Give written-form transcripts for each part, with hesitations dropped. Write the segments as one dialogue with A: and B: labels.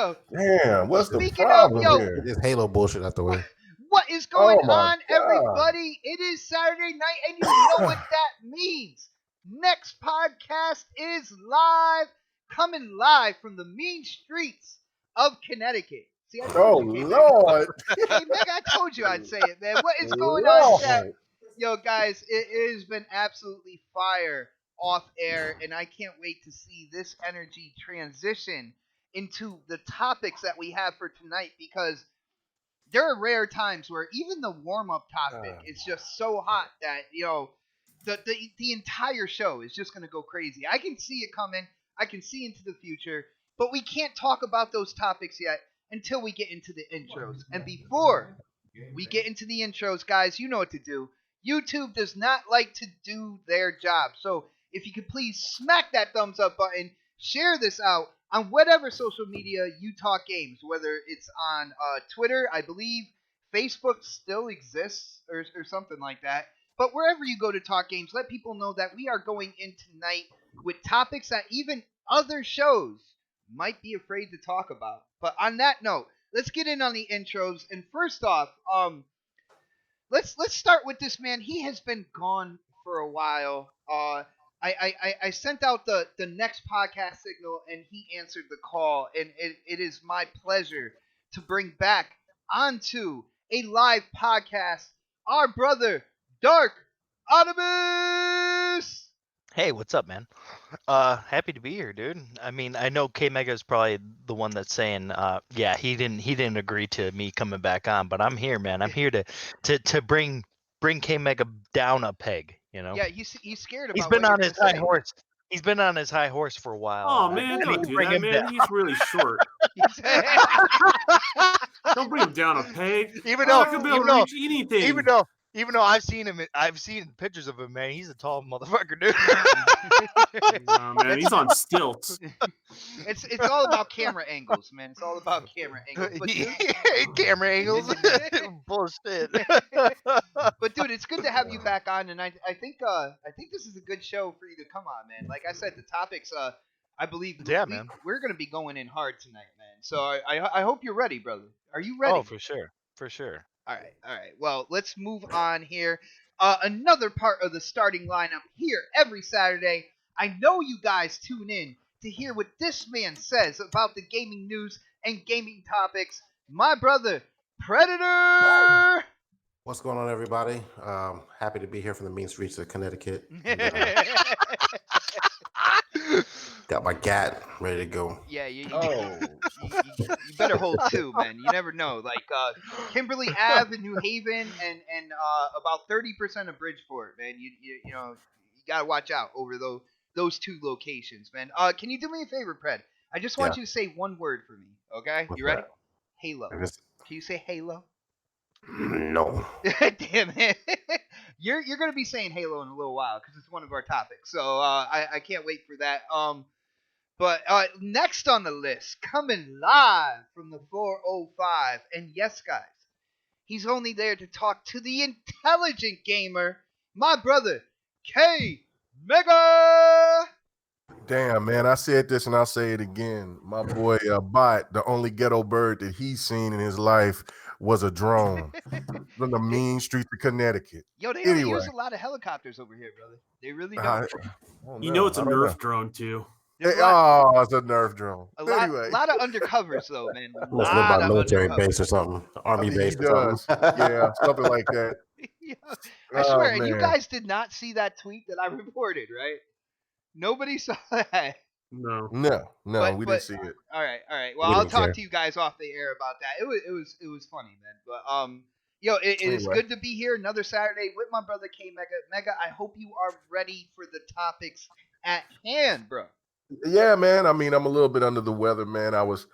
A: Yo,
B: Damn, what's the
A: speaking of,
B: problem
A: yo,
B: here?
C: This Halo bullshit out the way.
A: what is going
B: Oh my
A: on,
B: God.
A: everybody? It is Saturday night, and you know what that means. Next podcast is live, coming live from the mean streets of Connecticut. See, I told
B: Oh
A: you, K Mega.
B: Lord.
A: K Mega, I told you I'd say it, man. What is going on, chat?
B: Lord.
A: Yo, guys, it has been absolutely fire off air, and I can't wait to see this energy transition into the topics that we have for tonight because there are rare times where even the warm up topic is just so hot that the entire show is just gonna go crazy. I can see it coming. I can see into the future, but we can't talk about those topics yet until we get into the intros. And before we get into the intros, guys, you know what to do. YouTube does not like to do their job. So if you could please smack that thumbs up button, share this out on whatever social media you talk games, whether it's on Twitter, I believe Facebook still exists or something like that. But wherever you go to talk games, let people know that we are going in tonight with topics that even other shows might be afraid to talk about. But on that note, let's get in on the intros. And first off, let's start with this man. He has been gone for a while. I sent out the next podcast signal and he answered the call, and it is my pleasure to bring back onto a live podcast our brother Dark Autobus.
D: Hey, what's up, man? Happy to be here, dude. I mean, I know K Mega is probably the one that's saying, yeah, he didn't agree to me coming back on, but I'm here, man. I'm here to bring K Mega down a peg.
A: Yeah, he's scared about
D: He's been
A: what you're
D: on his
A: gonna
D: high
A: say.
D: horse. He's been on his high horse for a while.
E: Oh
D: and
E: man,
D: I
E: don't
D: need to
E: do
D: bring
E: that,
D: him
E: man.
D: down.
E: He's really short. Don't bring him down a peg.
D: Even
E: I'm
D: though,
E: not gonna be able to reach anything.
D: even though I've seen pictures of him, man. He's a tall motherfucker, dude.
E: No, man, he's on stilts.
A: It's all about camera angles, man. It's all about camera angles. But dude,
D: Camera angles, bullshit.
A: but dude, it's good to have you back on, and I think this is a good show for you to come on, man. Like I said, the topics I believe
D: man.
A: We're gonna be going in hard tonight, man. So I hope you're ready, brother. Are you ready?
D: Oh, for sure.
A: All right. Well, let's move on here. Another part of the starting lineup here every Saturday. I know you guys tune in to hear what this man says about the gaming news and gaming topics. My brother, Predator.
C: What's going on, everybody? Happy to be here from the mean streets of Connecticut. Got my gat ready to go.
A: Yeah, you better hold two, man. You never know. Like Kimberly Ave in New Haven and about 30% of Bridgeport, man. You know you gotta watch out over those two locations, man. Can you do me a favor, Pred? I just want you to say one word for me, okay?
C: What's
A: You ready?
C: that?
A: Halo.
C: I guess-
A: Can you say Halo?
C: No.
A: Damn it. You're gonna be saying Halo in a little while because it's one of our topics. So I can't wait for that. But next on the list, coming live from the 405, and yes, guys, he's only there to talk to the intelligent gamer, my brother, K Mega.
B: Damn, man. I said this and I'll say it again. My boy Bot, the only ghetto bird that he's seen in his life was a drone from the mean streets of Connecticut.
A: Yo, they don't
B: Anyway.
A: use a lot of helicopters over here, brother. They really
B: I
A: don't.
B: don't
E: You know it's a
B: I don't
E: Nerf drone too.
A: There's a lot,
B: Oh, it's a Nerf drone. Anyway.
A: lot of undercovers though, man. A
C: Must live by
A: lot
C: a
A: of
C: military
A: undercovers.
C: base or something, army
B: He
C: base or
B: does.
C: something.
B: Yeah, something like that.
A: Yeah, I
B: Oh,
A: swear, and you
B: man.
A: guys did not see that tweet that I reported, right? Nobody saw that.
E: No.
B: No, we
A: But-
B: didn't see it.
A: All right. Well,
C: We
A: I'll
C: didn't
A: talk
C: care.
A: to you guys off the air about that. It was funny, man. But yo, it is
B: Anyway.
A: good to be here another Saturday with my brother K Mega. Mega, I hope you are ready for the topics at hand, bro.
B: Yeah, man. I mean, I'm a little bit under the weather, man. I was,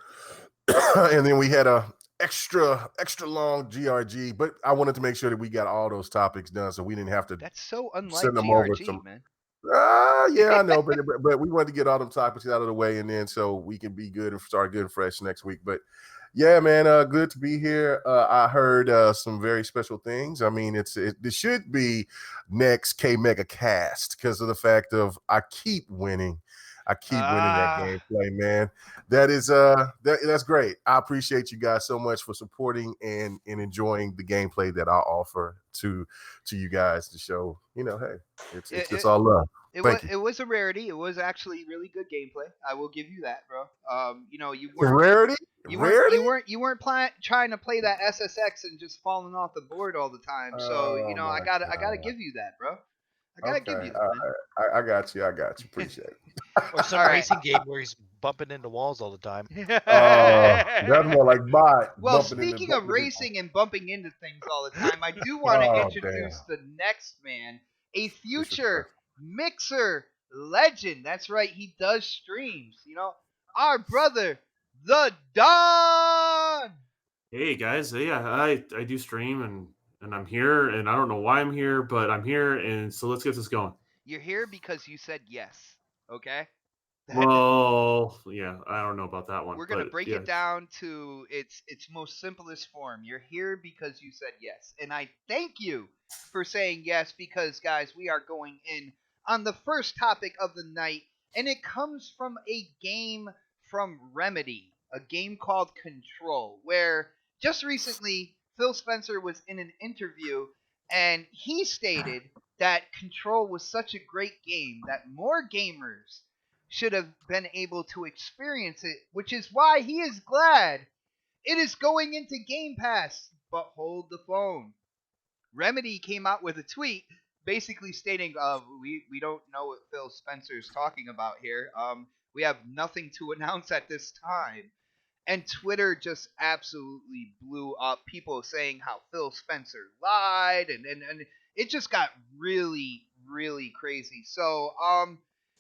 B: and then we had a extra long GRG, but I wanted to make sure that we got all those topics done, so we didn't have to.
A: That's so unlike
B: Send them over
A: GRG,
B: some-
A: man.
B: Yeah, I know, but we wanted to get all them topics out of the way, and then so we can be good and start good and fresh next week. But yeah, man, good to be here. I heard some very special things. I mean, it should be next K Mega Cast because of the fact of I keep winning. I keep winning that gameplay, man. That is that's great. I appreciate you guys so much for supporting and enjoying the gameplay that I offer to you guys to show. Hey, it's just all love. Thank you.
A: It was a rarity. It was actually really good gameplay. I will give you that, bro. You
B: The
A: weren't
B: rarity,
A: you weren't trying to play that SSX and just falling off the board all the time. So
B: Oh
A: I
B: my
A: gotta
B: God.
A: give you that, bro. I gotta give
B: Okay,
A: you that, man.
B: I got you. Appreciate it.
D: Or some
A: All right.
D: racing game where he's bumping into walls all the time.
B: That's more like bot
A: Well,
B: bumping into
A: speaking of
B: people.
A: racing and bumping into things all the time, I do want to
B: Oh
A: introduce
B: damn!
A: the next man, a future
B: Disrespectful.
A: mixer legend. That's right, he does streams. Our brother, the Don.
E: Hey guys, yeah, I do stream and I'm here and I don't know why I'm here, but I'm here and so let's get this going.
A: You're here because you said yes. Okay.
E: Well, yeah, I don't know about that one,
A: We're gonna
E: but
A: break
E: yeah.
A: it down to its most simplest form. You're here because you said yes, and I thank you for saying yes because guys, we are going in on the first topic of the night, and it comes from a game from Remedy, a game called Control, where just recently Phil Spencer was in an interview and he stated that Control was such a great game that more gamers should have been able to experience it, which is why he is glad it is going into Game Pass. But hold the phone. Remedy came out with a tweet basically stating, we don't know what Phil Spencer is talking about here. We have nothing to announce at this time. And Twitter just absolutely blew up. People saying how Phil Spencer lied, and it just got really, really crazy. So,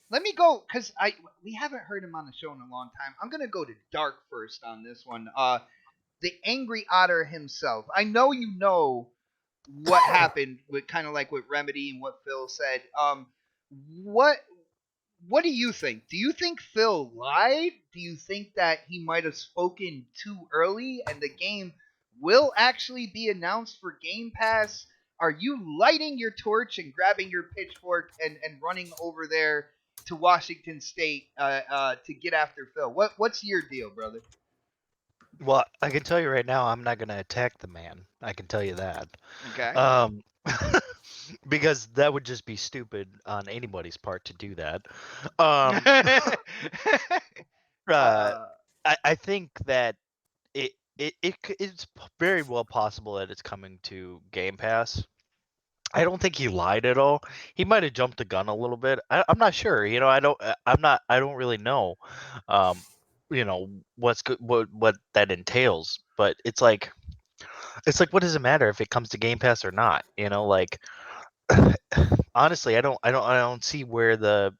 A: let me go because we haven't heard him on the show in a long time. I'm gonna go to Dark first on this one. The Angry Otter himself. I know you know what happened with kind of like with Remedy and what Phil said. What what do you think? Do you think Phil lied? Do you think that he might have spoken too early and the game will actually be announced for Game Pass? Are you lighting your torch and grabbing your pitchfork and running over there to Washington State to get after Phil? What's your deal, brother?
D: Well, I can tell you right now, I'm not gonna attack the man. I can tell you that.
A: Okay.
D: Um, because that would just be stupid on anybody's part to do that. Um, uh, I think that it's very well possible that it's coming to Game Pass. I don't think he lied at all. He might have jumped the gun a little bit. I'm not sure. I don't really know. Um, what's good, what that entails. But it's like, what does it matter if it comes to Game Pass or not? Honestly, I don't see where the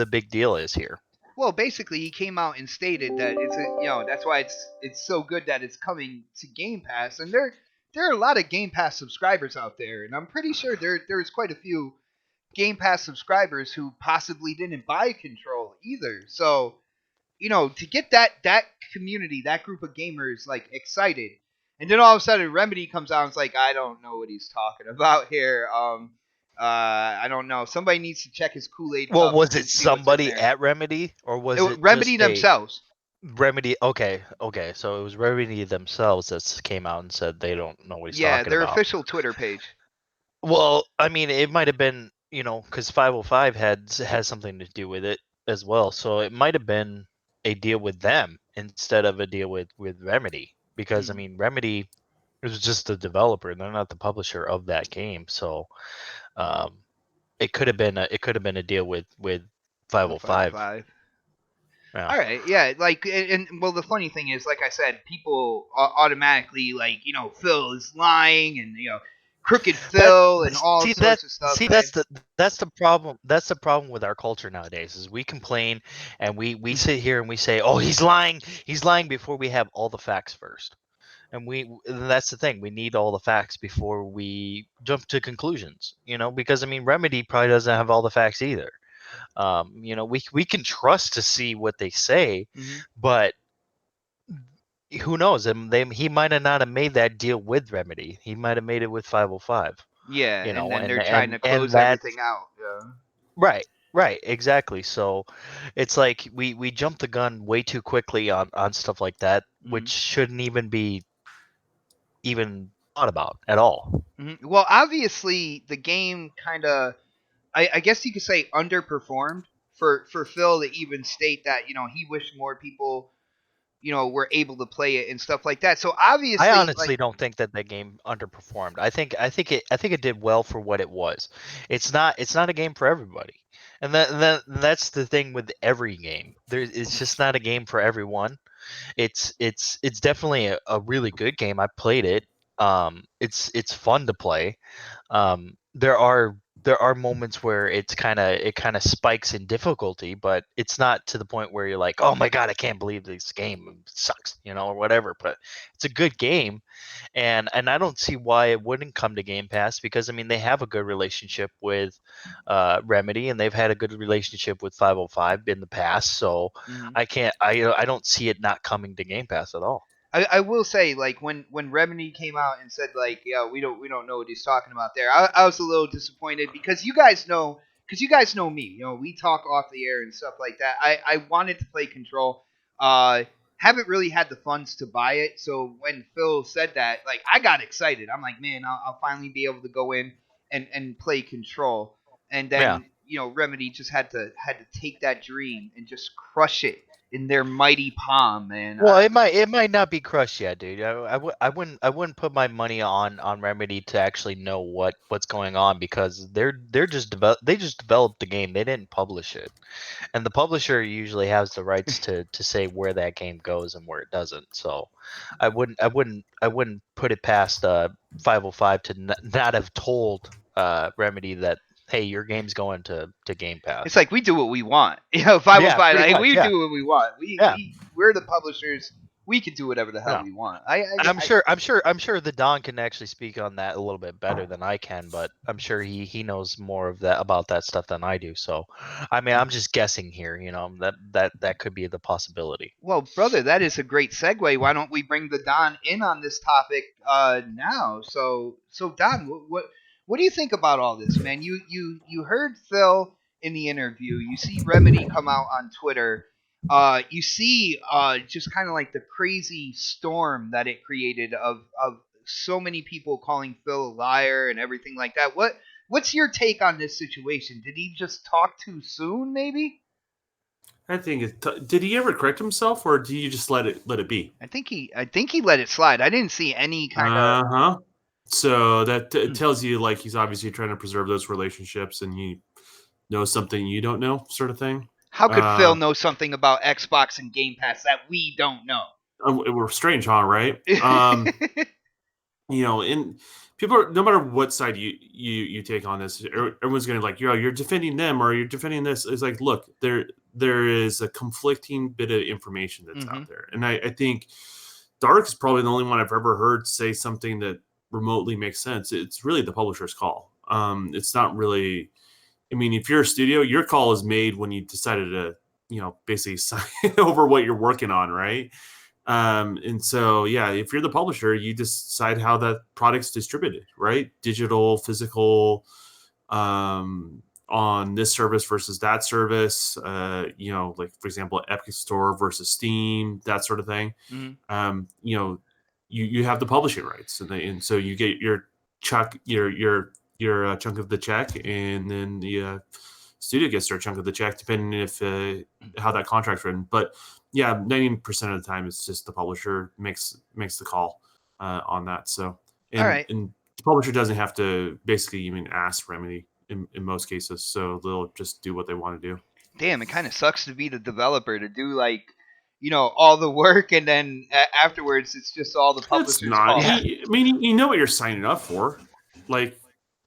D: big deal is here.
A: Well, basically, he came out and stated that that's why it's so good that it's coming to Game Pass, and there are a lot of Game Pass subscribers out there, and I'm pretty sure there's quite a few Game Pass subscribers who possibly didn't buy Control either. So to get that community, that group of gamers like excited, and then all of a sudden Remedy comes out and it's like, I don't know what he's talking about here. I don't know. Somebody needs to check his Kool-Aid
D: Well,
A: cup
D: was
A: and
D: it
A: see what's in
D: somebody
A: there.
D: at Remedy, or was it
A: Remedy
D: just a
A: themselves.
D: Remedy? Okay. So it was Remedy themselves that came out and said they don't know what he's
A: Yeah,
D: talking
A: their
D: about.
A: official Twitter page.
D: Well, I mean, it might have been, because 505 has something to do with it as well. So it might have been a deal with them instead of a deal with Remedy. Because I mean, Remedy is just the developer; they're not the publisher of that game. So it could have been a deal with 505.
A: 505.
D: Yeah.
A: All right, yeah, like, well, the funny thing is, like I said, people automatically like, Phil is lying, and crooked
D: That
A: Phil, and all
D: see that
A: sorts of stuff.
D: see that's the problem. That's the problem with our culture nowadays. Is we complain and we sit here and we say, "Oh, he's lying. He's lying," before we have all the facts first. And that's the thing. We need all the facts before we jump to conclusions. Because I mean, Remedy probably doesn't have all the facts either. We can trust to see what they say, but who knows? And he might have not have made that deal with Remedy. He might have made it with 505.
A: Yeah, and then they're trying
D: and
A: to
D: and
A: close
D: that
A: everything out. Yeah.
D: right. Right, exactly. So it's like we jump the gun way too quickly on stuff like that, which shouldn't even be even thought about at all.
A: Well, obviously, the game kind of, I guess you could say, underperformed for Phil to even state that he wished more people were able to play it and stuff like that. So
D: I
A: obviously, like,
D: honestly don't think that game underperformed. I think it did well for what it was. It's not a game for everybody. And that's the thing with every game. It's just not a game for everyone. It's definitely a really good game. I played it. It's fun to play. There are moments where it kind of spikes in difficulty, but it's not to the point where you're like, oh my god, I can't believe this game sucks, or whatever. But it's a good game, and I don't see why it wouldn't come to Game Pass, because I mean they have a good relationship with Remedy, and they've had a good relationship with 505 in the past. So I don't see it not coming to Game Pass at all.
A: I will say, like, when Remedy came out and said, like, yeah, we don't know what he's talking about there. I was a little disappointed because you guys know me. We talk off the air and stuff like that. I wanted to play Control. Haven't really had the funds to buy it, so when Phil said that, like, I got excited. I'm like, man, I'll finally be able to go in and play Control. And
D: Yeah.
A: then Remedy just had to take that dream and just crush it in their mighty palm, man.
D: Well, it might not be crushed yet, dude. I wouldn't put my money on Remedy to actually know what's going on, because they just developed the game. They didn't publish it, and the publisher usually has the rights to say where that game goes and where it doesn't. So, I wouldn't put it past 505 to not have told Remedy that, hey, your game's going to Game
A: It's
D: Pass.
A: like we do what we want. 505.
D: Yeah, pretty
A: Like,
D: much.
A: we
D: Yeah,
A: do what we want. We
D: yeah.
A: we we're the publishers. We can do whatever the hell
D: Yeah.
A: we want.
D: And I'm sure the Don can actually speak on that a little bit better than I can, but I'm sure he knows more of that about that stuff than I do. So, I mean, I'm just guessing here. That could be the possibility.
A: Well, brother, that is a great segue. Why don't we bring the Don in on this topic now? So Don, what do you think about all this, man? You heard Phil in the interview. You see Remedy come out on Twitter. You see just kind of like the crazy storm that it created of so many people calling Phil a liar and everything like that. What's your take on this situation? Did he just talk too soon, maybe?
E: I think did he ever correct himself, or do you just let it be?
A: I think he let it slide. I didn't see any kind of.
E: Uh-huh. So that tells you, like, he's obviously trying to preserve those relationships, and he knows something you don't know, sort of thing.
A: How could Phil know something about Xbox and Game Pass that we don't know?
E: We're strange, huh? Right? In people are, no matter what side you take on this, everyone's gonna, like, you're defending them or you're defending this. It's like, look, there is a conflicting bit of information that's out there, and I think Dark is probably the only one I've ever heard say something that remotely makes sense. It's really the publisher's call. It's not really. I mean, if you're a studio, your call is made when you decided to, basically sign over what you're working on, right? And so, yeah, if you're the publisher, you decide how that product's distributed, right? Digital, physical, on this service versus that service, like, for example, Epic Store versus Steam, that sort of thing. You have the publishing rights, and so you get your chunk of the check, and then the studio gets their chunk of the check, depending if how that contract's written. But yeah, 90% of the time, it's just the publisher makes the call on that. So,
A: All right.
E: and the publisher doesn't have to basically even ask Remedy in most cases, so they'll just do what they want to do.
A: Damn, it kind of sucks to be the developer to do, like, all the work, and then afterwards it's just all the
E: It's
A: publisher's
E: not.
A: call.
E: I mean, you know what you're signing up for, like,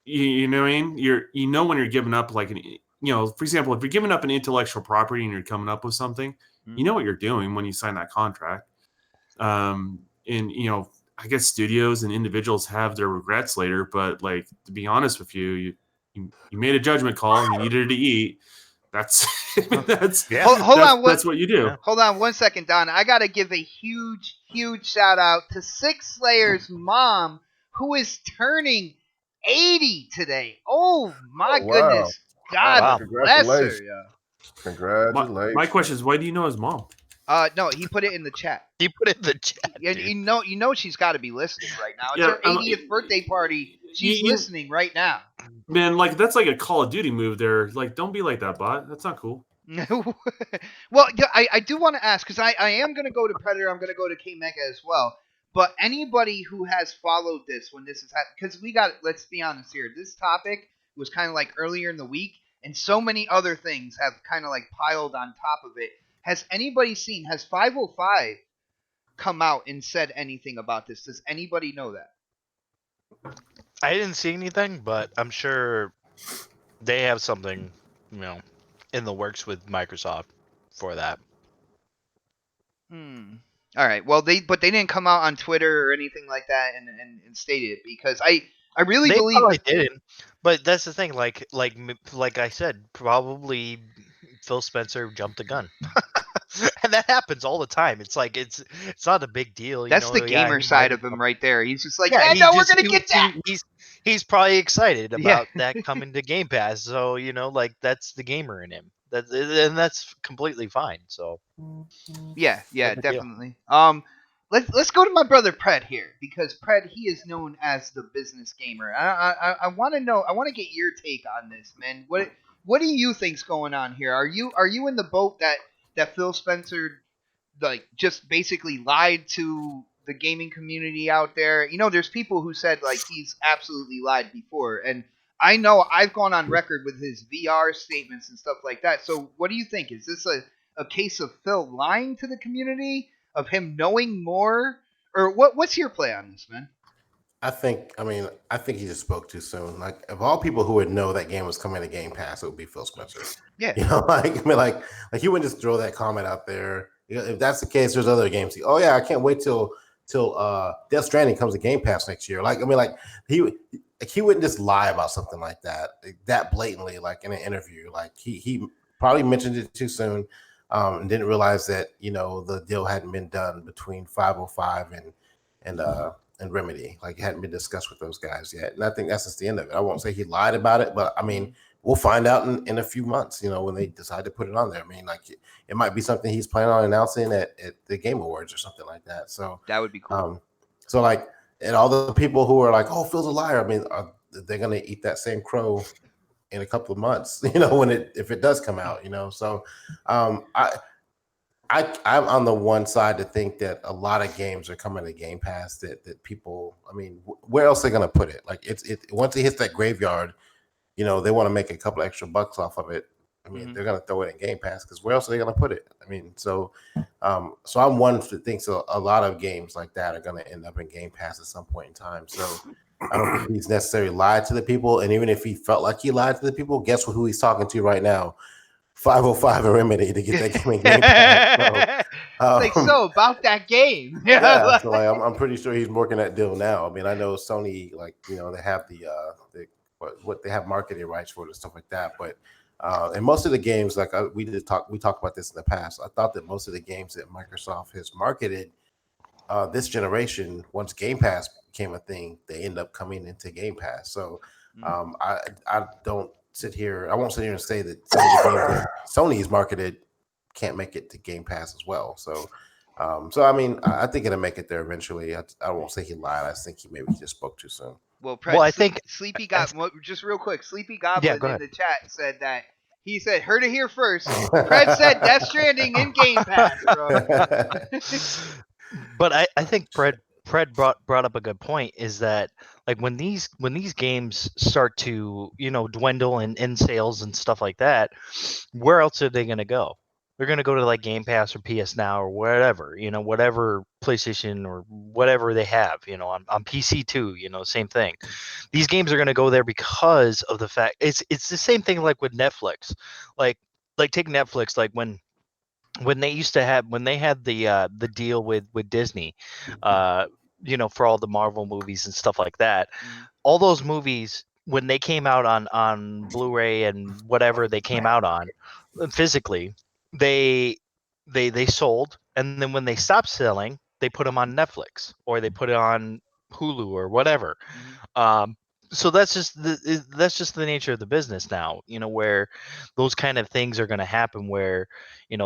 E: you know what I mean. When you're giving up, like, for example, if you're giving up an intellectual property and you're coming up with something, you know what you're doing when you sign that contract. And I guess studios and individuals have their regrets later, but, like, to be honest with you, you made a judgment call. You needed to eat. That's
D: Yeah.
A: Hold on.
E: that's what you do.
D: Yeah.
A: Hold on 1 second, Don. I gotta give a huge, huge shout out to Six Slayer's mom, who is turning 80 today. Oh my
B: Oh, wow.
A: goodness! God
D: Wow.
A: bless her.
B: Congratulations.
A: Yeah.
B: Congratulations.
E: My question is, why do you know his mom?
A: No, he put it in the chat.
D: You put it in the chat,
A: You,
D: dude.
A: you know she's got to be listening right now. It's
E: Yeah,
A: her 80th birthday party. She's
E: you-
A: listening right now.
E: Man, like that's like a Call of Duty move there. Like, don't be like that, bot. That's not cool.
A: Well, yeah, I do want to ask because I am going to go to Predator. I'm going to go to K Mega as well. But anybody who has followed this when this is happening, because we got, let's be honest here, this topic was kind of like earlier in the week, and so many other things have kind of like piled on top of it. Has anybody seen, has 505 come out and said anything about this? Does anybody know that?
D: I didn't see anything, but I'm sure they have something, in the works with Microsoft for that.
A: All right. Well, they didn't come out on Twitter or anything like that and state it because I really
D: They
A: believe
D: probably didn't, but that's the thing. Like I said, probably Phil Spencer jumped the gun, and that happens all the time. It's like it's not a big deal,
A: that's the
D: Yeah,
A: gamer
D: he might
A: side
D: have
A: of him
D: jumped-
A: right there. He's just like,
D: Yeah,
A: yeah,
D: he
A: no, we're
D: just
A: gonna get that.
D: he's probably excited
A: Yeah.
D: about that coming to Game Pass. So like that's the gamer in him. That's completely fine. So
A: Yeah,
D: no
A: yeah,
D: big deal.
A: definitely. Let's go to my brother Pred here because Pred he is known as the business gamer. I want to know. I want to get your take on this, man. What do you think's going on here? Are you in the boat that Phil Spencer like just basically lied to the gaming community out there? You know, there's people who said like he's absolutely lied before, and I know I've gone on record with his VR statements and stuff like that. So, what do you think? Is this a case of Phil lying to the community, of him knowing more, or what's your play on this, man?
C: I think he just spoke too soon. Like, of all people who would know that game was coming to Game Pass, it would be Phil Spencer.
A: Yeah.
C: You know, like he wouldn't just throw that comment out there. You know, if that's the case, there's other games. Oh yeah, I can't wait till Death Stranding comes to Game Pass next year. He wouldn't just lie about something like that blatantly, like in an interview. Like he probably mentioned it too soon, and didn't realize that the deal hadn't been done between 505 and Remedy. Like, it hadn't been discussed with those guys yet. And I think that's just the end of it. I won't say he lied about it, but I mean, we'll find out in a few months, when they decide to put it on there. I mean, like, it might be something he's planning on announcing at the Game Awards or something like that. So
A: That would be cool.
C: So like, and all the people who are like, oh, Phil's a liar. I mean, they're going to eat that same crow in a couple of months, if it does come out, So I'm on the one side to think that a lot of games are coming to Game Pass that people, I mean, where else are they going to put it? Like, it once it hits that graveyard, they want to make a couple extra bucks off of it. I mean, they're going to throw it in Game Pass because where else are they going to put it? I mean, so I'm one that thinks a lot of games like that are going to end up in Game Pass at some point in time. So I don't think he's necessarily lied to the people. And even if he felt like he lied to the people, guess who he's talking to right now? 505 and Remedy to get that game in Game Pass.
A: So about that game.
C: Yeah, so like, I'm pretty sure he's working that deal now. I mean, I know Sony, like, they have the what they have marketing rights for it and stuff like that. But and most of the games, like we talked about this in the past. I thought that most of the games that Microsoft has marketed this generation, once Game Pass became a thing, they end up coming into Game Pass. So I don't sit here. I won't sit here and say that some of the games that Sony's marketed can't make it to Game Pass as well. So, I mean, I think it'll make it there eventually. I won't say he lied. I think he just spoke too soon.
A: Well,
D: I think
A: Sleepy Goblin. Just real quick, Sleepy Goblin
D: go
A: in
D: ahead.
A: the chat said that he said, "Heard it here first." Fred said, "Death Stranding in Game Pass, bro."
D: But I think Fred brought up a good point, is that like when these games start to dwindle in sales and stuff like that, where else are they going to go? They're going to go to like Game Pass or PS Now or whatever, whatever PlayStation or whatever they have, on PC too, same thing. These games are going to go there because of the fact it's the same thing like with Netflix. Like take Netflix, like when they had the deal with Disney, for all the Marvel movies and stuff like that. All those movies, when they came out on Blu-ray and whatever they came out on physically, they sold, and then when they stopped selling, they put them on Netflix or they put it on Hulu or whatever. So that's just the nature of the business now, where those kind of things are going to happen, where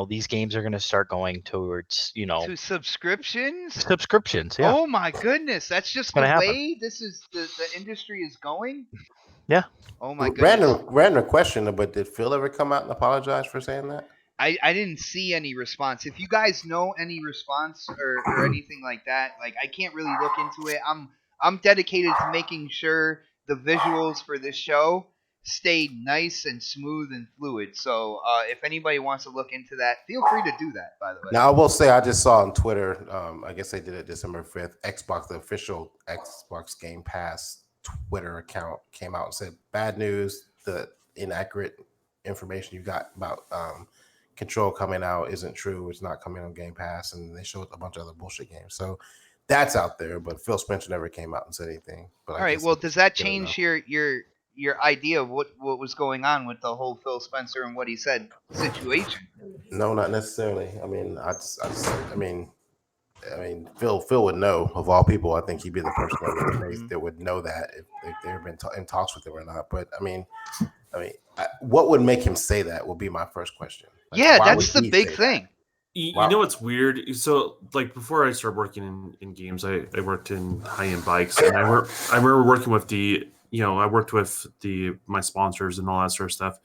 D: these games are going to start going towards
A: To subscriptions?
D: subscriptions. Yeah,
A: Oh my goodness, that's
D: it's
A: just the
D: going to happen.
A: way this is the industry is going.
D: Yeah.
A: Oh my goodness.
C: Random question, but did Phil ever come out and apologize for saying that?
A: I didn't see any response. If you guys know any response or anything like that, like I can't really look into it. I'm dedicated to making sure the visuals for this show stay nice and smooth and fluid. So if anybody wants to look into that, feel free to do that. By the way.
C: Now I will say I just saw on Twitter. I guess they did it December 5th. Xbox, the official Xbox Game Pass Twitter account came out and said, "Bad news. The inaccurate information you got about Control coming out isn't true. It's not coming on Game Pass." And they showed a bunch of other bullshit games. So that's out there. But Phil Spencer never came out and said anything. But
A: All
C: I
A: right.
C: guess
A: Well,
C: it's
A: does that
C: good enough.
A: change your idea of what was going on with the whole Phil Spencer and what he said situation?
C: No, not necessarily. I mean, I mean, Phil would know of all people. I think he'd be the person that would know that if they've been in talks with him or not. But what would make him say that would be my first question. Like,
A: Yeah,
C: why would
A: that's the
C: he
A: big
C: say
A: thing.
C: that?
E: You know what's weird? So, like before I started working in games, I worked in high end bikes, and I remember working with I worked with my sponsors and all that sort of stuff.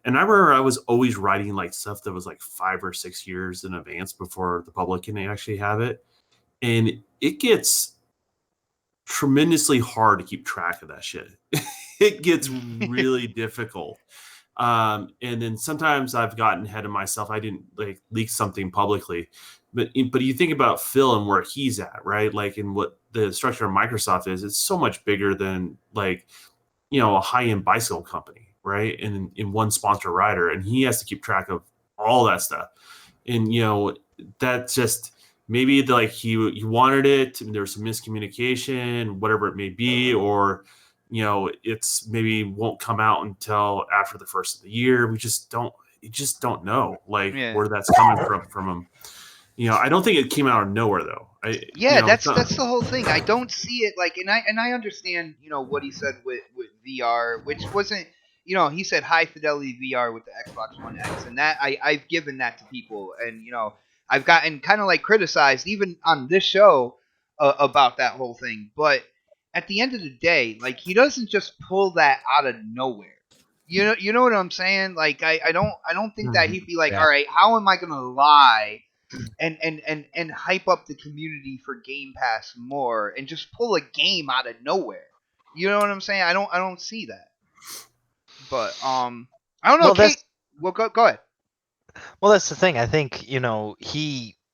E: And I remember I was always writing like stuff that was like 5 or 6 years in advance before the public can actually have it, and it gets tremendously hard to keep track of that shit. It gets really difficult. And then sometimes I've gotten ahead of myself. I didn't like leak something publicly, but you think about Phil and where he's at, right? Like in what the structure of Microsoft is, it's so much bigger than like a high end bicycle company, right? And in one sponsor rider, and he has to keep track of all that stuff. And that just maybe like he wanted it, and there's some miscommunication, whatever it may be, or it's maybe won't come out until after the first of the year. We just don't know like where that's coming from him. I don't think it came out of nowhere though.
A: That's the whole thing. I don't see it like, and I understand what he said with VR, which wasn't he said high fidelity VR with the Xbox One X, and that I've given that to people, and I've gotten kind of like criticized even on this show about that whole thing, but at the end of the day, like he doesn't just pull that out of nowhere. You know what I'm saying? Like I don't think that he'd be like, all right, how am I gonna lie and hype up the community for Game Pass more and just pull a game out of nowhere. You know what I'm saying? I don't see that. But I don't know.
D: Well,
A: Kate, well, go ahead.
D: Well, that's the thing. I think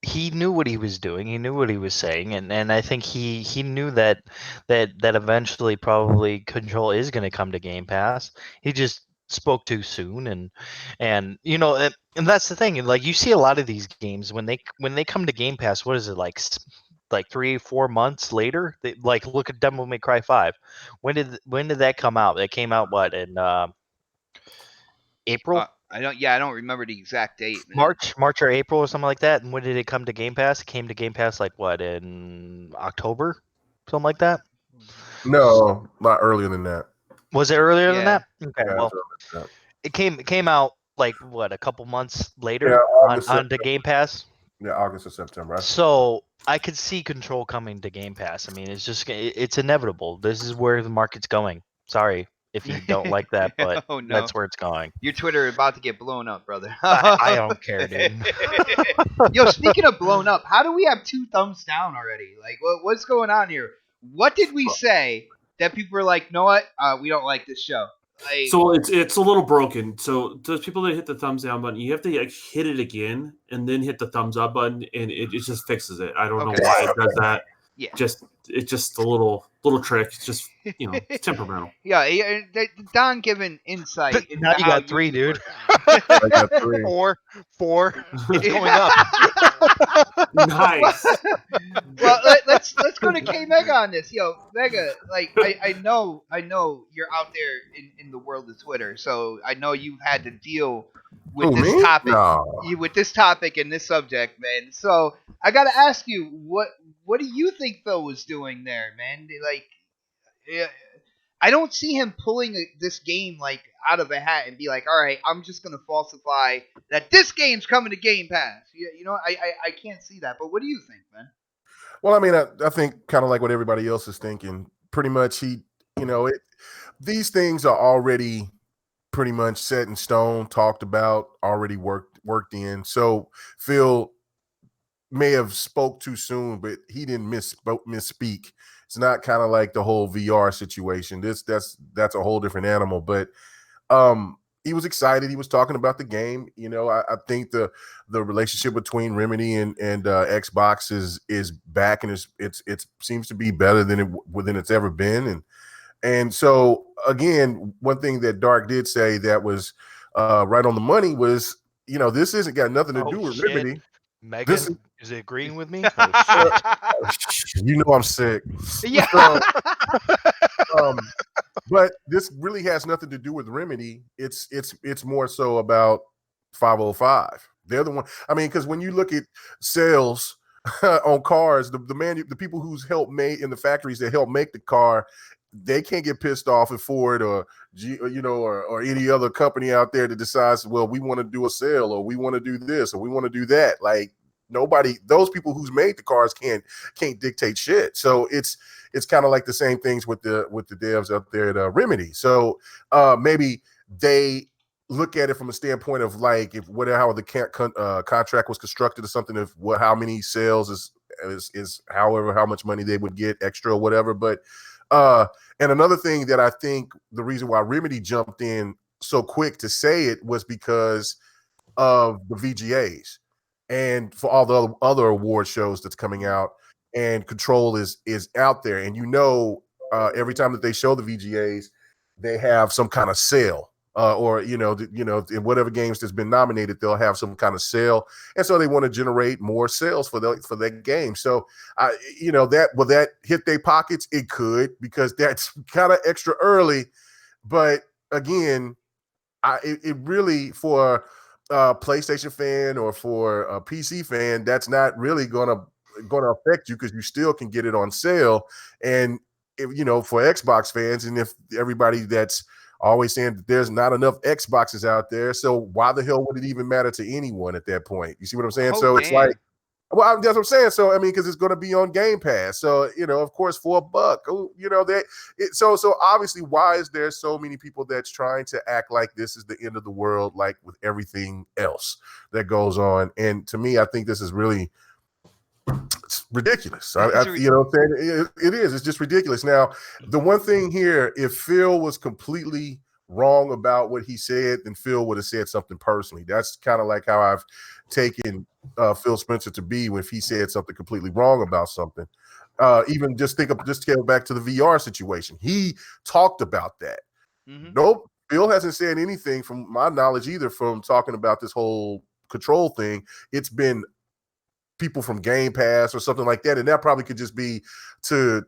D: he knew what he was doing. He knew what he was saying, and I think he knew that eventually probably Control is going to come to Game Pass. He just spoke too soon, and and that's the thing. Like you see a lot of these games when they come to Game Pass. What is it like? Like 3-4 months later, like look at Devil May Cry 5. When did that come out? That came out what in April?
A: I don't remember the exact date, man.
D: March or April or something like that. And when did it come to Game Pass? It came to Game Pass like what, in October, something like that.
B: No, not earlier than that.
D: Was it earlier than that? Okay,
B: Yeah,
D: well, it came out like what, a couple months later on the Game Pass.
B: Yeah, August or September.
D: So I could see Control coming to Game Pass. I mean, it's inevitable. This is where the market's going. Sorry if you don't like that, but
A: oh, no.
D: That's where it's going.
A: Your Twitter is about to get blown up, brother.
D: I don't care, dude.
A: Yo, speaking of blown up, how do we have 2 thumbs down already? Like, what's going on here? What did we say that people are like, know what? We don't like this show. Like,
E: so it's a little broken. So those people that hit the thumbs down button, you have to like, hit it again and then hit the thumbs up button, and it just fixes it. I don't know why it does that.
A: Yeah.
E: It's just a little trick. It's just it's temperamental.
A: Yeah, Don giving insight. Into
D: now you got 3, dude.
B: I got 3.
D: 4. It's going up.
E: Nice.
A: Well, let's go to K Mega on this. Yo, Mega, like I know you're out there in the world of Twitter, so I know you've had to deal with this topic.
B: No.
A: With this topic and this subject, man. So I gotta ask you, what do you think Phil was doing there, man? Like, I don't see him pulling this game like out of a hat and be like, all right, I'm just gonna falsify that this game's coming to Game Pass. You know, I can't see that. But what do you think, man?
B: Well, I mean, I think kind of like what everybody else is thinking. Pretty much, these things are already pretty much set in stone, talked about, already worked in. So Phil may have spoke too soon, but he didn't misspeak. It's not kind of like the whole VR situation. That's a whole different animal. But he was excited. He was talking about the game. I think the relationship between Remedy and Xbox is back, and it seems to be better than it's ever been. And so again, one thing that Dark did say that was right on the money was, this isn't got nothing to do with
D: shit.
B: Remedy.
D: Megan
B: This
D: is agreeing with me. Oh shit.
B: I'm sick.
A: Yeah.
B: So, but this really has nothing to do with Remedy. It's more so about 505. They're the one. I mean, because when you look at sales on cars, the people who's helped make in the factories that help make the car, they can't get pissed off at Ford or or any other company out there that decides, well, we want to do a sale, or we want to do this, or we want to do that. Like, nobody, those people who's made the cars can't dictate shit. So it's kind of like the same things with the devs up there at Remedy. So maybe they look at it from a standpoint of like, how the contract was constructed or something, of how many sales is however how much money they would get extra or whatever. But and another thing that I think the reason why Remedy jumped in so quick to say it was because of the VGAs and for all the other award shows that's coming out, and Control is out there. And every time that they show the VGAs, they have some kind of sale. Or in whatever games that's been nominated, they'll have some kind of sale, and so they want to generate more sales for that game. So, will that hit their pockets? It could, because that's kind of extra early. But again, it really, for a PlayStation fan or for a PC fan, that's not really gonna affect you, because you still can get it on sale. And for Xbox fans, and if everybody that's always saying that there's not enough Xboxes out there, so why the hell would it even matter to anyone at that point? You see what I'm saying?
A: Oh,
B: So
A: damn.
B: it's like, well, that's what I'm saying. So, I mean, because it's going to be on Game Pass. So, of course, for $1, so obviously, why is there so many people that's trying to act like this is the end of the world, like with everything else that goes on? And to me, I think this is really, it's ridiculous. You know what I'm saying? It is. It's just ridiculous. Now, the one thing here, if Phil was completely wrong about what he said, then Phil would have said something personally. That's kind of like how I've taken Phil Spencer to be when he said something completely wrong about something. Even just go back to the VR situation. He talked about that.
A: Mm-hmm.
B: Nope. Phil hasn't said anything from my knowledge either from talking about this whole Control thing. It's been people from Game Pass or something like that. And that probably could just be to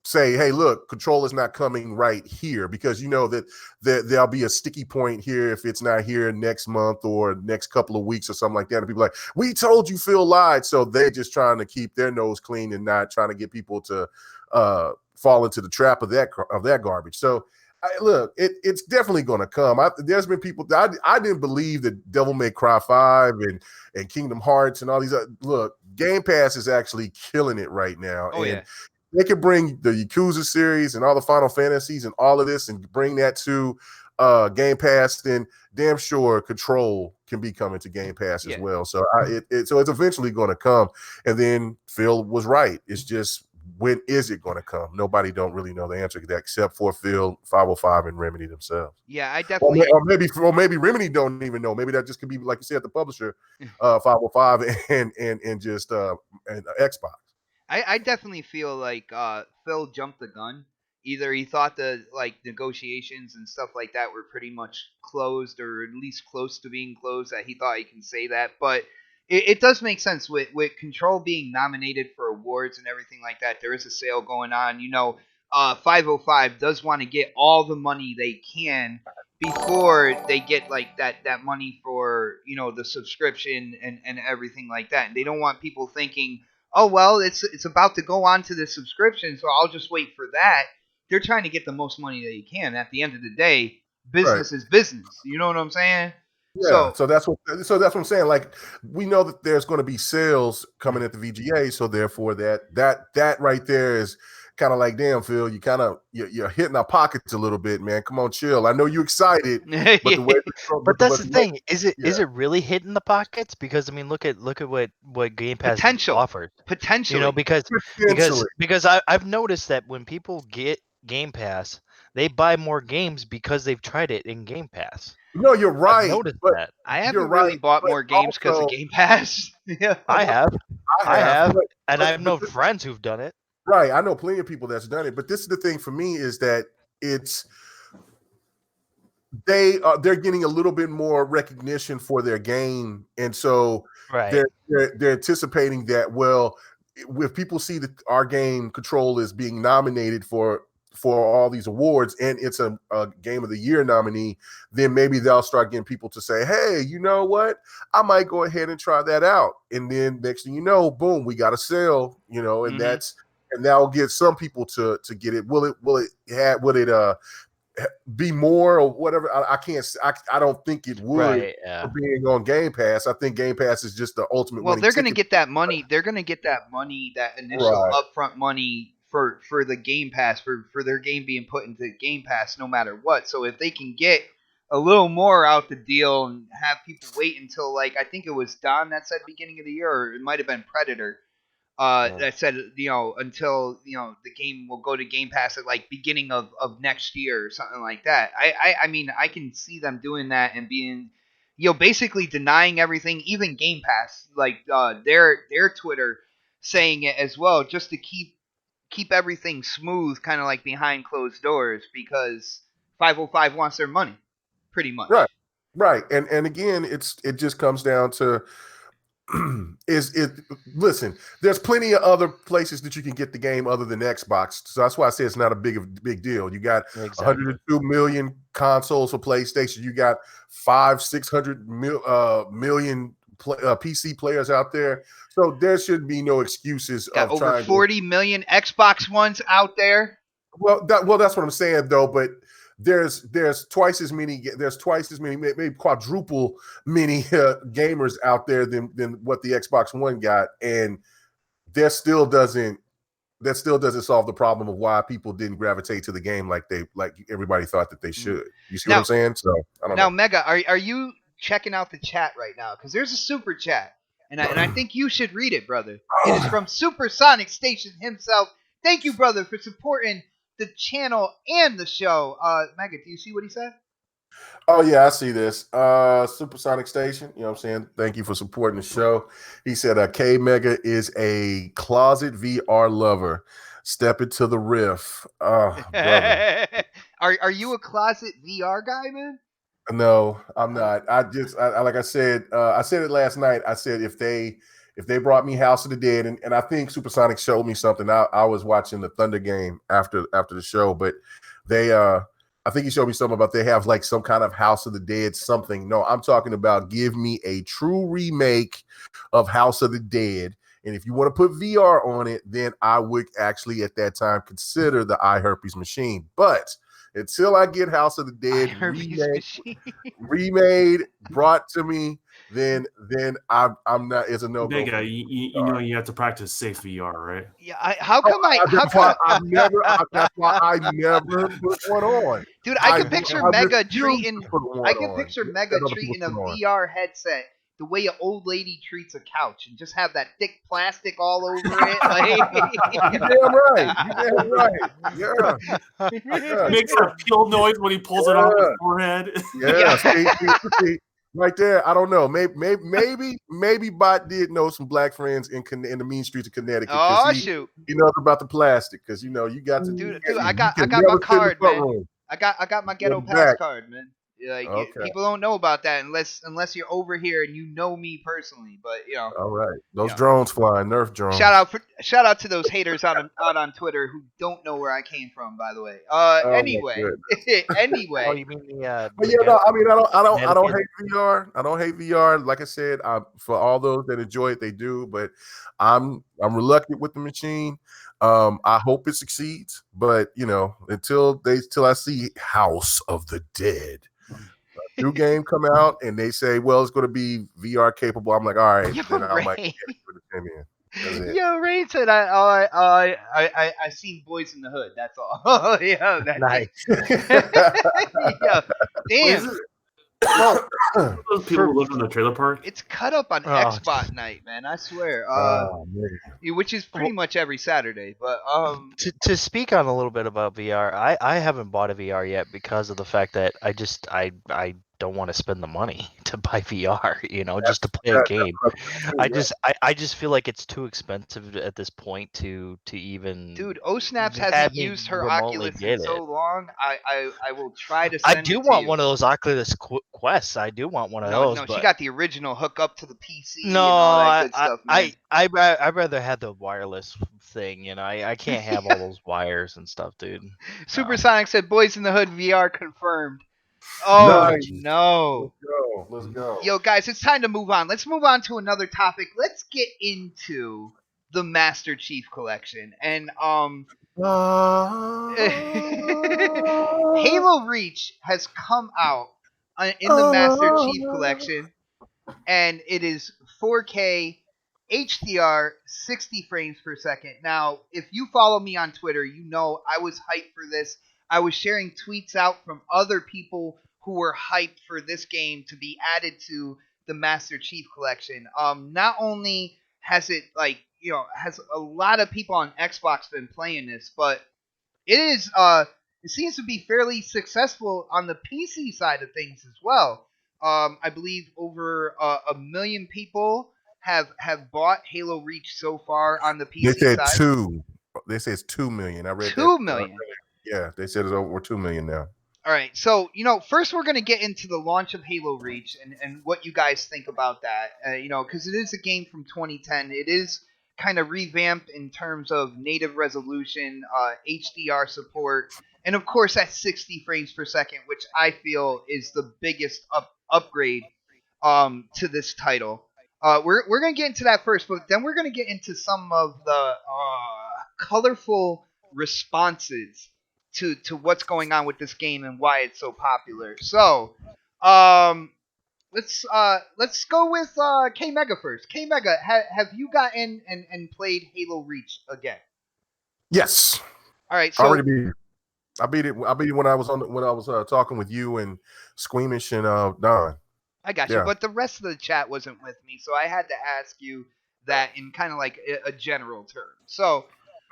B: say, hey, look, Control is not coming right here, because that there'll be a sticky point here if it's not here next month or next couple of weeks or something like that. And people are like, we told you Phil lied. So they're just trying to keep their nose clean and not trying to get people to fall into the trap of that garbage. So look, it's definitely going to come. There's been people I didn't believe that Devil May Cry 5 and Kingdom Hearts and all these. Look, Game Pass is actually killing it right now.
A: Oh, yeah.
B: They could bring the Yakuza series and all the Final Fantasies and all of this and bring that to Game Pass, then damn sure Control can be coming to Game Pass as well. So so it's eventually going to come. And then Phil was right. It's just, when is it going to come? Nobody don't really know the answer to that, except for Phil, 505, and Remedy themselves.
A: Yeah, I definitely.
B: Or maybe Remedy don't even know. Maybe that just could be, like you said, the publisher, 505 and just and Xbox.
A: I definitely feel like Phil jumped the gun. Either he thought the negotiations and stuff like that were pretty much closed, or at least close to being closed, that he thought he can say that. But it does make sense with Control being nominated for awards and everything like that. There is a sale going on. 505 does want to get all the money they can before they get like that money for the subscription and everything like that. And they don't want people thinking, oh well, it's about to go on to the subscription, so I'll just wait for that, they're trying to get the most money they can. At the end of the day,
B: Right.
A: business is business. You know what I'm saying?
B: Yeah, so that's what I'm saying. Like, we know that there's going to be sales coming at the VGA, so therefore that right there is kind of like, damn, Phil, you're hitting our pockets a little bit, man. Come on, chill. I know you're excited, but the way,
D: but that's the thing. Is it really hitting the pockets? Because I mean, look at what Game Pass offers.
A: Potentially,
D: You know, because I've noticed that when people get Game Pass, they buy more games because they've tried it in Game Pass.
B: No, you're right.
D: I've noticed
B: but
D: that.
A: I haven't really bought more games because of Game Pass. Yeah.
D: I have, and
B: but
D: I know friends who've done it.
B: Right, I know plenty of people that's done it. But this is the thing for me, is that they're getting a little bit more recognition for their game, and so they're anticipating that, well, if people see that our game Control is being nominated for all these awards and it's a Game of the Year nominee, then maybe they'll start getting people to say, hey, you know what, I might go ahead and try that out. And then next thing you know, boom, we got a sale, you know, and and that'll get some people to get it. Will it be more or whatever? I don't think it would for being on Game Pass. I think Game Pass is just the ultimate.
A: Well, they're going to get that money. They're going to get that money, that initial upfront money for the Game Pass, for their game being put into Game Pass, no matter what. So if they can get a little more out the deal and have people wait until, like, I think it was Don that said beginning of the year, or it might have been Predator. That said, until the game will go to Game Pass at like beginning of next year or something like that. I mean, I can see them doing that and being, basically denying everything, even Game Pass, like their Twitter saying it as well, just to keep everything smooth, kind of like behind closed doors, because 505 wants their money, pretty much.
B: Right, and again, it just comes down to. Listen, there's plenty of other places that you can get the game other than Xbox, so that's why I say it's not a big deal. You got 102 million consoles for PlayStation. You got 600 million PC players out there, so there should be no excuses.
A: Got over 40 million Xbox Ones out there.
B: Well, that's what I'm saying, though. But there's twice as many, maybe quadruple many gamers out there than what the Xbox One got, and that still doesn't solve the problem of why people didn't gravitate to the game like everybody thought that they should. You see what I'm saying? So I don't know.
A: Now, Mega, are you checking out the chat right now? Because there's a super chat, and I think you should read it, brother. It is from Supersonic Station himself. Thank you, brother, for supporting the channel and the show. Mega, do you see what he said?
B: Oh yeah, I see this. Supersonic Station, you know what I'm saying? Thank you for supporting the show. He said K Mega is a closet VR lover. Step into the riff. Oh, brother.
A: Are you a closet VR guy, man?
B: No, I'm not. Like I said it last night. I said if they brought me House of the Dead, and I think Supersonic showed me something. I was watching the Thunder game after the show, but I think he showed me something about they have like some kind of House of the Dead something. No, I'm talking about give me a true remake of House of the Dead. And if you want to put VR on it, then I would actually at that time consider the iHerpes machine. But until I get House of the Dead remade, brought to me, then I'm not. It's a no go.
E: Mega, you know you have to practice safe VR, right?
A: Yeah. How come that's why I
B: never put one on.
A: Dude, I can picture Mega treating a VR headset the way an old lady treats a couch, and just have that thick plastic all over it.
B: You're damn right. Yeah.
E: Makes a peel noise when he pulls it off his forehead.
B: Yeah. See, right there, I don't know. Maybe Bot did know some black friends in the mean streets of Connecticut.
A: Oh shoot!
B: He knows about the plastic, because you got to.
A: Dude, I got my card, man. I got my ghetto pass card, man. Like people don't know about that unless you're over here and you know me personally. But
B: all right, those drones flying, Nerf drones.
A: Shout out to those haters out on Twitter who don't know where I came from. By the way. Anyway.
D: Oh, you mean the?
B: But yeah, no. I mean, I don't hate VR. I don't hate VR. Like I said, for all those that enjoy it, they do. But I'm reluctant with the machine. I hope it succeeds, but until I see House of the Dead, new game come out and they say, well, it's going to be VR capable. I'm like, all right,
A: Yo,
B: then I might
A: Ray.
B: put the 10 in. That's it.
A: Yo, Ray said I seen Boys in the Hood. That's all. Yo, that's
D: Nice.
A: it. Yo,
E: What is
A: damn.
E: it?
D: Well,
E: Those people who live in the trailer park.
A: It's cut up on
D: Oh,
A: Xbox night, man. I swear.
B: Man.
A: Which is pretty much every Saturday. But
D: to speak on a little bit about VR, I haven't bought a VR yet because of the fact that I don't want to spend the money to buy VR, just to play a
B: That-
D: game.
B: that's
D: I just feel like it's too expensive at this point to even
A: dude, Osnaps
D: have
A: hasn't
D: me
A: used her
D: remotely
A: Oculus in
D: get
A: so
D: it.
A: long. I will try to
D: I
A: send
D: do
A: it to
D: want
A: you.
D: one of those Oculus Quests. I do want one of
A: No,
D: those,
A: no, she
D: but
A: got the original hook up to the PC
D: no,
A: and all that good stuff, man.
D: I'd rather have the wireless thing. I can't have all those wires and stuff, dude.
A: Supersonic said Boys in the Hood VR confirmed. Oh
B: Nice.
A: no.
B: Let's go.
A: Yo, guys, it's time to move on. Let's move on to another topic. Let's get into the Master Chief Collection. And Halo Reach has come out in the Master Chief Collection, and it is 4K HDR 60 frames per second. Now, if you follow me on Twitter, you know I was hyped for this. I was sharing tweets out from other people who were hyped for this game to be added to the Master Chief Collection. Not only has it has a lot of people on Xbox been playing this, but it seems to be fairly successful on the PC side of things as well. I believe over a million people have bought Halo Reach so far on the
B: They
A: PC
B: said
A: side.
B: 2. They said it's 2 million. I read
A: 2
B: that.
A: million.
B: Yeah, they said it's over 2 million now.
A: All right, so first we're gonna get into the launch of Halo Reach and what you guys think about that. Because it is a game from 2010. It is kind of revamped in terms of native resolution, HDR support, and of course at 60 frames per second, which I feel is the biggest upgrade to this title. We're gonna get into that first, but then we're gonna get into some of the colorful responses to what's going on with this game and why it's so popular. So, let's go with K Mega first. K Mega, have you gotten and played Halo Reach again?
B: Yes.
A: All right,
B: I
A: so
B: already beat it. I beat it when I was talking with you and Squeamish and Don.
A: I got you,
B: Yeah.
A: but the rest of the chat wasn't with me, so I had to ask you that in kind of like a general term. So,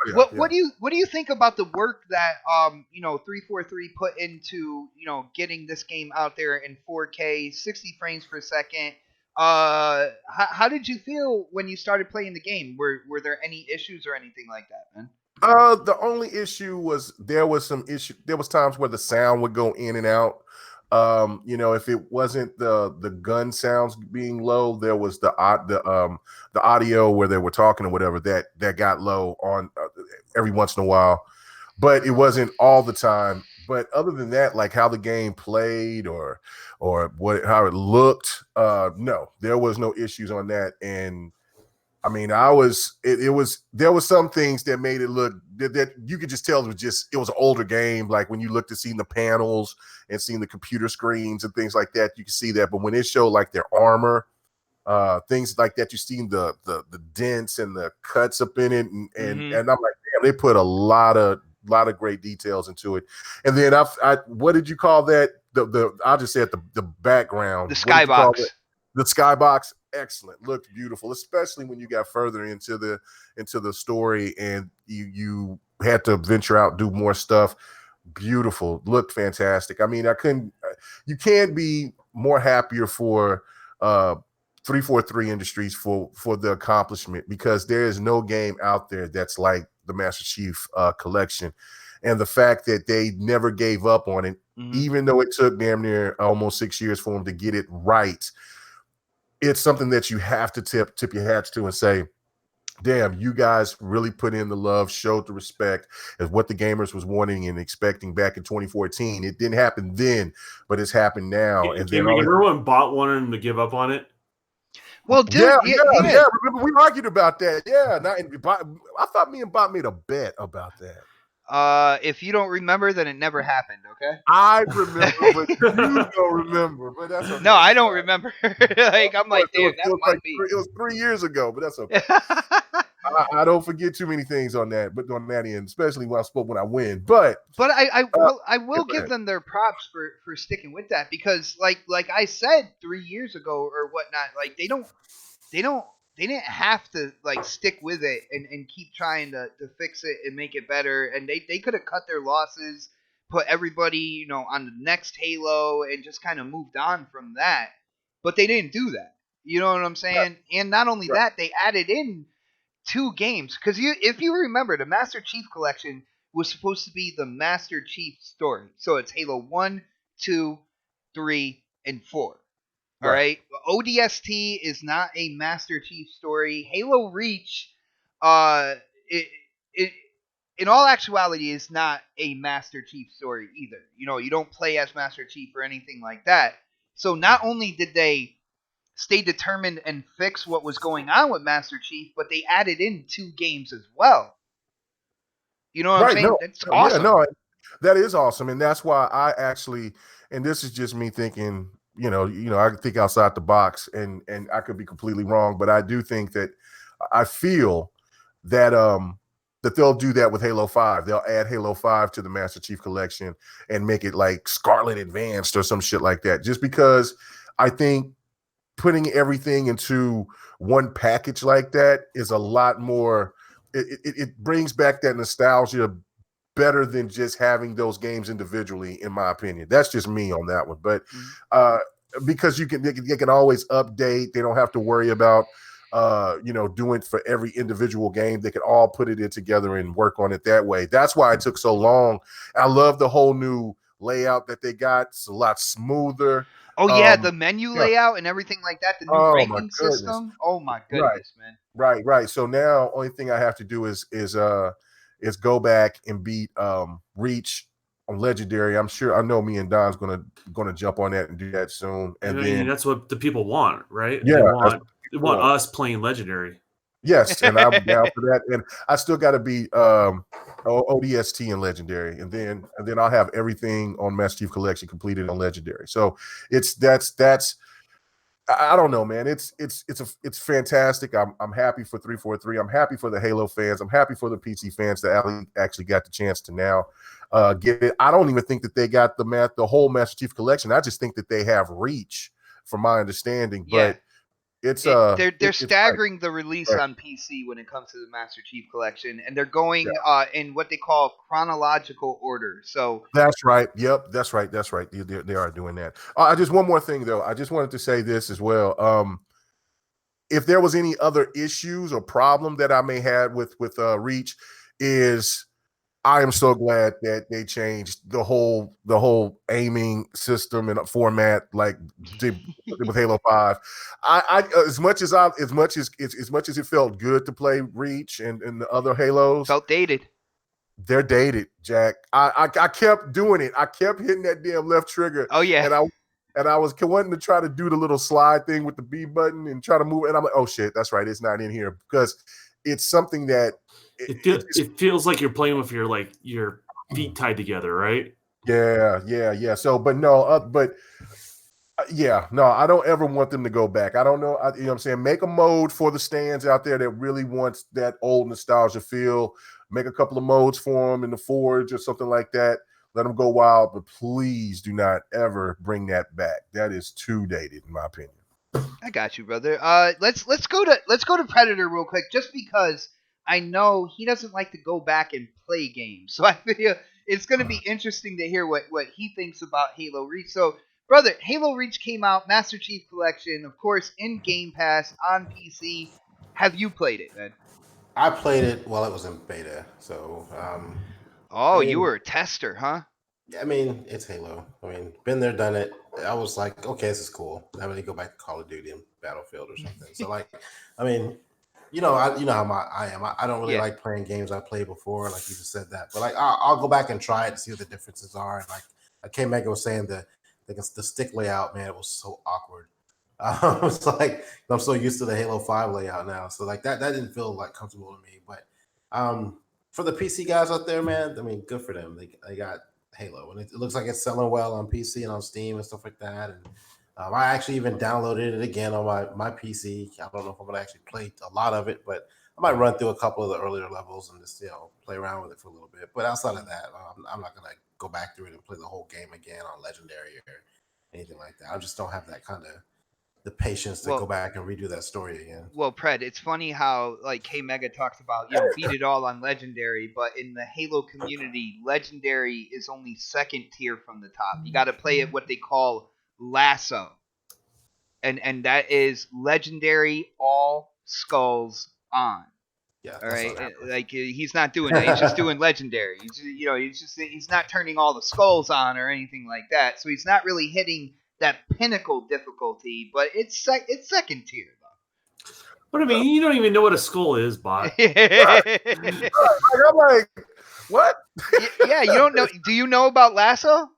B: Yeah,
A: what do you think about the work that 343 put into getting this game out there in 4K 60 frames per second? How did you feel when you started playing the game? Were there any issues or anything like that, man?
B: The only issue was there was times where the sound would go in and out. If it wasn't the gun sounds being low, there was the audio where they were talking or whatever that got low on every once in a while, but it wasn't all the time. But other than that, like how the game played or how it looked, no, there was no issues on that. And I mean, there was some things that made it look that you could just tell it was an older game. Like when you looked at seeing the panels and seeing the computer screens and things like that, you can see that. But when it showed like their armor, things like that, you seen the dents and the cuts up in it, and I'm like, damn, they put a lot of great details into it. And then what did you call that? I'll just say it, the background,
A: The skybox.
B: The skybox, excellent, looked beautiful, especially when you got further into the story and you had to venture out, do more stuff. Beautiful, looked fantastic. I mean, you can't be more happier for 343 Industries for the accomplishment, because there is no game out there that's like the Master Chief collection, and the fact that they never gave up on it, even though it took damn near almost 6 years for them to get it right. It's something that you have to tip your hats to and say, damn, you guys really put in the love, showed the respect as what the gamers was wanting and expecting back in 2014. It didn't happen then, but it's happened now. And then
E: everyone bought one and to give up on it.
A: Well, dude,
B: Yeah. Remember we argued about that. Yeah, I thought me and Bob made a bet about that.
A: If you don't remember, then it never happened. Okay.
B: I remember, but you don't remember. But that's okay.
A: No, I don't remember. Like I'm like, damn, that might be.
B: It was 3 years ago, but that's okay. I don't forget too many things on that, but on that end, especially when I win. But
A: I will give them their props for sticking with that because like I said 3 years ago or whatnot, like they didn't have to like stick with it and keep trying to fix it and make it better, and they could have cut their losses, put everybody on the next Halo and just kind of moved on from that, but they didn't do that. You know what I'm saying? And not only that, they added in 2 games because if you remember, the Master Chief Collection was supposed to be the Master Chief story. So it's Halo 1, 2, 3, and 4. All right. ODST is not a Master Chief story. Halo Reach, it in all actuality is not a Master Chief story either. You don't play as Master Chief or anything like that. So not only did they stay determined and fix what was going on with Master Chief, but they added in 2 games as well. You know what I'm saying?
B: No,
A: That's awesome.
B: Yeah, no, that is awesome, and that's why I actually, and this is just me thinking, I think outside the box, and I could be completely wrong, but I do think that I feel that that they'll do that with Halo 5. They'll add Halo 5 to the Master Chief Collection and make it like Scarlet Advanced or some shit like that. Just because I think putting everything into one package like that is a lot more. It brings back that nostalgia better than just having those games individually, in my opinion. That's just me on that one. But because they can always update. They don't have to worry about doing it for every individual game. They can all put it in together and work on it that way. That's why it took so long. I love the whole new layout that they got. It's a lot smoother.
A: Oh yeah, the menu layout and everything like that. The new ranking system. Oh my goodness, man.
B: Right. So now, only thing I have to do is go back and beat Reach on Legendary. I know me and Don's gonna jump on that and do that soon. And then
E: that's what the people want, right?
B: Yeah,
E: they want us playing Legendary.
B: Yes, and I'm down for that. And I still got to be ODST and Legendary, and then I'll have everything on Master Chief Collection completed on Legendary. So that's I don't know, man. It's fantastic. I'm happy for 343. I'm happy for the Halo fans. I'm happy for the PC fans that actually got the chance to now get it. I don't even think that they got the whole Master Chief Collection. I just think that they have Reach, from my understanding.
A: Yeah.
B: But it's
A: they're staggering the release on PC when it comes to the Master Chief Collection, and they're going in what they call chronological order. So
B: that's right. Yep, that's right. They are doing that. Just one more thing though. I just wanted to say this as well. If there was any other issues or problem that I may have with Reach, is I am so glad that they changed the whole aiming system and format, like with Halo 5. I as much as it felt good to play Reach and the other Halos,
A: felt dated.
B: They're dated, Jack. I kept doing it. I kept hitting that damn left trigger.
A: Oh yeah.
B: And I was wanting to try to do the little slide thing with the B button and try to move it. And I'm like, oh shit, that's right. It's not in here, because it's something that
E: it feels like you're playing with your feet tied together, right?
B: Yeah. So, but no, I don't ever want them to go back. I don't know. You know what I'm saying? Make a mode for the stands out there that really wants that old nostalgia feel. Make a couple of modes for them in the Forge or something like that. Let them go wild, but please do not ever bring that back. That is too dated, in my opinion.
A: I got you, brother. Let's go to Predator real quick, just because I know he doesn't like to go back and play games. So I feel it's going to be interesting to hear what he thinks about Halo Reach. So, brother, Halo Reach came out, Master Chief Collection, of course, in Game Pass on PC. Have you played it, man?
C: I played it while it was in beta. So,
A: you were a tester, huh?
C: I mean, it's Halo. I mean, been there, done it. I was like, okay, this is cool. I'm gonna go back to Call of Duty and Battlefield or something. So, like, I mean, you know how I am. I don't really like playing games I played before. Like you just said that, but like I'll go back and try it to see what the differences are. And like K Mega was saying, the stick layout, man, it was so awkward. It's like I'm so used to the Halo 5 layout now. So like that didn't feel like comfortable to me. But for the PC guys out there, man, I mean, good for them. They got Halo, and it looks like it's selling well on PC and on Steam and stuff like that. And I actually even downloaded it again on my PC. I don't know if I'm gonna actually play a lot of it, but I might run through a couple of the earlier levels and just play around with it for a little bit. But outside of that, I'm not gonna go back through it and play the whole game again on Legendary or anything like that. I just don't have that kind of the patience to go back and redo that story again.
A: Well, Pred, it's funny how like K Mega talks about beat it all on Legendary, but in the Halo community, Legendary is only second tier from the top. You got to play it what they call lasso, and that is Legendary all skulls on.
C: Yeah,
A: All
C: that's
A: right,
C: not happening.
A: like he's not doing that. He's just doing Legendary. He's not turning all the skulls on or anything like that. So he's not really hitting that pinnacle difficulty, but it's second tier though.
E: But I mean, you don't even know what a skull is, bot.
B: Right. I'm like, what?
A: Yeah, you don't know. Do you know about Lasso?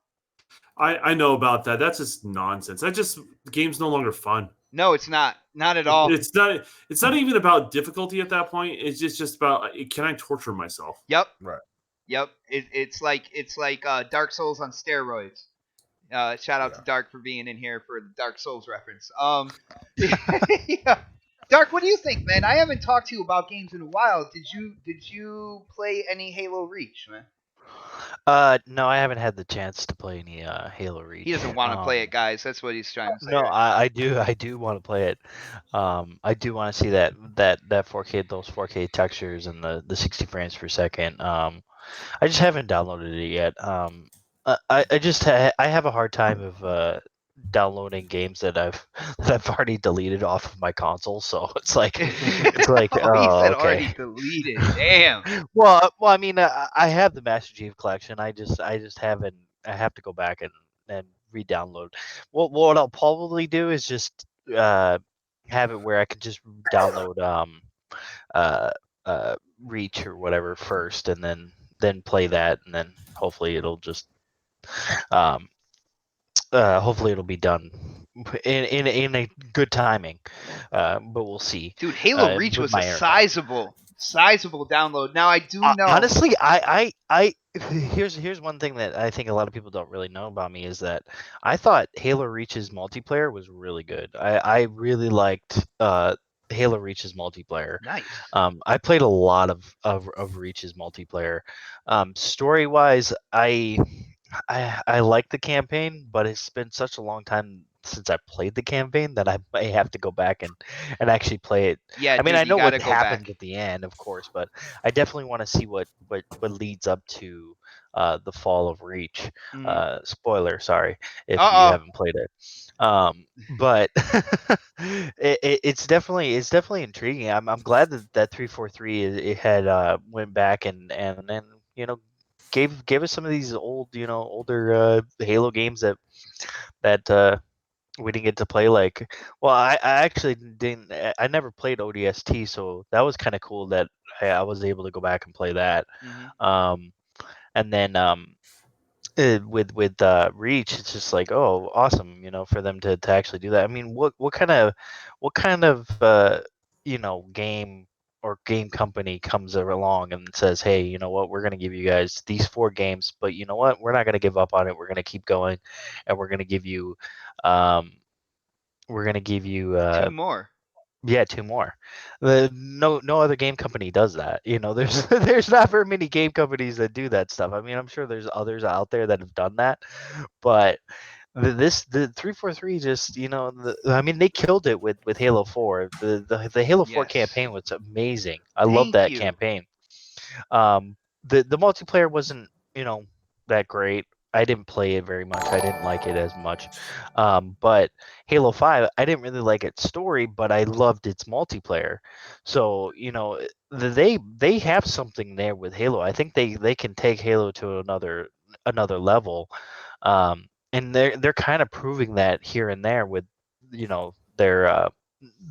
E: I know about that. That's just nonsense. The game's no longer fun.
A: No, it's not. Not at all.
E: It's not even about difficulty at that point. It's just about can I torture myself?
A: Yep.
B: Right.
A: Yep. It's like Dark Souls on steroids. Shout out to Dark for being in here for the Dark Souls reference. Yeah. Dark, what do you think, man? I haven't talked to you about games in a while. Did you play any Halo Reach, man?
D: No, I haven't had the chance to play any Halo Reach.
A: He doesn't want to play it, guys. That's what he's trying to say.
D: No, I do want to play it. I do want to see that 4K, those 4K textures and the 60 frames per second. I just haven't downloaded it yet. I just I have a hard time of downloading games that I've already deleted off of my console. So it's like
A: he said already deleted. Damn.
D: Well, I mean, I have the Master Chief Collection. I just haven't. I have to go back and re-download. What I'll probably do is just have it where I can just download Reach or whatever first, and then play that, and then hopefully it'll just hopefully it'll be done in a good timing. But we'll see.
A: Dude, Halo Reach was a sizable download. Now I do know.
D: Honestly, I here's one thing that I think a lot of people don't really know about me is that I thought Halo Reach's multiplayer was really good. I really liked Halo Reach's multiplayer.
A: Nice.
D: I played a lot of Reach's multiplayer. Story wise, I like the campaign, but it's been such a long time since I played the campaign that I may have to go back and actually play it.
A: Yeah,
D: I mean,
A: dude,
D: I know what happens
A: back
D: at the end, of course, but I definitely want to see what leads up to the fall of Reach. Spoiler, sorry if you haven't played it. But it's definitely intriguing. I'm glad that 343 it had went back and then gave us some of these older Halo games that we didn't get to play. Like, well, I actually didn't. I never played ODST, so that was kind of cool that I was able to go back and play that. And then with Reach, it's just like, oh, awesome, for them to actually do that. I mean, what kind of game or game company comes along and says, hey, you know what, we're going to give you guys these 4 games, but you know what, we're not going to give up on it. We're going to keep going, and we're going to give you
A: 2 more.
D: Yeah, 2 more. No other game company does that. There's not very many game companies that do that stuff. I mean, I'm sure there's others out there that have done that, but the 343 just I mean, they killed it with Halo 4. The Halo 4 campaign was amazing. I love that campaign. The multiplayer wasn't that great. I didn't play it very much. I didn't like it as much. But Halo 5, I didn't really like its story, but I loved its multiplayer. So, they have something there with Halo. I think they can take Halo to another level. And they're kind of proving that here and there with their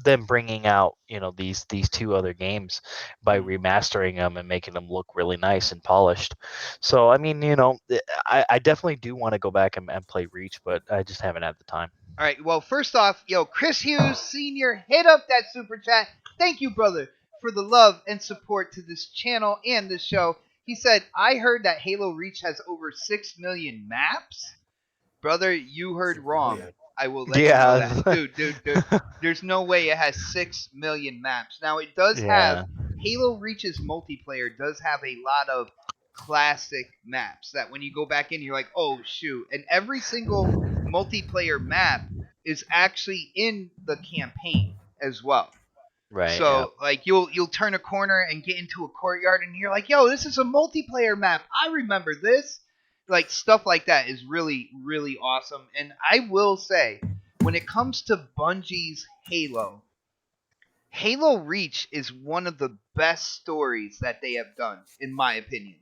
D: them bringing out these 2 other games by remastering them and making them look really nice and polished. So I mean, I definitely do want to go back and play Reach, but I just haven't had the time.
A: All right. Well, first off, Chris Hughes Sr. hit up that super chat. Thank you, brother, for the love and support to this channel and this show. He said, I heard that Halo Reach has over 6 million maps. Brother, you heard wrong. I will let you know that. Dude, there's no way it has 6 million maps. Now, it does have, Halo Reach's multiplayer does have a lot of classic maps that when you go back in, you're like, oh, shoot. And every single multiplayer map is actually in the campaign as well.
D: Right.
A: So like you'll turn a corner and get into a courtyard and you're like, yo, this is a multiplayer map. I remember this. Like stuff like that is really, really awesome. And I will say, when it comes to Bungie's Halo Reach is one of the best stories that they have done, in my opinion.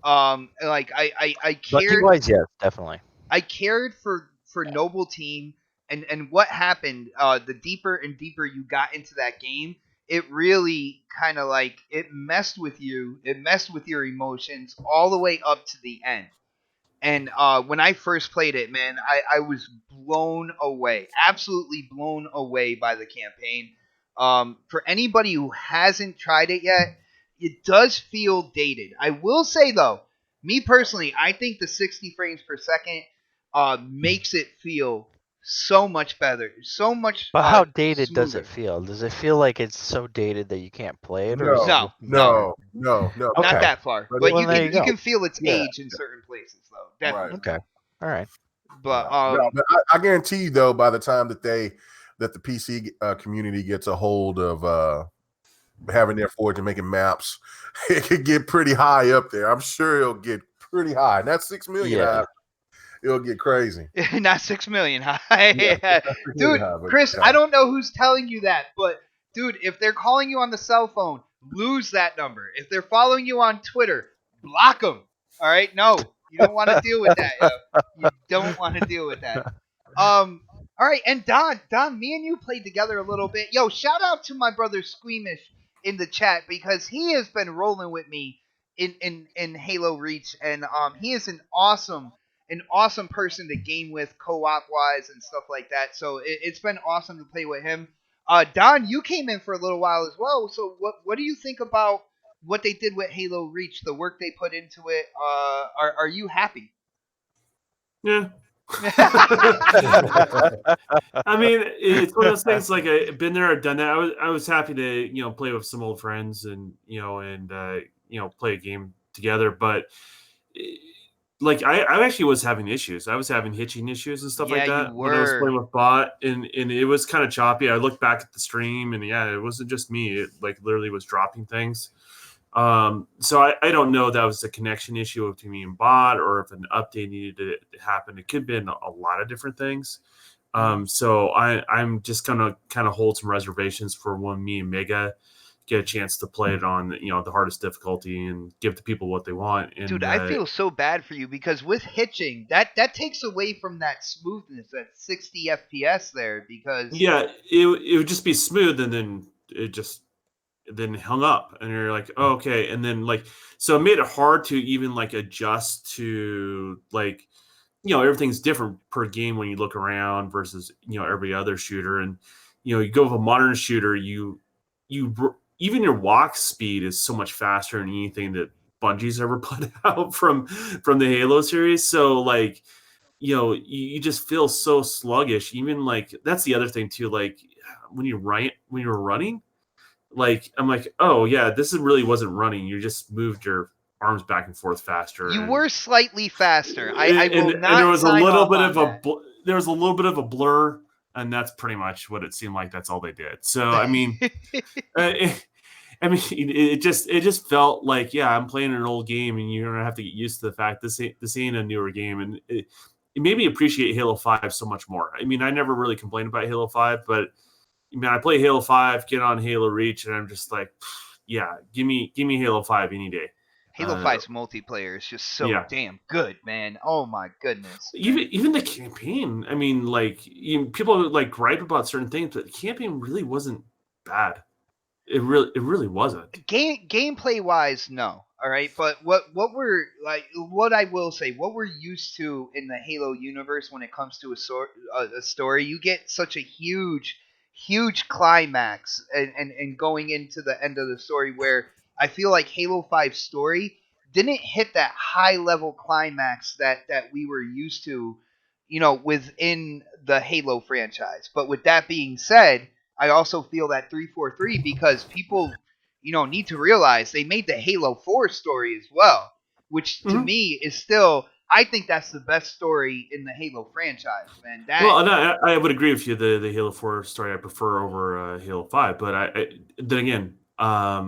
A: Like I cared.
D: Bungie-wise, yes, definitely.
A: I cared for Noble Team and what happened. The deeper and deeper you got into that game, it really kind of like it messed with you. It messed with your emotions all the way up to the end. And when I first played it, man, I was blown away, absolutely blown away by the campaign. For anybody who hasn't tried it yet, it does feel dated. I will say though, me personally, I think the 60 frames per second makes it feel so much better, so much.
D: But how dated does
A: smoother.
D: it feel? Does it feel like it's so dated that you can't play it, or is
A: No,
D: it
B: No.
A: not
D: Okay.
A: that far.
B: But
A: But
D: Well,
A: you
D: there
A: can
D: you go.
A: can feel its
B: Yeah.
A: age in certain places though, definitely.
D: okay? All right.
A: But
B: No, but I guarantee you though, by the time that the PC community gets a hold of having their forge and making maps, it could get pretty high up there. I'm sure it'll get pretty high. And that's 6 million.
D: Yeah.
B: It'll get crazy.
A: not 6 million high.
B: Yeah,
A: Dude,
B: high, but
A: Chris,
B: yeah.
A: I don't know who's telling you that, but dude, if they're calling you on the cell phone, lose that number. If they're following you on Twitter, block them. All right? No, you don't want to deal with that. You don't want to deal with that. All right, and Don, me and you played together a little bit. Yo, shout out to my brother Squeamish in the chat because he has been rolling with me in Halo Reach, and he is an awesome person to game with co-op wise and stuff like that. So it's been awesome to play with him. Don, you came in for a little while as well. So what do you think about what they did with Halo Reach, the work they put into it? Are you happy?
E: Yeah. I mean, it's one of those things. Like I've been there, I've done that. I was happy to play with some old friends and play a game together. But like I actually was having issues. I was having hitching issues and stuff like
A: Yeah, you
E: that when I was
A: were.
E: playing with bot, and it was kind of choppy. I looked back at the stream, and yeah, it wasn't just me. It like literally was dropping things. So I don't know if that was a connection issue between me and bot or if an update needed to happen. It could have been a lot of different things. So I'm just gonna kind of hold some reservations for when me and Mega get a chance to play it on the hardest difficulty and give the people what they want. And
A: Dude, I feel so bad for you because with hitching, that takes away from that smoothness, that 60 FPS there. Because
E: yeah, it would just be smooth, and then it just then hung up, and you're like, oh, okay. And then like, so it made it hard to even like adjust to like, everything's different per game when you look around versus every other shooter. And you go with a modern shooter, you even your walk speed is so much faster than anything that Bungie's ever put out from the Halo series. So like, you just feel so sluggish. Even like that's the other thing too. Like when you were running, like I'm like, oh yeah, this really wasn't running. You just moved your arms back and forth faster.
A: You were slightly faster. I will not.
E: And there was a little bit of
A: a
E: a blur, and that's pretty much what it seemed like. That's all they did. So I mean, it just felt like, yeah, I'm playing an old game, and you're gonna have to get used to the fact this ain't a newer game, and it made me appreciate Halo 5 so much more. I mean, I never really complained about Halo 5, but I play Halo 5, get on Halo Reach, and I'm just like, yeah, give me Halo 5 any day.
A: Halo 5's multiplayer is just so damn good, man. Oh my goodness.
E: Even the campaign. I mean, like people like gripe about certain things, but the campaign really wasn't bad. It really wasn't.
A: Gameplay wise, no. All right, but what I will say, what we're used to in the Halo universe when it comes to a story, you get such a huge climax, and going into the end of the story where I feel like Halo 5 story didn't hit that high level climax that we were used to, within the Halo franchise. But with that being said, I also feel that 343 because people need to realize they made the Halo 4 story as well, which to me is still, I think that's the best story in the Halo franchise, man.
E: Well, and I would agree with you. The Halo 4 story I prefer over Halo 5, but then again, I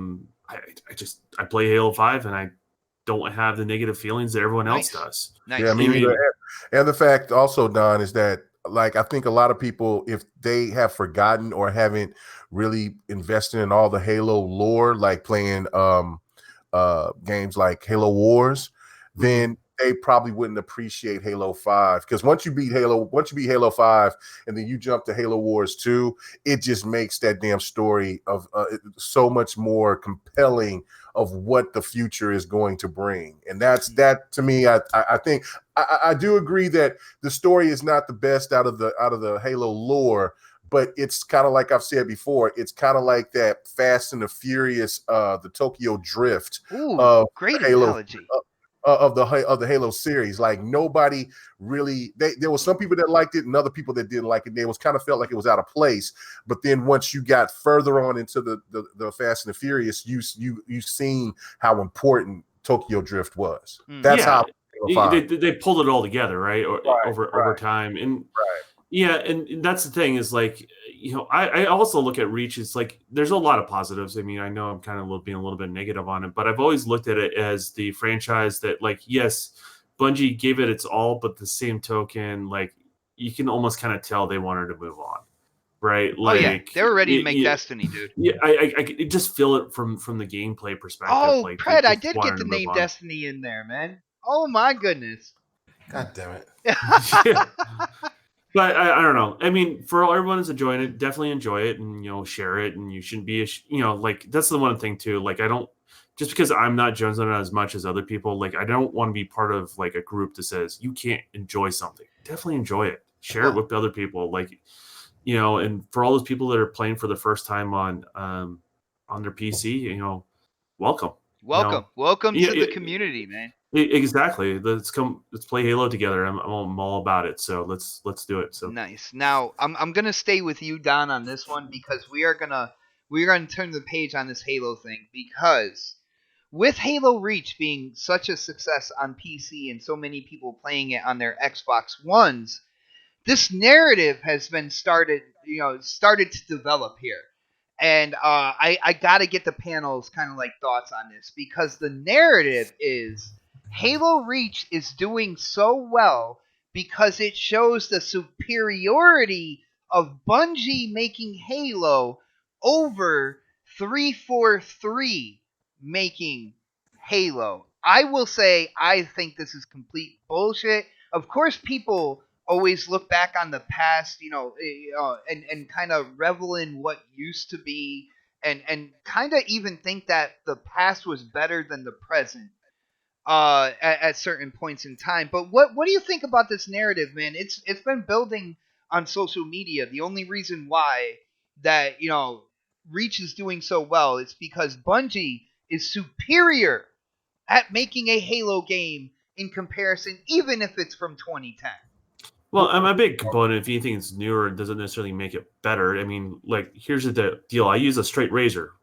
E: play Halo 5 and I don't have the negative feelings that everyone else does.
A: Nice.
B: Yeah, me neither. And the fact also, Don, is that like I think a lot of people, if they have forgotten or haven't really invested in all the Halo lore, like playing games like Halo Wars, then they probably wouldn't appreciate Halo 5. Because once you beat Halo 5 and then you jump to Halo Wars 2, it just makes that damn story of so much more compelling of what the future is going to bring. And that to me, I think I do agree that the story is not the best out of the Halo lore, but it's kind of like I've said before, it's kind of like that Fast and the Furious, the Tokyo Drift of
A: great
B: Halo,
A: analogy.
B: of the Halo series. Like nobody really, there was some people that liked it and other people that didn't like it. They was kind of felt like it was out of place. But then once you got further on into the Fast and the Furious, you seen how important Tokyo Drift was. That's how
E: they pulled it all together, right? Over time. And yeah, and that's the thing is like, I also look at Reach. It's like there's a lot of positives. I mean, I know I'm kind of being a little bit negative on it, but I've always looked at it as the franchise that, like, yes, Bungie gave it its all, but the same token, like, you can almost kind of tell they wanted to move on, right? Like,
A: they were ready to make Destiny, dude.
E: Yeah, I just feel it from the gameplay perspective.
A: Oh,
E: like,
A: Pred, I did get the name Destiny in there, man. Oh my goodness.
C: God damn it.
E: Yeah. But I don't know. I mean, for everyone who's enjoying it, definitely enjoy it and, share it. And you shouldn't be, like, that's the one thing too. Like, I don't, just because I'm not jonesing on it as much as other people, like, I don't want to be part of like a group that says you can't enjoy something. Definitely enjoy it. Share it with other people. Like, and for all those people that are playing for the first time on their PC, welcome.
A: Welcome to the community, man.
E: Exactly. Let's play Halo together. I'm all about it. So let's do it. So
A: nice. Now I'm gonna stay with you, Don, on this one because we're gonna turn the page on this Halo thing because with Halo Reach being such a success on PC and so many people playing it on their Xbox Ones, this narrative has been started to develop here. And I got to get the panel's kind of like thoughts on this because the narrative is Halo Reach is doing so well because it shows the superiority of Bungie making Halo over 343 making Halo. I will say I think this is complete bullshit. Of course, people always look back on the past, and kind of revel in what used to be, and kind of even think that the past was better than the present, at certain points in time. But what do you think about this narrative, man? It's been building on social media. The only reason why that Reach is doing so well is because Bungie is superior at making a Halo game in comparison, even if it's from 2010.
E: Well, I'm a big component. If anything is newer, it doesn't necessarily make it better. I mean, like, here's the deal. I use a straight razor.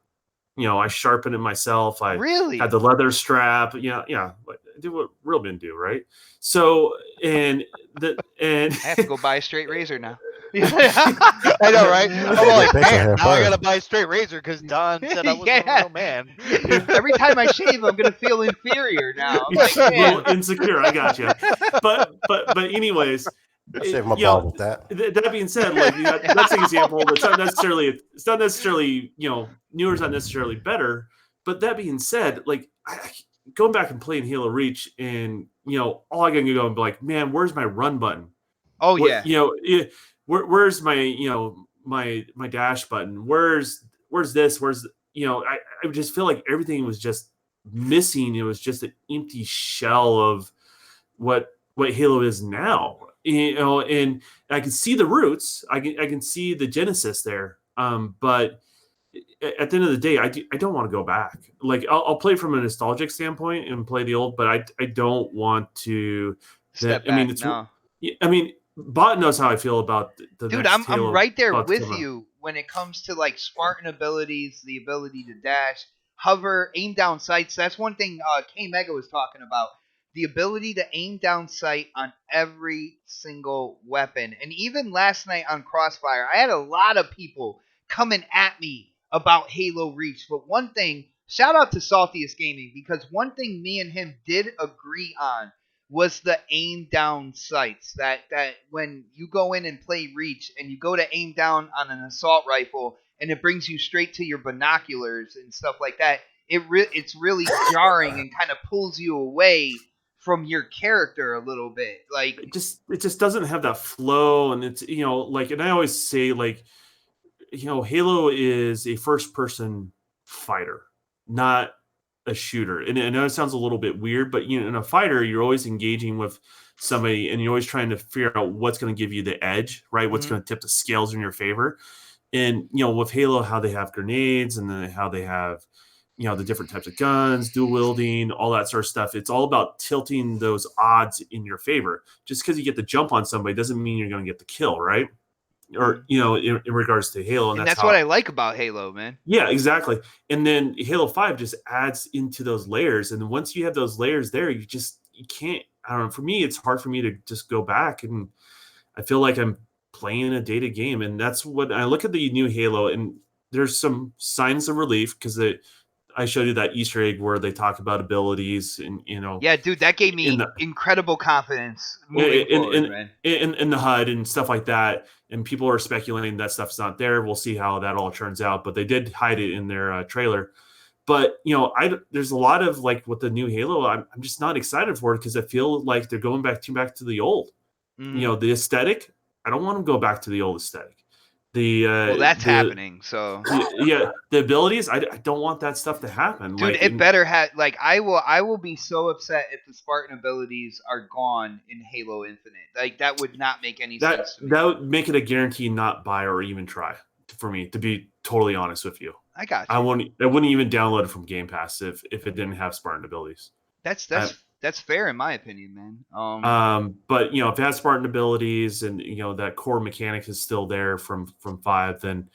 E: I sharpen it myself. I had the leather strap. Yeah. I do what real men do, right? So, and
A: I have to go buy a straight razor now. I
D: know, right? I'm like, man, now I gotta buy a straight razor because Don said I wasn't a real man.
A: Every time I shave, I'm gonna feel inferior now. I'm
E: like, a little insecure. I got you. But anyways.
C: Save my balls with that.
E: That being said, like that's an example. It's not necessarily newer is not necessarily better. But that being said, like going back and playing Halo Reach, and all I can go and be like, man, where's my run button?
A: Oh yeah.
E: Where's my my dash button? Where's this? I just feel like everything was just missing. It was just an empty shell of what Halo is now. And I can see the roots. I can see the genesis there. But at the end of the day, I don't want to go back. Like I'll play from a nostalgic standpoint and play the old, but I don't want to.
A: Step back.
E: I mean, it's.
A: No.
E: I mean, Bot knows how I feel about the
A: Dude,
E: next
A: I'm
E: Halo
A: right there
E: about to
A: with
E: come out.
A: you when it comes to like Spartan abilities, the ability to dash, hover, aim down sights. That's one thing K Mega was talking about. The ability to aim down sight on every single weapon. And even last night on Crossfire, I had a lot of people coming at me about Halo Reach. But one thing, shout out to Saltiest Gaming, because one thing me and him did agree on was the aim down sights. That when you go in and play Reach and you go to aim down on an assault rifle and it brings you straight to your binoculars and stuff like that, it's really jarring and kind of pulls you away from your character a little bit. Like
E: It just doesn't have that flow, and it's like, and I always say, like, Halo is a first person fighter, not a shooter. And I know it sounds a little bit weird, but in a fighter, you're always engaging with somebody and you're always trying to figure out what's going to give you the edge, right? What's going to tip the scales in your favor. And with Halo, how they have grenades and then how they have the different types of guns, dual wielding, all that sort of stuff. It's all about tilting those odds in your favor. Just because you get the jump on somebody doesn't mean you're going to get the kill, right? Or in regards to Halo,
A: and that's what I like about Halo, man.
E: Yeah, exactly. And then Halo 5 just adds into those layers, and once you have those layers there, you can't. I don't know. For me, it's hard for me to just go back, and I feel like I'm playing a dated game, and that's what I look at the new Halo, and there's some signs of relief because I showed you that Easter egg where they talk about abilities, and
A: yeah, dude, that gave me incredible confidence moving forward, man.
E: In the HUD and stuff like that. And people are speculating that stuff's not there. We'll see how that all turns out. But they did hide it in their trailer. But there's a lot of like with the new Halo, I'm just not excited for it because I feel like they're going back to the old. The aesthetic. I don't want to go back to the old aesthetic.
A: Well, that's happening. So
E: the abilities. I don't want that stuff to happen,
A: dude. It better have like I will be so upset if the Spartan abilities are gone in Halo Infinite. Like that would not make any sense to me.
E: That would make it a guarantee not buy or even try for me, to be totally honest with you.
A: I got you.
E: I wouldn't even download it from Game Pass if it didn't have Spartan abilities.
A: That's fair in my opinion, man.
E: But if it has Spartan abilities and that core mechanic is still there from 5, then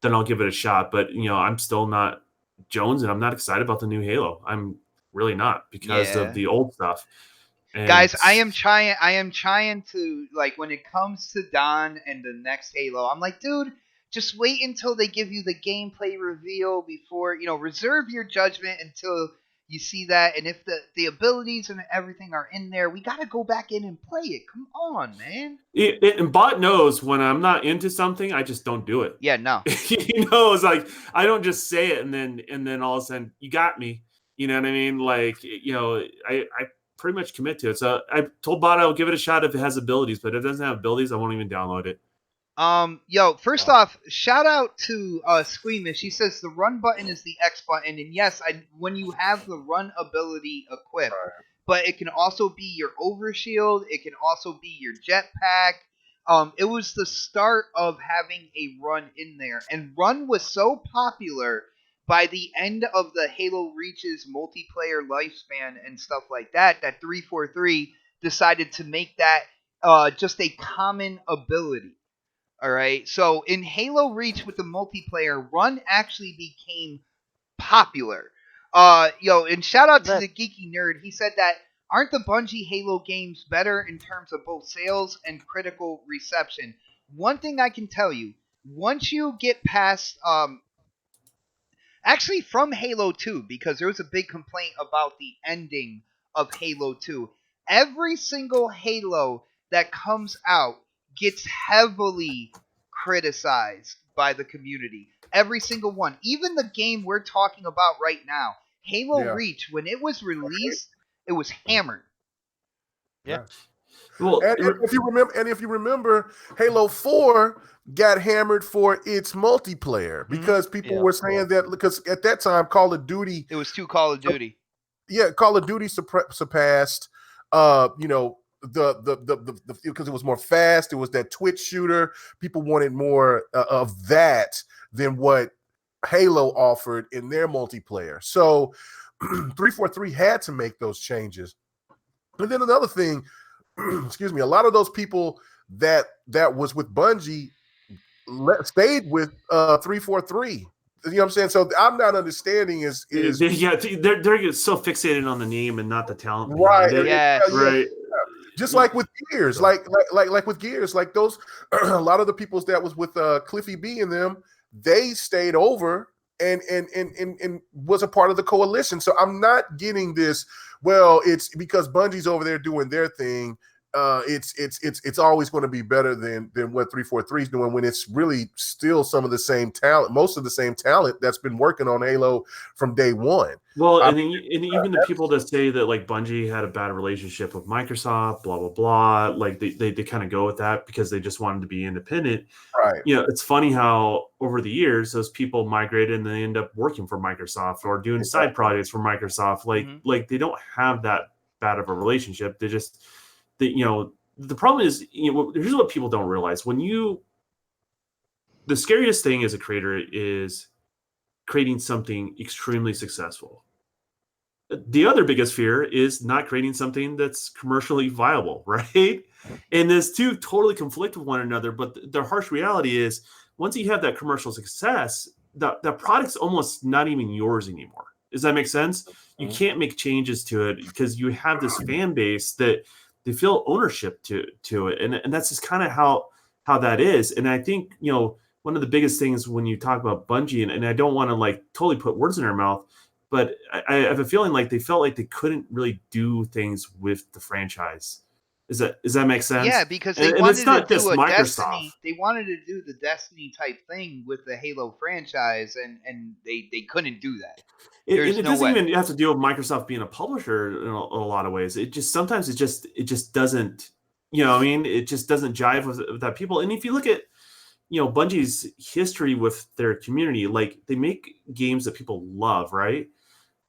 E: I'll give it a shot. But I'm still not Jones, and I'm not excited about the new Halo. I'm really not because of the old stuff.
A: And guys, I am trying to, like, when it comes to Don and the next Halo, I'm like, dude, just wait until they give you the gameplay reveal before, reserve your judgment until you see that. And if the abilities and everything are in there, we got to go back in and play it. Come on, man.
E: And Bot knows when I'm not into something, I just don't do it.
A: Yeah, no.
E: He knows, like, I don't just say it and then all of a sudden, you got me. You know what I mean? Like, I pretty much commit to it. So I told Bot I'll give it a shot if it has abilities, but if it doesn't have abilities, I won't even download it.
A: First off, shout out to Squeamish. He says the run button is the X button, and yes, when you have the run ability equipped, but it can also be your overshield, it can also be your jetpack. It was the start of having a run in there, and run was so popular by the end of the Halo Reach's multiplayer lifespan and stuff like that 343 decided to make that just a common ability. All right, so in Halo Reach with the multiplayer, run actually became popular. And shout out to the Geeky Nerd. He said that aren't the Bungie Halo games better in terms of both sales and critical reception? One thing I can tell you, once you get past, actually from Halo 2, because there was a big complaint about the ending of Halo 2. Every single Halo that comes out gets heavily criticized by the community. Every single one. Even the game we're talking about right now, Halo Reach, when it was released, it was hammered.
D: Yeah.
B: Well, and if you remember, Halo 4 got hammered for its multiplayer because people were saying that because at that time Call of Duty,
A: it was too Call of Duty.
B: Call of Duty surpassed, you know, the because it was more fast. It was that Twitch shooter. People wanted more of that than what Halo offered in their multiplayer. So 343 had to make those changes. And then another thing, excuse me, a lot of those people that was with Bungie stayed with 343. You know what I'm saying? So I'm not understanding is
E: yeah, they're so fixated on the name and not the talent
B: right.
E: behind it.
A: Yes.
E: Right.
B: Just like with Gears, like with Gears, like those a lot of the people that was with Cliffy B and them, they stayed over and was a part of the coalition. So I'm not getting this. Well, it's because Bungie's over there doing their thing. It's always going to be better than what 343 is doing when it's really still some of the same talent, most of the same talent that's been working on Halo from day one.
E: Well, and even the people that say that like Bungie had a bad relationship with Microsoft, blah blah blah, like they kind of go with that because they just wanted to be independent.
B: Right.
E: You know, it's funny how over the years those people migrated and they end up working for Microsoft or doing side projects for Microsoft. Like they don't have that bad of a relationship. They just the problem is, here's what people don't realize. The scariest thing as a creator is creating something extremely successful. The other biggest fear is not creating something that's commercially viable, right? And those two totally conflict with one another. But the harsh reality is once you have that commercial success, that product's almost not even yours anymore. Does that make sense? You can't make changes to it because you have this fan base that they feel ownership to it. And that's just kind of how that is. And I think, one of the biggest things when you talk about Bungie, and I don't want to like totally put words in their mouth, but I have a feeling like they felt like they couldn't really do things with the franchise. Does that make sense?
A: Yeah, because
E: they
A: wanted to do a
E: Microsoft.
A: Destiny. They wanted to do the Destiny type thing with the Halo franchise, and they couldn't do that.
E: It doesn't even have to deal with Microsoft being a publisher in a lot of ways. It just sometimes it just doesn't. It just doesn't jive with that people. And if you look at Bungie's history with their community, like they make games that people love, right?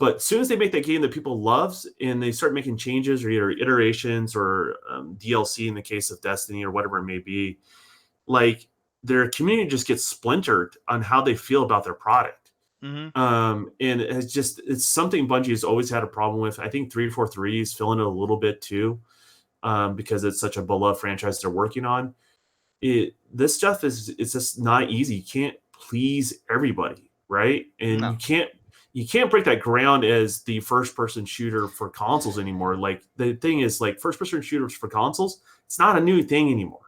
E: But as soon as they make that game that people loves and they start making changes or either iterations or DLC in the case of Destiny or whatever it may be, like their community just gets splintered on how they feel about their product.
A: Mm-hmm.
E: And it's something Bungie has always had a problem with. I think 343 is feeling it a little bit too, because it's such a beloved franchise they're working on. This stuff it's just not easy. You can't please everybody, right? And
A: No.
E: you can't break that ground as the first person shooter for consoles anymore. Like the thing is, like first person shooters for consoles, it's not a new thing anymore.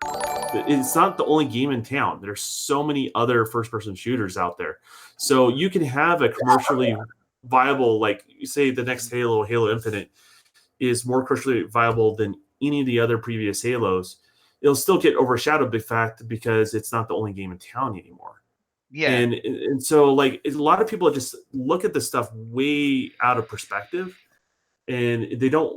E: It's not the only game in town. There's so many other first person shooters out there. So you can have a commercially viable, like you say the next Halo Infinite is more commercially viable than any of the other previous Halos. It'll still get overshadowed by the fact because it's not the only game in town anymore.
A: Yeah.
E: And so like a lot of people just look at this stuff way out of perspective and they don't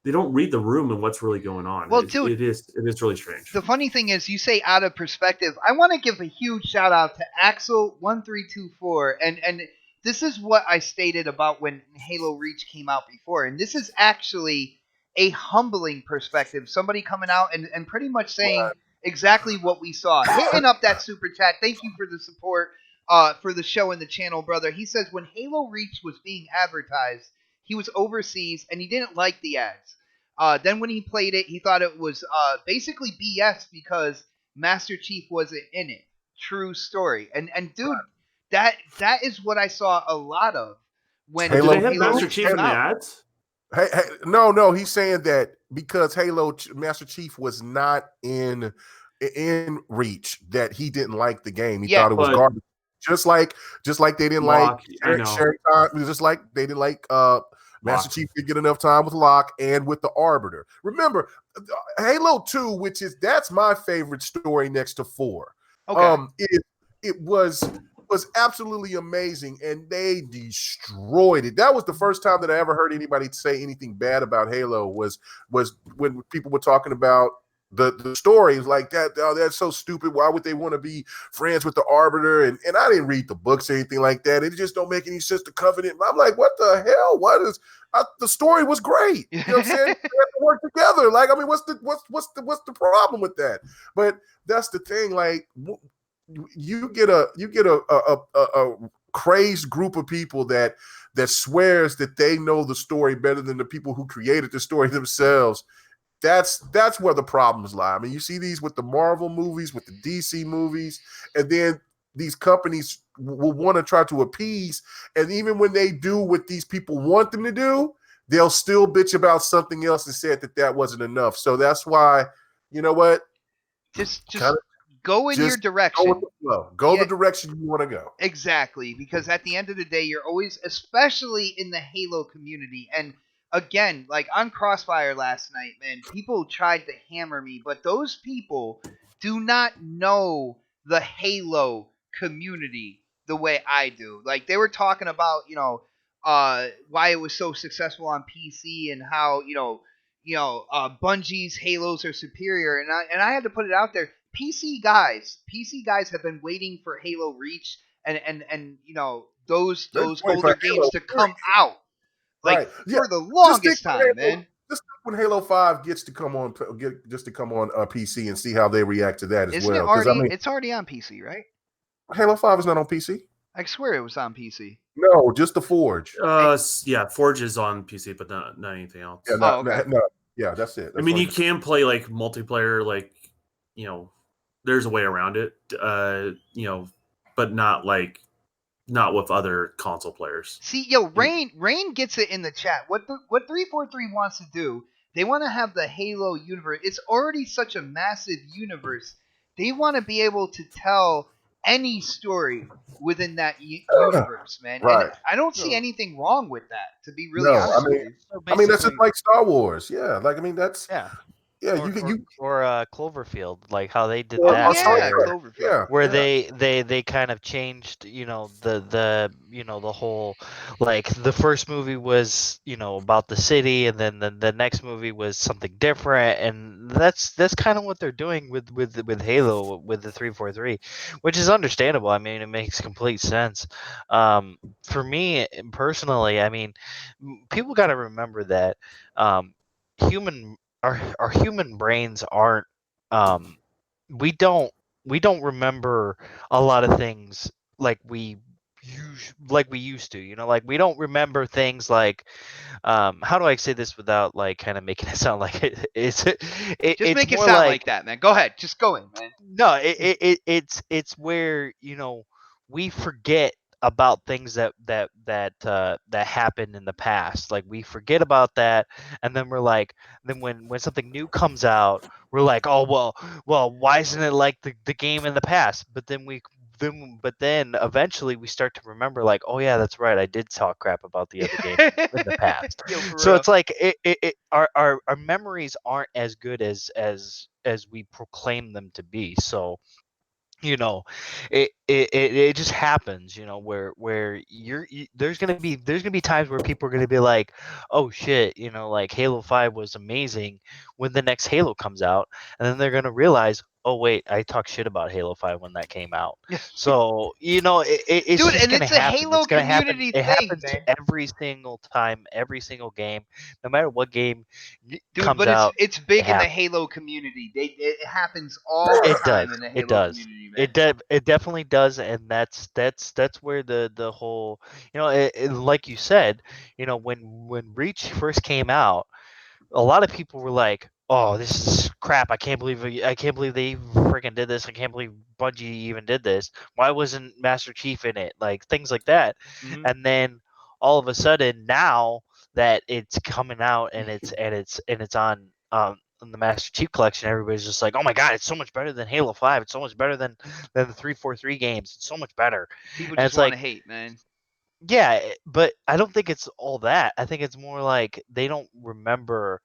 E: they don't read the room and what's really going on.
A: Well, dude,
E: it is really strange.
A: The funny thing is, you say out of perspective. I want to give a huge shout out to Axel1324, and this is what I stated about when Halo Reach came out before, and this is actually a humbling perspective. Somebody coming out and pretty much saying exactly what we saw. Hitting up that super chat. Thank you for the support for the show and the channel, brother. He says when Halo Reach was being advertised, he was overseas and he didn't like the ads. Then when he played it, he thought it was basically BS because Master Chief wasn't in it. True story. And dude, that is what I saw a lot of when
E: Halo. Do they have
A: Halo
E: Master Chief in the ads?
B: Hey, no, he's saying that because Halo Master Chief was not in Reach, that he didn't like the game. He thought it was garbage. Just like they didn't
E: Locke,
B: like just like they didn't like Master Chief didn't get enough time with Locke and with the Arbiter. Remember, Halo 2, that's my favorite story next to 4.
A: Okay.
B: It was absolutely amazing, and they destroyed it. That was the first time that I ever heard anybody say anything bad about Halo was when people were talking about The story is like that. Oh, that's so stupid. Why would they want to be friends with the Arbiter? And I didn't read the books or anything like that. It just don't make any sense. The Covenant. I'm like, what the hell? The story was great. You know what I'm saying? They have to work together. Like, I mean, what's the problem with that? But that's the thing. Like, you get a crazed group of people that swears that they know the story better than the people who created the story themselves. That's where the problems lie. I mean, you see these with the Marvel movies, with the DC movies, and then these companies will want to try to appease. And even when they do what these people want them to do, they'll still bitch about something else and say that wasn't enough. So that's why, you know what?
A: Just
B: Kinda
A: go in your
B: just go with
A: direction.
B: the flow. Go the direction you want to go.
A: Exactly, because at the end of the day, you're always, especially in the Halo community, and again, like on Crossfire last night, man, people tried to hammer me, but those people do not know the Halo community the way I do. Like they were talking about, why it was so successful on PC and how Bungie's Halos are superior, and I had to put it out there. PC guys have been waiting for Halo Reach and
B: They're
A: those
B: waiting
A: older
B: for
A: games
B: Halo,
A: to
B: period.
A: come out like
B: Right. Yeah.
A: for the
B: Just think
A: longest
B: when
A: time,
B: Halo,
A: man.
B: just think when Halo 5 gets to come on PC and see how they react to that as
A: Isn't it
B: well. Because I
A: already?
B: mean,
A: It's already on PC, right?
B: Halo 5 is not on PC.
A: I swear it was on PC.
B: No, just the Forge.
E: Yeah, Forge is on PC, but not anything else.
B: Yeah,
A: Oh, okay.
B: no. Yeah, that's it.
E: I mean, you can play like multiplayer, like there's a way around it, but not with other console players.
A: See, Rain gets it in the chat. What 343 wants to do? They want to have the Halo universe. It's already such a massive universe. They want to be able to tell any story within that universe, man. And
B: Right.
A: I don't see anything wrong with that. To be really
B: No,
A: honest with you.
D: So
B: I mean that's
D: basically,
B: just like Star Wars. Yeah, like I mean that's
D: yeah.
B: you
D: Or Cloverfield, like how they did
B: or
D: that,
B: Star
A: Yeah,
B: Trek.
A: Cloverfield.
B: Yeah.
D: where
B: Yeah.
D: they kind of changed, the whole, like the first movie was, about the city, and then the next movie was something different, and that's kind of what they're doing with Halo, with the 343, which is understandable. I mean, it makes complete sense. For me personally, I mean, people got to remember that human our human brains aren't, um we don't remember a lot of things like we used to, like we don't remember things like, how do I say this without like kind of making it sound like
A: Just
D: it's
A: make it
D: more
A: sound
D: like,
A: like that, man. Go ahead. Just go in, man.
D: no, it's where, we forget about things that happened in the past. Like we forget about that, and then we're like, then when something new comes out, we're like, oh well, why isn't it like the game in the past? But then eventually we start to remember, like, oh yeah, that's right, I did talk crap about the other game in the past.
A: Yo, for
D: So
A: real.
D: it's like our memories aren't as good as we proclaim them to be. So, you know it just happens, where there's gonna be times where people are gonna be like, oh shit, like Halo 5 was amazing, when the next Halo comes out, and then they're gonna realize, oh wait, I talked shit about Halo 5 when that came out. So, it's
A: Dude,
D: just
A: and
D: gonna
A: it's a
D: happen.
A: Halo
D: It's gonna happen.
A: community
D: It
A: thing,
D: happens
A: man.
D: every single time, every single game, no matter what game
A: Dude,
D: comes
A: but it's
D: out.
A: it's
D: It
A: big in the
D: happens.
A: Halo community. It happens all the
D: It
A: time
D: does.
A: in the
D: It
A: Halo
D: does.
A: community, man.
D: It definitely does, and that's where the whole, like you said, when Reach first came out, a lot of people were like, "Oh, this is crap! I can't believe they freaking did this! I can't believe Bungie even did this! Why wasn't Master Chief in it?" Like things like that,
A: Mhm.
D: and then all of a sudden, now that it's coming out, and it's on the Master Chief Collection, everybody's just like, "Oh my god, it's so much better than Halo 5! It's so much better than the 343 games! It's so much better!"
A: People
D: And
A: just
D: it's
A: want to
D: like,
A: hate, man.
D: yeah, but I don't think it's all that. I think it's more like they don't remember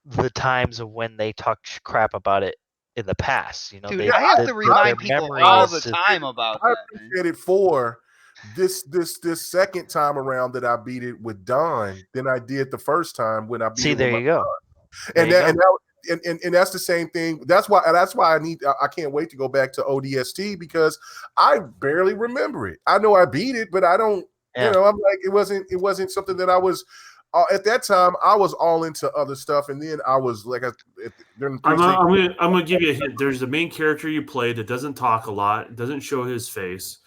D: the times of when they talked crap about it in the past.
A: Dude,
D: They
A: I have
D: their,
A: to
D: their
A: remind people
D: memory
A: all
D: is
A: the
D: just,
A: time about
B: I
A: that, man.
B: appreciate it for this second time around that I beat it with Don than I did the first time when I beat
D: see,
B: it with
D: there
B: my
D: you go.
B: and that and that's the same thing. That's why I can't wait to go back to ODST because I barely remember it. I know I beat it, but I don't.
D: Yeah.
B: I'm like it wasn't something that I was. At that time, I was all into other stuff, and then I was like, during the
E: I'm gonna give you a hint. There's the main character you play that doesn't talk a lot, doesn't show his face,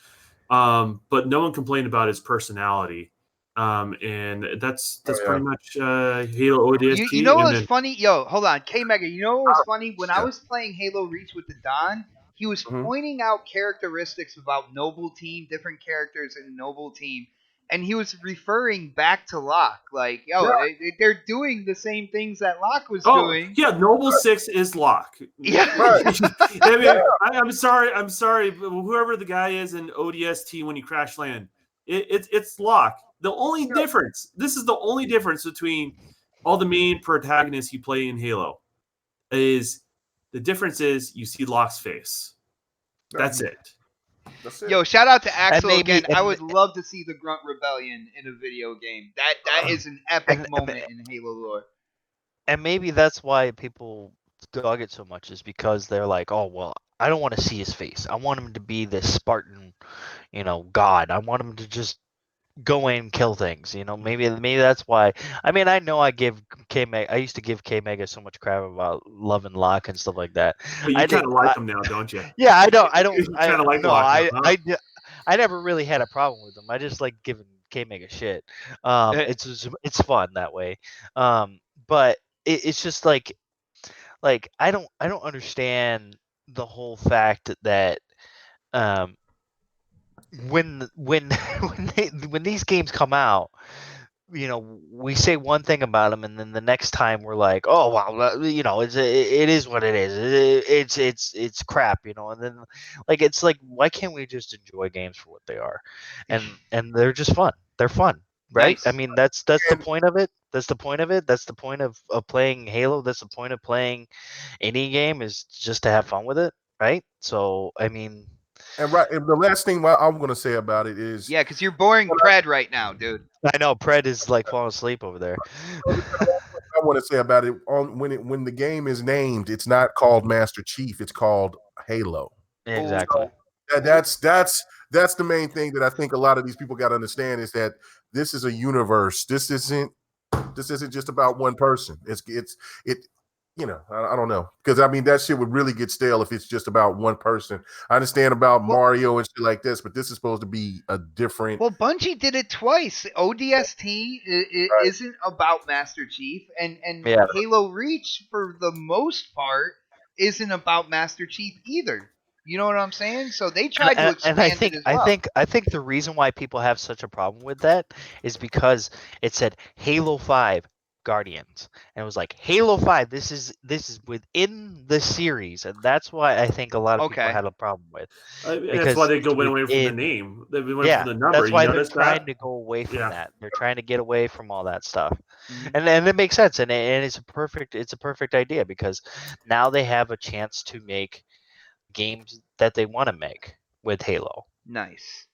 E: but no one complained about his personality. And that's pretty much Halo ODST.
A: You know what
E: And
A: was
E: then
A: funny? Yo, hold on. K Mega, you know what was funny? When I
B: Yeah.
A: was playing Halo Reach with the Don, he was
B: Mhm.
A: pointing out characteristics about Noble Team, different characters in Noble Team, and he was referring back to Locke. Like, yo,
B: Yeah.
A: they're doing the same things that Locke was
E: oh
A: doing.
E: yeah, Noble 6 is Locke.
A: Yeah.
B: Right.
E: I mean, I'm sorry, but whoever the guy is in ODST when you crash land, it's Locke. The only difference, this is the only difference between all the main protagonists you play in Halo, is the difference is you see Locke's face. That's it.
B: That's it.
A: Yo, shout out to Axel
D: maybe-
A: again. I
D: and-
A: would love to see the Grunt Rebellion in a video game. That is an epic moment in Halo lore.
D: And maybe that's why people dug it so much, is because they're like, oh well, I don't want to see his face. I want him to be this Spartan, god. I want him to just go in and kill things. Maybe that's why. I mean, I know I used to give K Mega so much crap about Love and Lock and stuff like that.
E: But you kind of like him now, don't you?
D: Yeah, I don't.
E: You kinda like
D: no,
E: Locke now, huh?
D: I never really had a problem with them. I just like giving K Mega shit. It's fun that way. But it's just like I don't understand the whole fact that um when when these games come out, we say one thing about them, and then the next time we're like, oh wow, it is what it is. It's crap, and then it's like, why can't we just enjoy games for what they are, and they're just fun. They're fun, right?
A: Nice.
D: I mean, that's the point of it. That's the point of it. That's the point of playing Halo. That's the point of playing any game, is just to have fun with it, right? So I mean,
B: And the last thing I'm going to say about it is,
A: Yeah, because you're boring Pred right now, dude.
D: I know Pred is like falling asleep over there.
B: I want to say about it when the game is named, it's not called Master Chief, it's called Halo.
D: Exactly.
B: That's the main thing that I think a lot of these people got to understand, is that this is a universe. This isn't just about one person. I don't know, because I mean that shit would really get stale if it's just about one person. I understand about Mario and shit like this, but this is supposed to be a different.
A: Well, Bungie did it twice. ODST isn't about Master Chief, and
D: Yeah.
A: Halo Reach, for the most part, isn't about Master Chief either. You know what I'm saying? So they tried to expand
D: I
A: it
D: think
A: as well.
D: I think the reason why people have such a problem with that is because it said Halo 5 Guardians, and it was like Halo 5. This is within the series, and that's why I think a lot of people
A: Okay.
D: had a problem with.
E: That's why they went away from the
D: within-
E: name. They went
D: Yeah,
E: from the number.
D: that's why
E: You
D: they're
E: notice
D: trying
E: that?
D: to go away from
E: Yeah.
D: that. They're trying to get away from all that stuff,
A: Mhm.
D: and it makes sense, and it's a perfect idea, because now they have a chance to make games that they want to make with Halo.
A: Nice.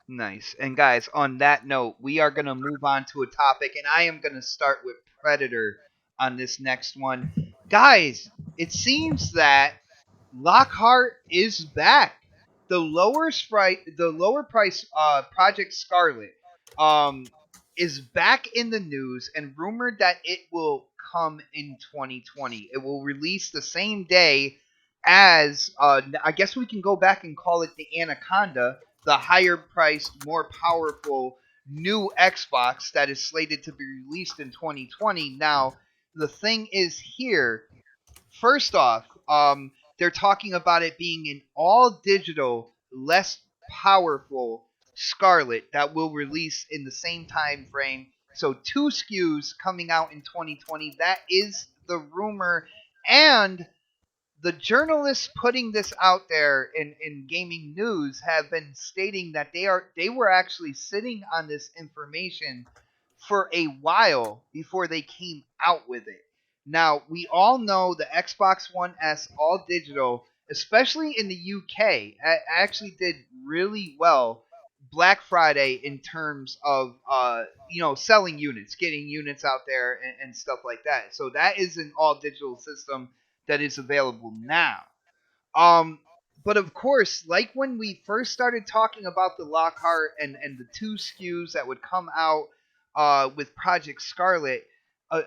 A: And guys, on that note, we are going to move on to a topic, and I am going to start with Predator on this next one. Guys, it seems that Lockhart is back. The lower price Project Scarlet is back in the news, and rumored that it will come in 2020. It will release the same day as I guess we can go back and call it the Anaconda, the higher priced, more powerful new Xbox that is slated to be released in 2020. Now, the thing is here, first off, they're talking about it being an all digital, less powerful Scarlet that will release in the same time frame. So two SKUs coming out in 2020. That is the rumor. And the journalists putting this out there in gaming news have been stating that they were actually sitting on this information for a while before they came out with it. Now, we all know the Xbox One S all digital, especially in the UK, actually did really well Black Friday in terms of selling units, getting units out there and stuff like that. So that is an all digital system that is available now. Um, but of course, like when we first started talking about the Lockhart and the two SKUs that would come out with Project Scarlet, uh,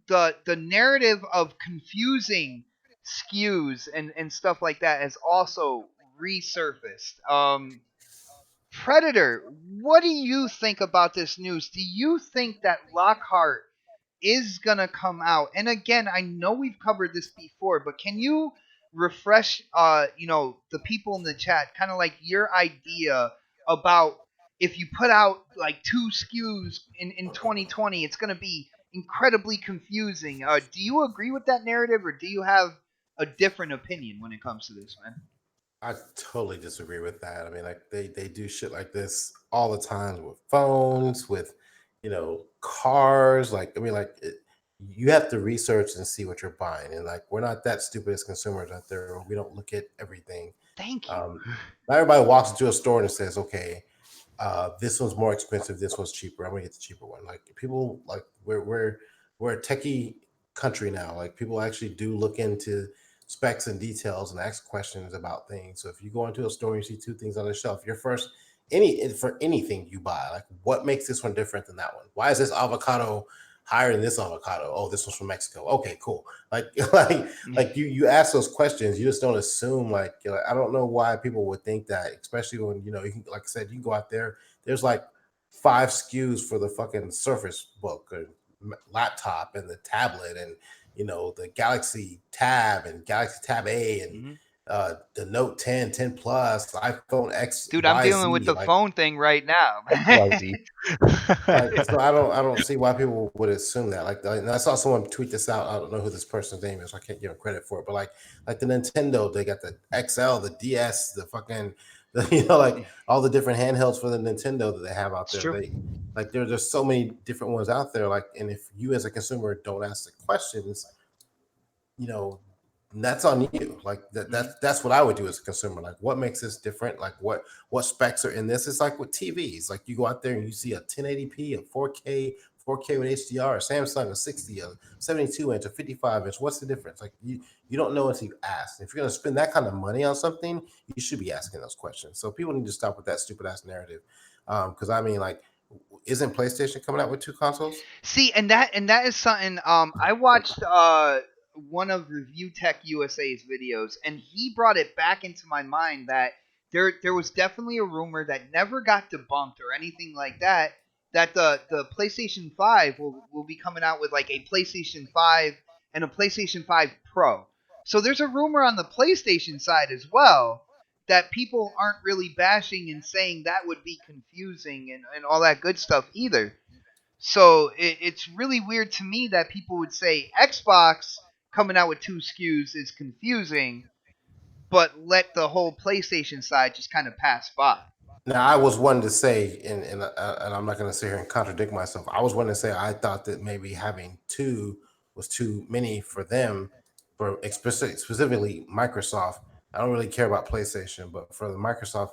A: the narrative of confusing SKUs and stuff like that has also resurfaced. Predator, what do you think about this news? Do you think that Lockhart is gonna come out? And again, I know we've covered this before, but can you refresh the people in the chat kind of like your idea about if you put out like two SKUs in 2020, it's gonna be incredibly confusing. Do you agree with that narrative, or do you have a different opinion when it comes to this, man?
C: I totally disagree with that. I mean, like they do shit like this all the time with phones, with cars. Like, I mean, like you have to research and see what you're buying, and like we're not that stupid as consumers out there. We don't look at everything.
A: Thank you.
C: Um, Not everybody walks into a store and says, "Okay, this one's more expensive. This one's cheaper. I'm gonna get the cheaper one." Like people, like we're a techie country now. Like people actually do look into specs and details and ask questions about things. So if you go into a store and you see two things on the shelf, your first for anything you buy, like what makes this one different than that one? Why is this avocado higher than this avocado? Oh, this one's from Mexico. Okay, cool. Like like you ask those questions. You just don't assume like, I don't know why people would think that, especially when you can, like I said, you can go out there. There's like 5 SKUs for the fucking Surface Book or laptop and the tablet and the Galaxy Tab and Galaxy Tab A and
A: Mm-hmm.
C: the Note 10, 10 Plus, iPhone X,
A: Dude, I'm
C: Y,
A: dealing with
C: Z.
A: the
C: Like
A: phone thing right now.
D: XYZ.
C: so I don't see why people would assume that. And I saw someone tweet this out. I don't know who this person's name is. So I can't give him credit for it. But like the Nintendo, they got the XL, the DS, the fucking like all the different handhelds for the Nintendo that they have out
D: It's
C: there.
D: true.
C: They like there's so many different ones out there. Like, and if you as a consumer don't ask the questions, you know, that's on you. Like that's what I would do as a consumer. Like, what makes this different? Like, what specs are in this? It's like with TVs. Like, you go out there and you see a 1080p, a 4K, 4K with HDR, a Samsung, a 60, a 72 inch, a 55 inch. What's the difference? Like, you don't know until you ask. If you're gonna spend that kind of money on something, you should be asking those questions. So people need to stop with that stupid ass narrative. Because I mean, like, isn't PlayStation coming out with 2 consoles?
A: See, and that is something. I watched one of Review Tech USA's videos, and he brought it back into my mind that there was definitely a rumor that never got debunked or anything like that. That the PlayStation 5 will be coming out with like a PlayStation 5 and a PlayStation 5 Pro. So there's a rumor on the PlayStation side as well that people aren't really bashing and saying that would be confusing and all that good stuff either. So it's really weird to me that people would say Xbox coming out with two SKUs is confusing, but let the whole PlayStation side just kind of pass by.
C: Now, I was one to say, and I'm not going to sit here and contradict myself. I was one to say I thought that maybe having two was too many for them, for specifically Microsoft. I don't really care about PlayStation, but for the Microsoft,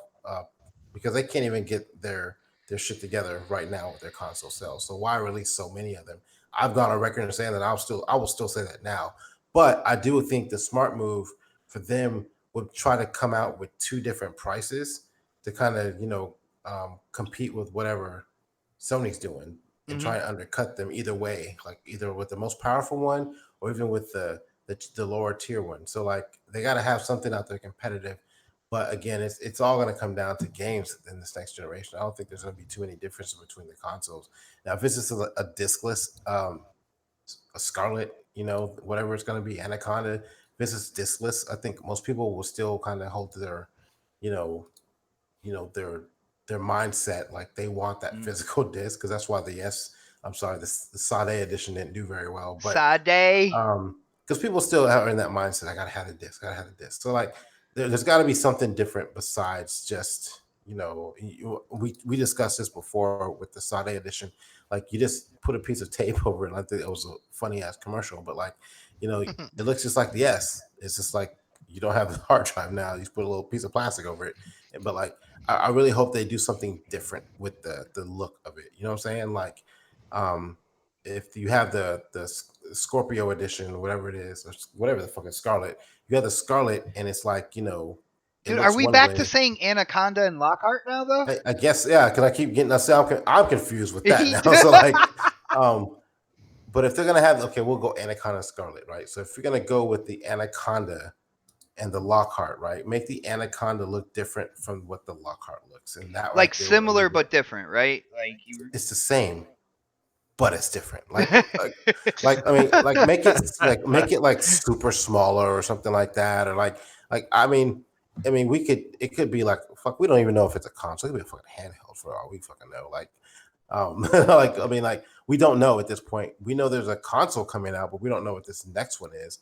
C: because they can't even get their shit together right now with their console sales. So why release so many of them? I've gone on record and saying that I will still say that now. But I do think the smart move for them would try to come out with two different prices to kind of compete with whatever Sony's doing and
A: Mm-hmm.
C: try to undercut them either way, like either with the most powerful one or even with the lower tier one. So like they got to have something out there competitive. But again, it's all going to come down to games in this next generation. I don't think there's going to be too many differences between the consoles. Now, if it's just a discless, a Scarlet, whatever it's going to be, Anaconda, if this is discless, I think most people will still kind of hold to their, you know, their mindset, like they want that physical disc, because that's why I'm sorry, the Sade edition didn't do very well. But
A: Sade.
C: because people still are in that mindset, I gotta have the disc, gotta have the disc. So like there's got to be something different besides just we discussed this before with the Sade edition. Like, you just put a piece of tape over it, and I think it was a funny ass commercial, but like, it looks just like the S. It's just like you don't have the hard drive now, you just put a little piece of plastic over it. But like, I really hope they do something different with the look of it. You know what I'm saying? Like, if you have the Scorpio edition, whatever it is, or whatever the fucking Scarlet. You have the Scarlet, and it's like, it
A: Dude, are
C: looks
A: we
C: one
A: back to
C: way.
A: saying Anaconda and Lockhart now, though?
C: I guess, yeah, because I keep getting. I'm confused with that now. So like, but if they're gonna have, okay, we'll go Anaconda Scarlet, right? So if you're gonna go with the Anaconda and the Lockhart, right, make the Anaconda look different from what the Lockhart looks, and that right
A: Like
C: there will
A: similar
C: alleviate.
A: but different, right? Like you.
C: It's the same, but it's different. Like I mean, make it like super smaller or something like that, or like I mean, it could be like, fuck, we don't even know if it's a console. It could be a fucking handheld for all we fucking know. Like, like I mean, like we don't know at this point. We know there's a console coming out, but we don't know what this next one is.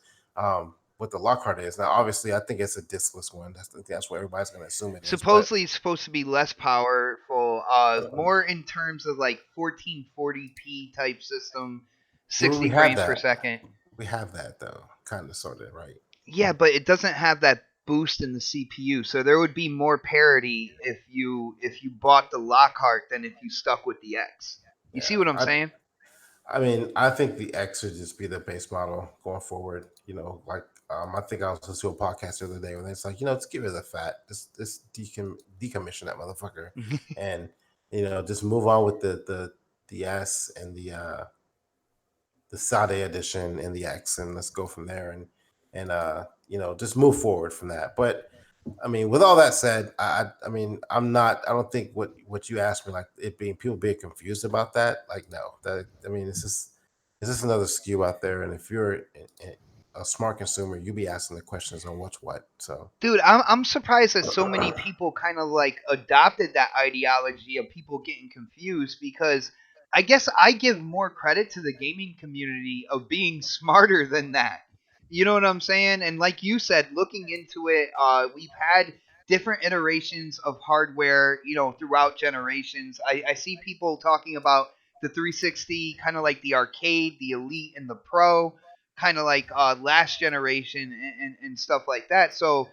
C: What the Lockhart is now. Obviously, I think it's a discless one. That's what everybody's going to assume it is.
A: Supposedly, it's supposed to be less powerful, more in terms of like 1440p type system,
C: We
A: 60
C: have
A: frames per
C: that.
A: second.
C: We have that though, kind of, sort of, right?
A: Yeah, but it doesn't have that boost in the CPU, so there would be more parity if you bought the Lockhart than if you stuck with the X. You see
C: Yeah,
A: what I'm saying?
C: I mean, I think the X should just be the base model going forward. Like I think I was listening to a podcast the other day when it's like, just give it the fat, just decommission that motherfucker, and just move on with the S and the Sade edition and the X, and let's go from there, and just move forward from that. But I mean, with all that said, I mean, I don't think what you asked me, like it being people being confused about that, like no, that I mean, it's just another SKU out there, and if you're a smart consumer, you be asking the questions on what's what. So,
A: Dude, I'm surprised that so many people kind of like adopted that ideology of people getting confused because I guess I give more credit to the gaming community of being smarter than that. You know what I'm saying? And like you said, looking into it, we've had different iterations of hardware, throughout generations. I see people talking about the 360, kind of like the arcade, the elite, and the pro, kind of like last generation and stuff like that. So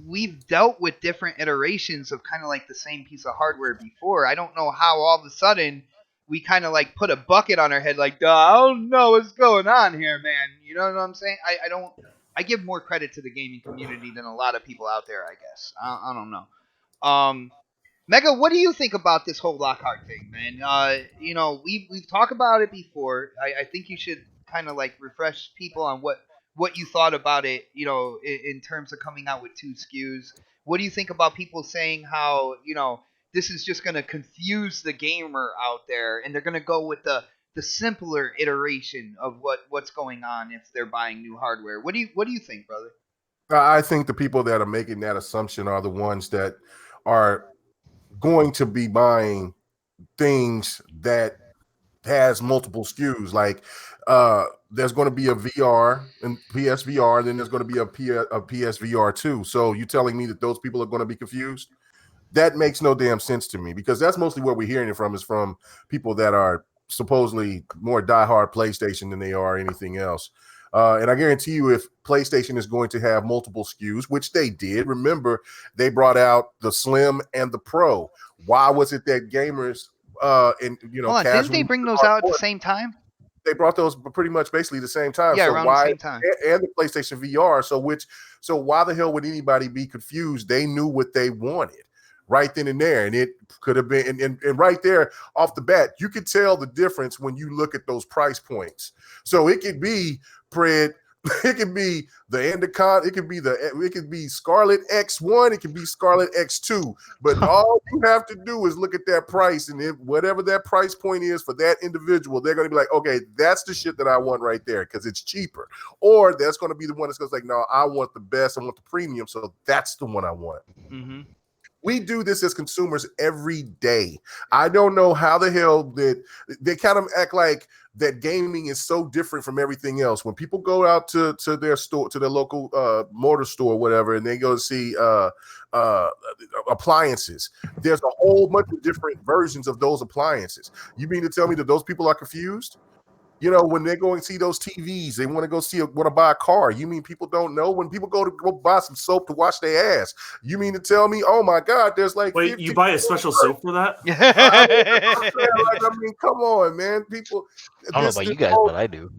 A: we've dealt with different iterations of kind of like the same piece of hardware before. I don't know how all of a sudden we kind of like put a bucket on our head, like, duh, I don't know what's going on here, man. You know what I'm saying? I don't. I give more credit to the gaming community than a lot of people out there. I guess I don't know. Mega, what do you think about this whole Lockhart thing, man? We've talked about it before. I think you should kind of like refresh people on what you thought about it. In terms of coming out with two SKUs. What do you think about people saying how this is just going to confuse the gamer out there, and they're going to go with the simpler iteration of what's going on if they're buying new hardware? What do you think, brother?
B: I think the people that are making that assumption are the ones that are going to be buying things that has multiple SKUs. Like there's going to be a VR and PSVR, and then there's going to be a PSVR 2. So you telling me that those people are going to be confused? That makes no damn sense to me, because that's mostly what we're hearing it from is from people that are supposedly more diehard PlayStation than they are anything else. And I guarantee you, if PlayStation is going to have multiple SKUs, which they did, remember they brought out the Slim and the Pro. Why was it that gamers and
A: Hold on, didn't they
B: casual,
A: bring those out at the same time?
B: they brought those pretty much basically the same time?
A: Yeah,
B: So
A: around the
B: why,
A: same time.
B: and the PlayStation VR? So why the hell would anybody be confused? They knew what they wanted right then and there, and it could have been and right there off the bat, you could tell the difference when you look at those price points. So it could be Pred, it could be the Anaconda, it could be Scarlet X1, it could be Scarlet X2, but all you have to do is look at that price, and whatever that price point is for that individual, they're going to be like, okay, that's the shit that I want right there because it's cheaper. Or that's going to be the one that's going to say, no, I want the best, I want the premium, so that's the one I want.
A: Mm-hmm.
B: We do this as consumers every day. I don't know how the hell that they kind of act like that gaming is so different from everything else. When people go out to their store, to their local motor store or whatever, and they go to see appliances, there's a whole bunch of different versions of those appliances. You mean to tell me that those people are confused? You know, when they go and see those TVs, they want to want to buy a car. You mean people don't know? When people go buy some soap to wash their ass, you mean to tell me, oh my God, there's like
E: Wait,
B: 50.
E: you buy a special soap for that?
B: Come on, man. People,
D: I don't know about
B: this
D: you guys,
B: whole,
D: but I do.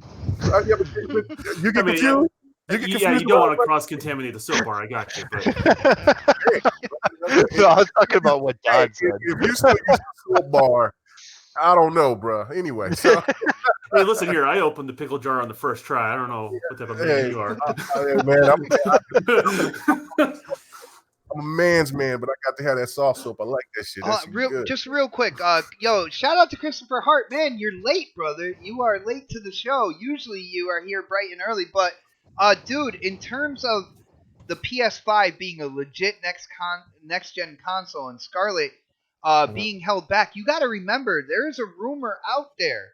B: yeah, but you
E: I
B: get
E: mean,
B: confused. You get
E: yeah,
B: confused
E: you don't want to
B: about
E: cross contaminate the soap bar. I got you, but
D: No, I was talking about what
B: hey,
D: Todd said.
B: if you still use the soap bar, I don't know, bro. Anyway, so
E: I mean, listen here. I opened the pickle jar on the first try. I don't know what type of man
B: hey,
E: you are.
B: man, I'm a man's man, but I got to have that soft soap. I like that shit. That should be good.
A: Just real quick, yo, shout out to Christopher Hart, man. You're late, brother. You are late to the show. Usually you are here bright and early, but dude, in terms of the PS5 being a legit next gen console and Scarlet being held back, you got to remember there is a rumor out there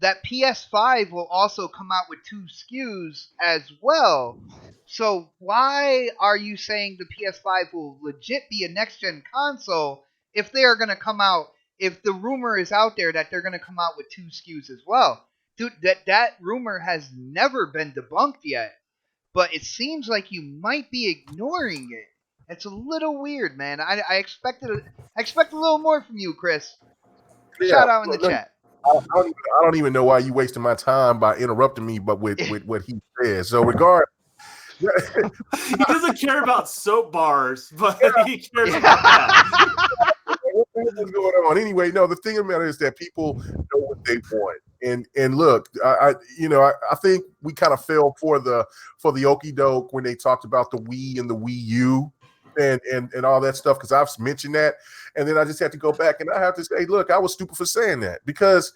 A: that PS5 will also come out with 2 SKUs as well. So why are you saying the PS5 will legit be a next gen console if they are going to come out? If the rumor is out there that they're going to come out with 2 SKUs as well, dude, that rumor has never been debunked yet. But it seems like you might be ignoring it. It's a little weird, man. I expect a little more from you, Chris.
B: Yeah,
A: Shout out in the
B: look,
A: chat.
B: I don't even know why you wasting my time by interrupting me, but with what he said. So regard.
E: He doesn't care about soap bars, but he cares about that.
B: What's going on? Anyway, no, the thing about it is that people know what they want. And look, I think we kind of fell for the okie doke when they talked about the Wii and the Wii U and all that stuff, because I've mentioned that. And then I just had to go back and I have to say, look, I was stupid for saying that, because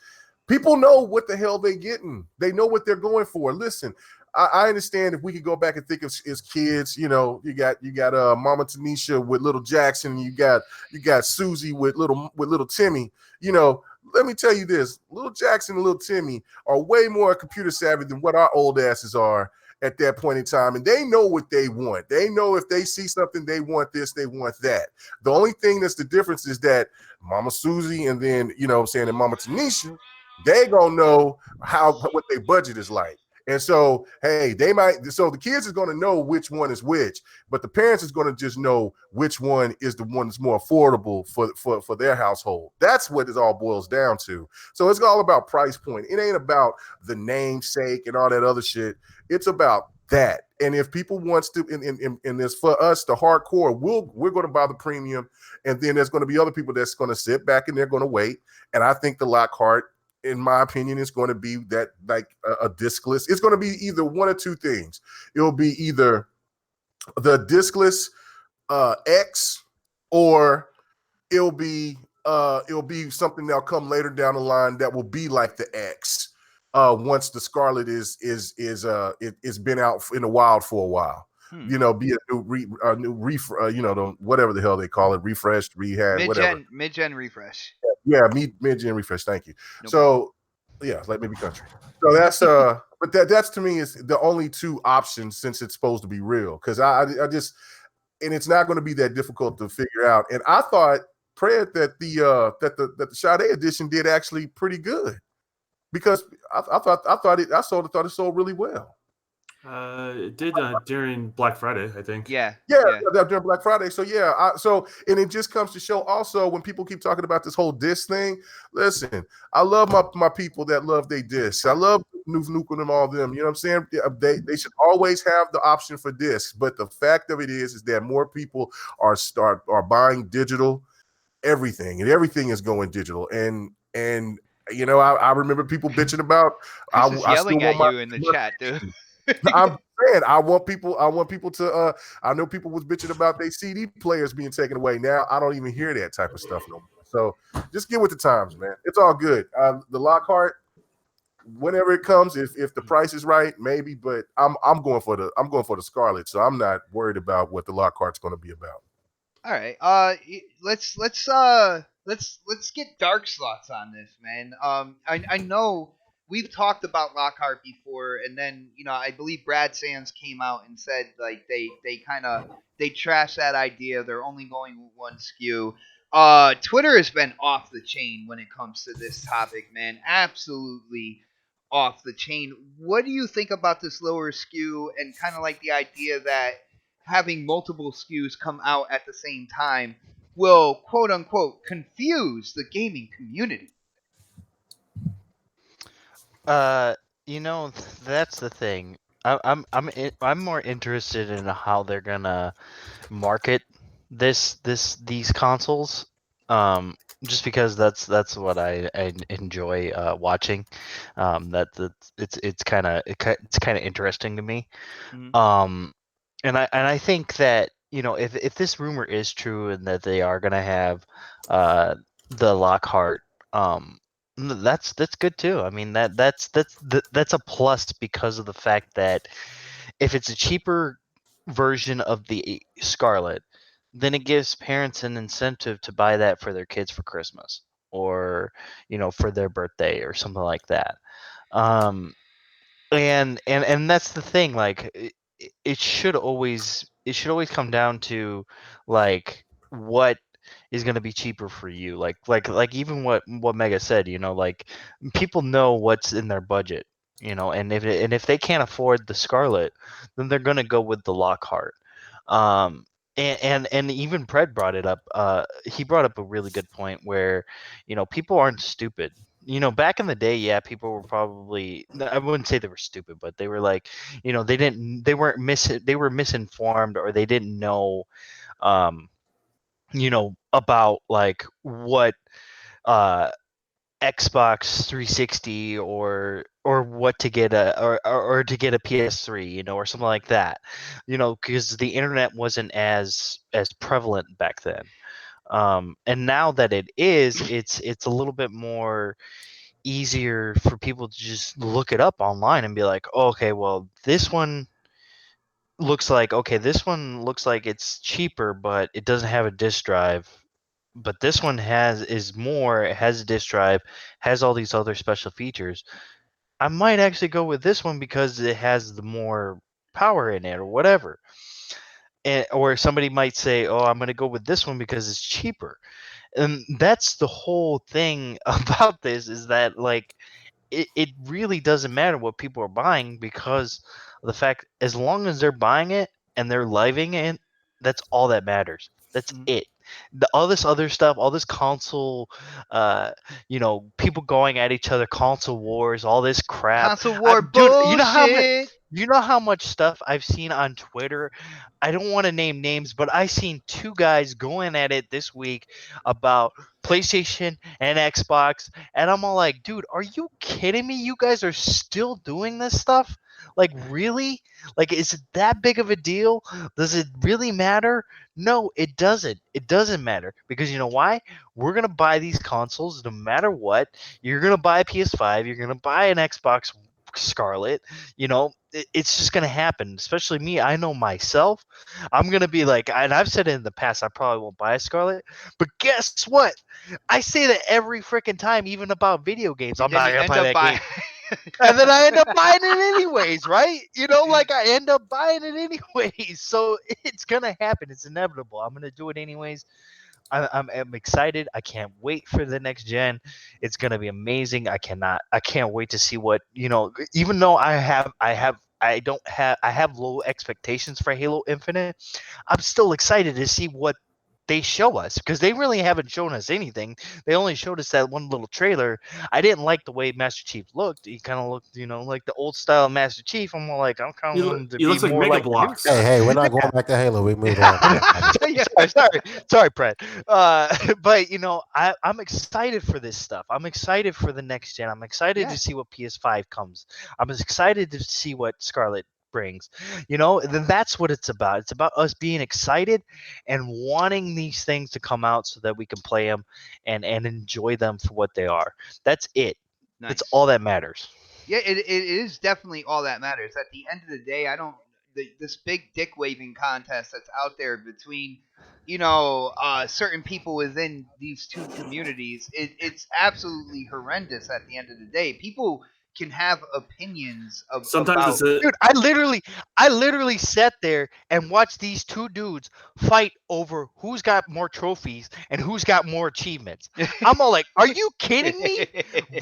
B: people know what the hell they're getting. They know what they're going for. Listen, I understand if we could go back and think of as kids, you got Mama Tanisha with little Jackson, you got Susie with little Timmy. Let me tell you this: little Jackson and little Timmy are way more computer savvy than what our old asses are at that point in time, and they know what they want. They know if they see something, they want this, they want that. The only thing that's the difference is that Mama Susie and then and Mama Tanisha, they gonna know what their budget is like. And so, hey, the kids is going to know which one is which, but the parents is going to just know which one is the one that's more affordable for their household. That's what it all boils down to. So it's all about price point. It ain't about the namesake and all that other shit. It's about that. And if people wants to, in this, for us, the hardcore, we're going to buy the premium, and then there's going to be other people that's going to sit back and they're going to wait. And I think the Lockhart, in my opinion, is going to be that like a discless. It's going to be either one or two things. It'll be either the discless X, or it'll be something that'll come later down the line that will be like the X. Once the Scarlet is been out in the wild for a while. Be a new whatever the hell they call it, refreshed, rehab, whatever.
A: Mid-gen refresh.
B: Yeah, mid-gen refresh. Thank you.
A: No
B: So, yeah, like maybe country. So that's but that's to me is the only two options, since it's supposed to be real. Because I just, and it's not going to be that difficult to figure out. And I thought, Fred, that the Sade edition did actually pretty good, because I thought it sold really well.
E: It did during Black Friday, I think.
A: Yeah.
B: During Black Friday. So yeah, and it just comes to show also, when people keep talking about this whole disc thing. Listen, I love my people that love their discs. I love Nuke and all them. You know what I'm saying? They should always have the option for discs. But the fact of it is that more people are buying digital everything, and everything is going digital. And I remember people bitching about.
A: Chris is yelling
B: still
A: at
B: want
A: you in the chat, dude.
B: I'm saying I want people to I know people was bitching about their CD players being taken away. Now I don't even hear that type of stuff no more. So just get with the times, man. It's all good. The Lockhart, whenever it comes, if the price is right, maybe, but I'm going for the Scarlet, so I'm not worried about what the Lockhart's going to be about.
A: All right. Let's get Dark Slots on this, man. I know we've talked about Lockhart before, and then I believe Brad Sands came out and said like they trashed that idea. They're only going with 1 SKU. Twitter has been off the chain when it comes to this topic, man. Absolutely off the chain. What do you think about this lower SKU and kind of like the idea that having multiple SKUs come out at the same time will quote unquote confuse the gaming community?
D: Uh, that's the thing. I'm more interested in how they're gonna market these consoles. Um, just because that's what I enjoy watching. That it's kind of interesting to me.
A: Mhm.
D: Um, and I think that if this rumor is true and that they are gonna have the Lockhart, that's good too. I mean that's a plus because of the fact that if it's a cheaper version of the Scarlet, then it gives parents an incentive to buy that for their kids for Christmas or for their birthday or something like that. Um, and that's the thing, like it should always come down to like what is going to be cheaper for you, like even what Mega said, like people know what's in their budget, and if they can't afford the Scarlet, then they're going to go with the Lockhart. um and even Pred brought it up. He brought up a really good point where people aren't stupid. Back in the day, yeah, people were probably, I wouldn't say they were stupid, but they were like, they were misinformed, or they didn't know, um, about like what uh Xbox 360 or what to get or to get a PS3, or something like that. Because the internet wasn't as prevalent back then. And now that it is, it's a little bit more easier for people to just look it up online and be like, oh, okay, well, this one looks like it's cheaper, but it doesn't have a disk drive. But this one it has a disk drive, has all these other special features. I might actually go with this one because it has the more power in it or whatever. Or somebody might say, oh, I'm going to go with this one because it's cheaper. And that's the whole thing about this, is that like it really doesn't matter what people are buying, because of the fact, as long as they're buying it and they're living it, that's all that matters. That's
A: Mhm.
D: it. All this other stuff, all this console, people going at each other, console wars, all this crap.
A: Console war
D: Dude,
A: bullshit.
D: you know how much stuff I've seen on Twitter. I don't want to name names, but I seen two guys going at it this week about PlayStation and Xbox, and I'm all like, dude, are you kidding me? You guys are still doing this stuff? Like, really? Like, is it that big of a deal? Does it really matter? No, it doesn't. It doesn't matter, because you know why? We're gonna buy these consoles no matter what. You're gonna buy a PS5. You're gonna buy an Xbox Scarlet. It's just gonna happen. Especially me. I know myself. I'm gonna be like, and I've said it in the past, I probably won't buy a Scarlet. But guess what? I say that every freaking time, even about video games.
A: And
D: I'm
A: then
D: not
A: you
D: gonna
A: end
D: buy
A: up
D: that
A: buying.
D: game. And then I end up buying it anyways, right? Like I end up buying it anyways. So it's gonna happen. It's inevitable. I'm gonna do it anyways. I'm excited. I can't wait for the next gen. It's gonna be amazing. I can't wait to see what Even though I have low expectations for Halo Infinite, I'm still excited to see what they show us, because they really haven't shown us anything. They only showed us that one little trailer. I didn't like the way Master Chief looked. He kind of looked, like the old style Master Chief. I'm more like, I'm kind of wanting to
E: He
D: be
E: looks like
D: more
E: Mega
D: like the new
E: Blocks.
C: Hey,
D: guy.
C: hey, we're not going back to Halo. We moved on.
A: Yeah.
D: sorry, Brett. But I'm excited for this stuff. I'm excited for the next gen. I'm excited
A: Yeah.
D: to see what PS5 comes. I'm excited to see what Scarlet brings. Then that's what it's about. It's about us being excited and wanting these things to come out so that we can play them and enjoy them for what they are. That's it. That's
A: Nice.
D: all that matters.
A: Yeah, it is definitely all that matters. At the end of the day, I don't this big dick waving contest that's out there between certain people within these two communities. It's absolutely horrendous. At the end of the day, people can have opinions
E: Sometimes
A: about.
E: it's a
D: Dude, I literally sat there and watched these two dudes fight over who's got more trophies and who's got more achievements. I'm all like, are you kidding me?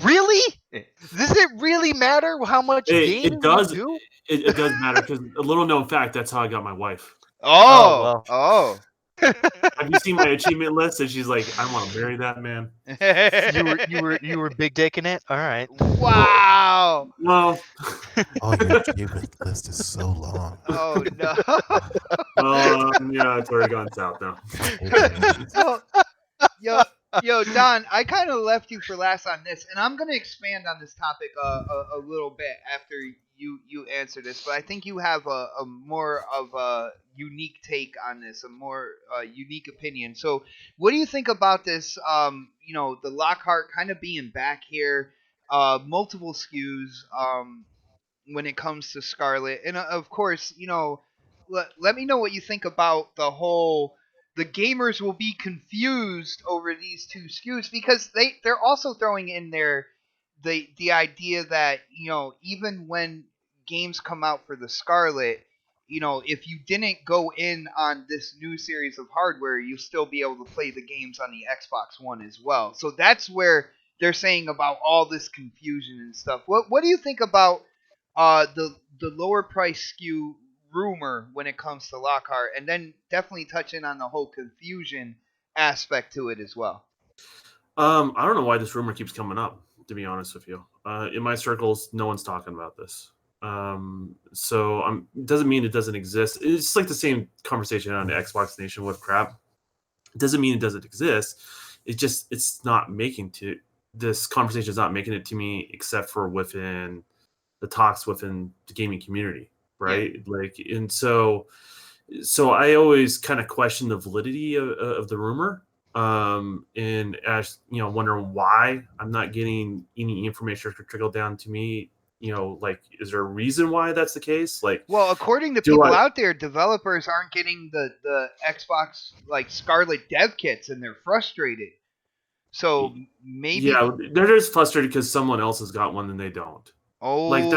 D: Really? Does it really matter how much
E: it
D: gaming
E: does
D: you do?
E: it does matter because a little known fact, that's how I got my wife.
A: Oh,
E: Have you seen my achievement list? And she's like, I want to marry that man.
D: You were big dicking it? All right.
A: Wow.
E: Well,
C: Oh, your achievement list is so long.
A: Oh no.
E: yeah, it's already gone south now.
A: So, yo, Don, I kind of left you for last on this, and I'm gonna expand on this topic a little bit after you answer this. But I think you have a more of a unique take on this, a more unique opinion. So, what do you think about this? The Lockhart kind of being back here, multiple SKUs. When it comes to Scarlet. And of course, let me know what you think about the whole. The gamers will be confused over these two SKUs because they're also throwing in there the idea that even when games come out for the Scarlet, if you didn't go in on this new series of hardware, you'll still be able to play the games on the Xbox One as well. So that's where they're saying about all this confusion and stuff. What do you think about the lower price SKU rumor when it comes to Lockhart, and then definitely touch in on the whole confusion aspect to it as well?
E: I don't know why this rumor keeps coming up, to be honest with you. In my circles, no one's talking about this. So it doesn't mean it doesn't exist. It's like the same conversation on the Xbox Nation with crap. It doesn't mean it doesn't exist. It's not making to this conversation is not making it to me except for within the talks within the gaming community, right? Like, and so I always kind of question the validity of the rumor, and as wondering why I'm not getting any information to trickle down to me. Like, is there a reason why that's the case? Like,
A: well, according to people out there, developers aren't getting the Xbox like Scarlet dev kits, and they're frustrated. So maybe
E: they're just frustrated because someone else has got one and they don't. Like,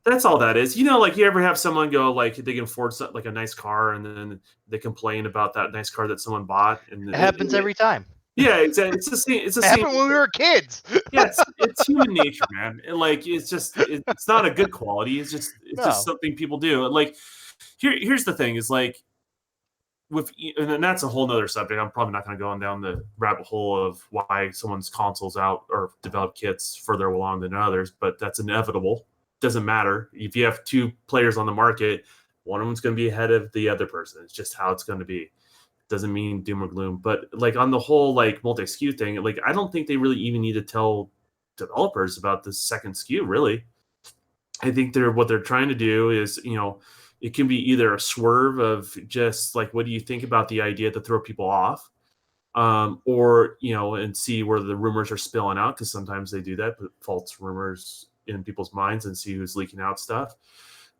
E: that's all that is. Like, you ever have someone go, like, they can afford like a nice car, and then they complain about that nice car that someone bought, and
D: it happens every time.
E: Yeah, exactly. It's the same. It
D: happened when we were kids.
E: Yeah, it's human nature, man. And like, it's not a good quality. It's just something people do. And like, here's the thing: is like, and that's a whole nother subject. I'm probably not going to go on down the rabbit hole of why someone's consoles out or developed kits further along than others, but that's inevitable. Doesn't matter if you have two players on the market, one of them's going to be ahead of the other person. It's just how it's going to be. Doesn't mean doom or gloom, but like on the whole, like multi SKU thing, like I don't think they really even need to tell developers about the second SKU. Really, I think what they're trying to do is, it can be either a swerve of just like, what do you think about the idea to throw people off, or and see where the rumors are spilling out, because sometimes they do that, put false rumors in people's minds and see who's leaking out stuff.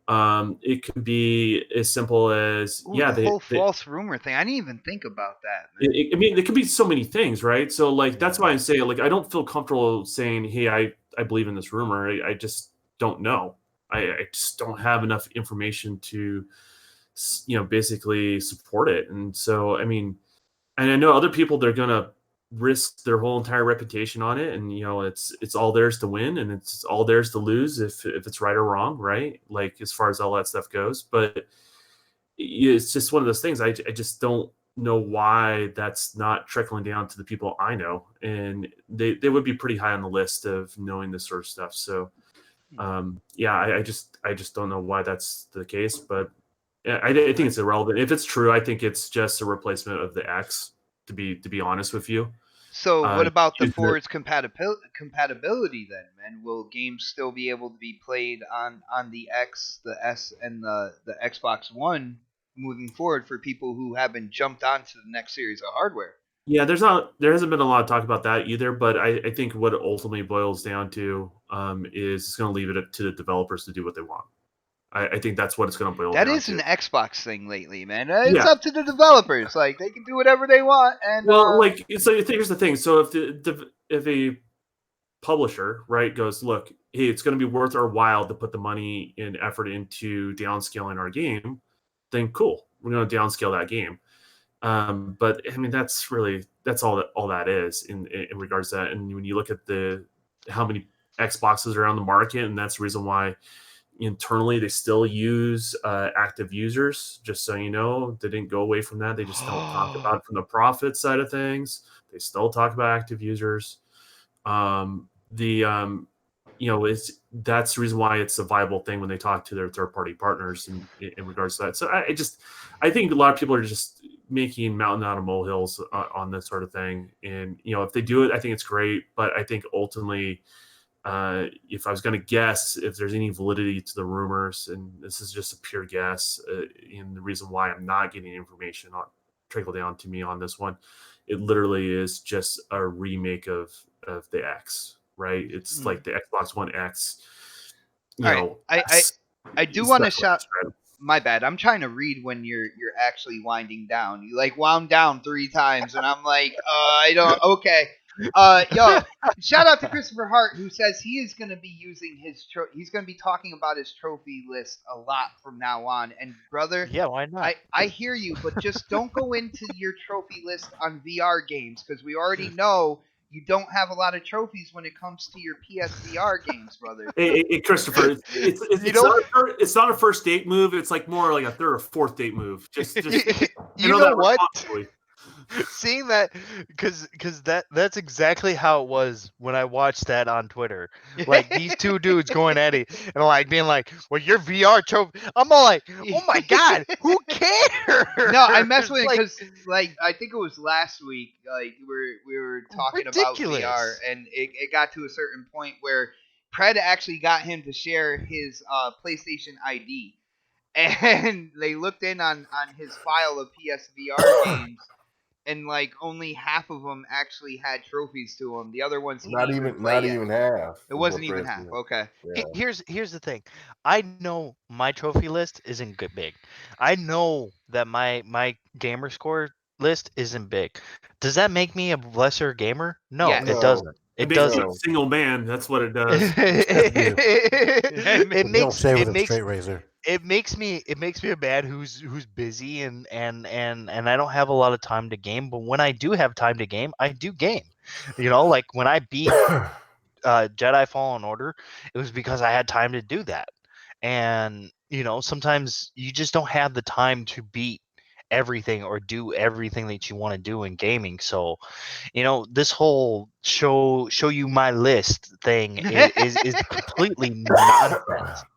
E: It could be as simple as
A: the whole false rumor thing. I didn't even think about that.
E: I mean, it could be so many things, right? So like, that's why I'm saying, like, I don't feel comfortable saying, hey, I believe in this rumor. I just don't know. I just don't have enough information to basically support it. And so, I mean, and I know other people, they're gonna risk their whole entire reputation on it, and it's all theirs to win, and it's all theirs to lose if it's right or wrong, right? Like, as far as all that stuff goes. But it's just one of those things. I just don't know why that's not trickling down to the people I know, and they would be pretty high on the list of knowing this sort of stuff. So I just don't know why that's the case, but I think it's irrelevant. If it's true, I think it's just a replacement of the X, to be honest with you.
A: So what about the forwards compatibility then, man? Will games still be able to be played on the X, the S, and the Xbox One moving forward for people who haven't jumped onto the next series of hardware?
E: Yeah, there hasn't been a lot of talk about that either, but I think what it ultimately boils down to is it's going to leave it to the developers to do what they want. I think that's what it's going to boil down to.
A: That is an Xbox thing lately, man. It's up to the developers. Like, they can do whatever they want. And
E: well, like, so here's the thing. So if publisher, right, goes, look, hey, it's going to be worth our while to put the money and effort into downscaling our game, then cool, we're going to downscale that game. But I mean, that's all that is in regards to that. And when you look at how many Xboxes are on the market, and that's the reason why internally they still use active users. Just so you know, they didn't go away from that. They just don't talk about it from the profit side of things. They still talk about active users. That's the reason why it's a viable thing when they talk to their third party partners in regards to that. So I think a lot of people are just making mountain out of molehills on this sort of thing. And if they do it, I think it's great. But I think ultimately, if I was going to guess if there's any validity to the rumors, and this is just a pure guess, and the reason why I'm not getting information trickle down to me on this one, it literally is just a remake of the X, right? It's like the Xbox One X.
A: All right, I do want to shout. My bad. I'm trying to read when you're actually winding down. You like wound down 3 times, and I'm like, I don't. Okay. Yo, shout out to Christopher Hart, who says he is going to be using he's going to be talking about his trophy list a lot from now on. And brother,
D: Yeah, why not?
A: I hear you, but just don't go into your trophy list on VR games, because we already know you don't have a lot of trophies when it comes to your PSVR games, brother.
E: Hey, Christopher, it's not a first date move. It's like more like a third or fourth date move. Just
D: you know what? Seeing that, because that's exactly how it was when I watched that on Twitter. Like these two dudes going at it and like being like, "Well, your VR trophy." I'm all like, "Oh my god, who cares?"
A: No, I messed with it because like I think it was last week. Like we were talking about VR, and it got to a certain point where Pred actually got him to share his PlayStation ID, and they looked in on his file of PSVR games. And like only half of them actually had trophies to them. The other ones he
B: not
A: didn't
B: even
A: play
B: not
A: yet.
B: even half.
A: It wasn't even half. Okay.
B: Yeah.
D: Here's the thing. I know my trophy list isn't good big. I know that my gamer score list isn't big. Does that make me a lesser gamer? No,
A: Yes.
D: it doesn't.
E: It makes you a single man. That's what it does.
D: It makes me a man who's busy and I don't have a lot of time to game. But when I do have time to game, I do game. Like when I beat Jedi Fallen Order, it was because I had time to do that. And sometimes you just don't have the time to beat everything or do everything that you want to do in gaming. So this whole show you my list thing is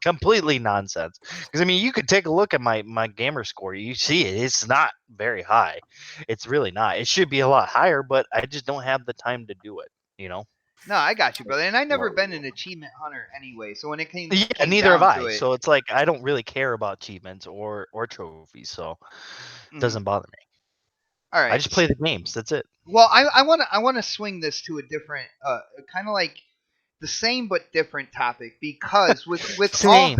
D: completely nonsense, because I mean, you could take a look at my gamer score. You see it's not very high. It's really not. It should be a lot higher, but I just don't have the time to do it.
A: No, I got you, brother. And I never been an achievement hunter anyway. So when it came
D: neither have I.
A: to it,
D: So it's like I don't really care about achievements or trophies. So it doesn't bother me.
A: All right.
D: I just play the games. That's it.
A: Well, I want to swing this to a different, kind of like the same but different topic, because with
D: same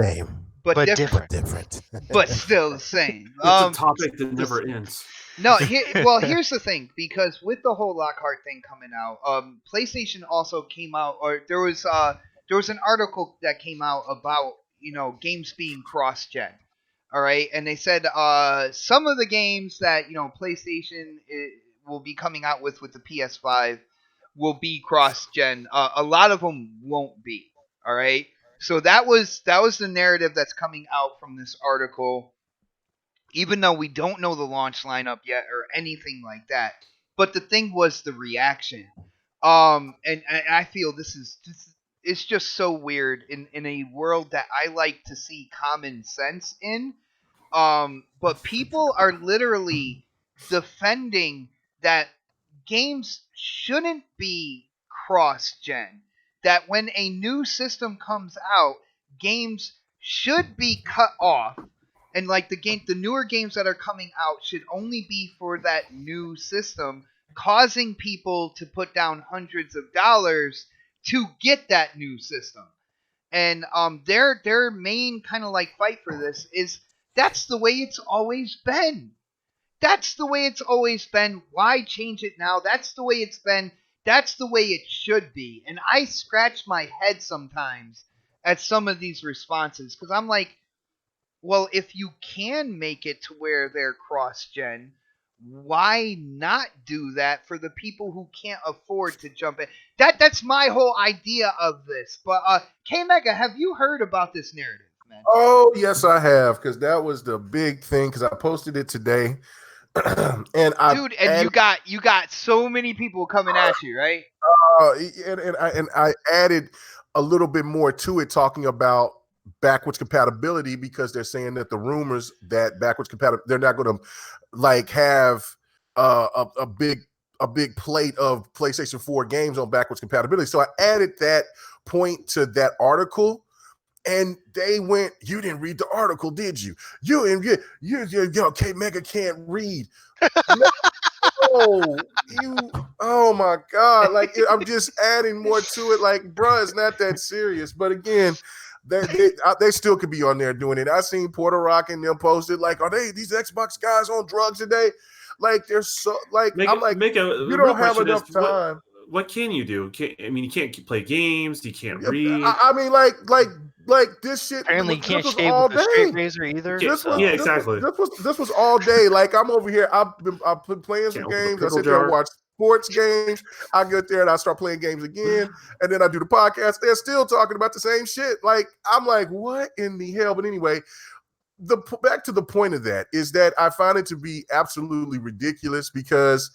A: but different, but still the same.
E: It's a topic that never ends.
A: No, here's the thing, because with the whole Lockhart thing coming out, PlayStation also came out, or there was an article that came out about games being cross-gen. All right, and they said some of the games that PlayStation will be coming out with the PS5 will be cross-gen. A lot of them won't be. All right, so that was the narrative that's coming out from this article, even though we don't know the launch lineup yet or anything like that. But the thing was the reaction. And I feel this is it's just so weird in a world that I like to see common sense in. But people are literally defending that games shouldn't be cross-gen. That when a new system comes out, games should be cut off, and like the newer games that are coming out should only be for that new system, causing people to put down hundreds of dollars to get that new system. And their main kind of like fight for this is that's the way it's always been. That's the way it's always been. Why change it now? That's the way it's been. that's the way it should be. And I scratch my head sometimes at some of these responses because I'm like, well, if you can make it to where they're cross gen, why not do that for the people who can't afford to jump in? That's my whole idea of this. But K Mega, have you heard about this narrative, man?
B: Oh, yes, I have, because that was the big thing, because I posted it today. And I
A: Dude, and
B: added,
A: you got so many people coming at you, right?
B: and I added a little bit more to it, talking about backwards compatibility, because they're saying that the rumors that backwards compatible, they're not going to like have a big plate of PlayStation 4 games on backwards compatibility. So I added that point to that article. And they went, you didn't read the article, did you? K Mega can't read. Oh, oh my God. Like, I'm just adding more to it. Like, bruh, it's not that serious. But again, they still could be on there doing it. I seen Porter Rock and them posted, like, are these Xbox guys on drugs today? Like, they're so, like, I'm like, you don't have enough time.
E: What can you do? You can't play games. You can't read.
B: I mean, like this shit.
D: Apparently, you can't
B: this was
D: shave
B: all
D: with a straight
B: day.
D: razor either.
B: This was
E: Yeah, exactly.
B: This was all day. Like, I'm over here. I've been playing some
E: Can't open a
B: games. I
E: pickle
B: sit there and
E: jar.
B: watch sports games. I get there and I start playing games again, and then I do the podcast. They're still talking about the same shit. Like, I'm like, what in the hell? But anyway, back to the point of that is that I find it to be absolutely ridiculous, because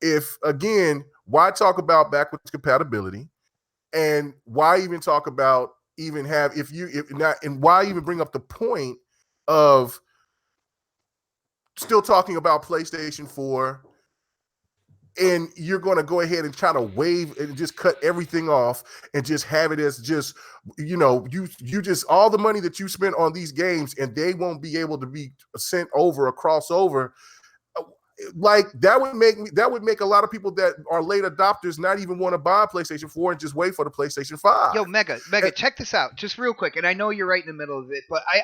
B: if, again, why talk about backwards compatibility, and why even talk about even have if not, and why even bring up the point of still talking about PlayStation 4, and you're going to go ahead and try to waive and just cut everything off and just have it as just, you just, all the money that you spent on these games, and they won't be able to be sent over or crossover. Like, that would make a lot of people that are late adopters not even want to buy a PlayStation 4 and just wait for the PlayStation 5.
A: Yo, Mega, check this out, just real quick. And I know you're right in the middle of it, but I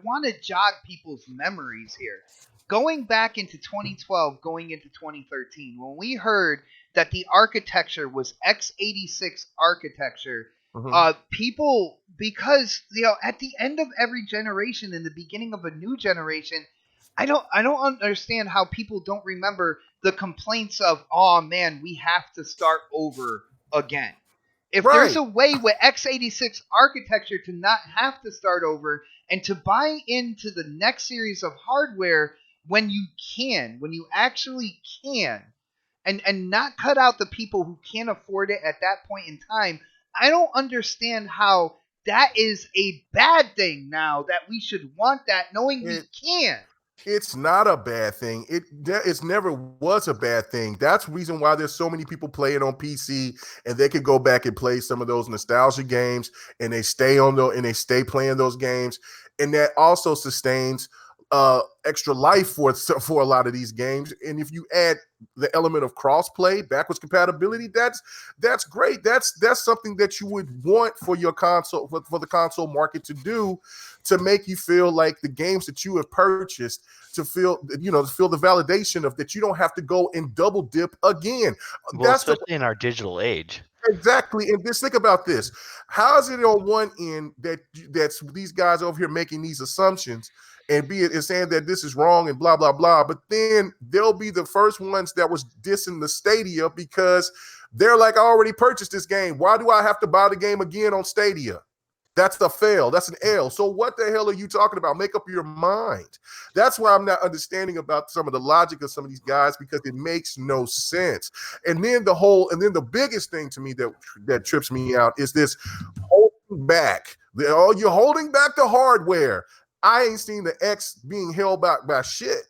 A: want to jog people's memories here. Going back into 2012, going into 2013, when we heard that the architecture was x86 architecture, people, because at the end of every generation, in the beginning of a new generation, I don't understand how people don't remember the complaints of, oh man, we have to start over again. If there's a way with x86 architecture to not have to start over and to buy into the next series of hardware when you actually can, and not cut out the people who can't afford it at that point in time, I don't understand how that is a bad thing now, that we should want that knowing we can.
B: It's not a bad thing. It's never was a bad thing. That's the reason why there's so many people playing on PC, and they could go back and play some of those nostalgia games, and they stay playing those games, and that also sustains extra life for a lot of these games. And if you add the element of cross-play, backwards compatibility, that's great. That's something that you would want for your console, for the console market to do, to make you feel like the games that you have purchased, to feel the validation of that you don't have to go and double dip again.
D: Well, especially in our digital age.
B: Exactly. And just think about this. How is it on one end that's these guys over here making these assumptions and saying that this is wrong and blah, blah, blah, but then they'll be the first ones that was dissing the Stadia, because they're like, I already purchased this game. Why do I have to buy the game again on Stadia? That's the fail. That's an L. So what the hell are you talking about? Make up your mind. That's why I'm not understanding about some of the logic of some of these guys, because it makes no sense. And then the biggest thing to me that trips me out is this holding back. You're holding back the hardware. I ain't seen the X being held back by shit.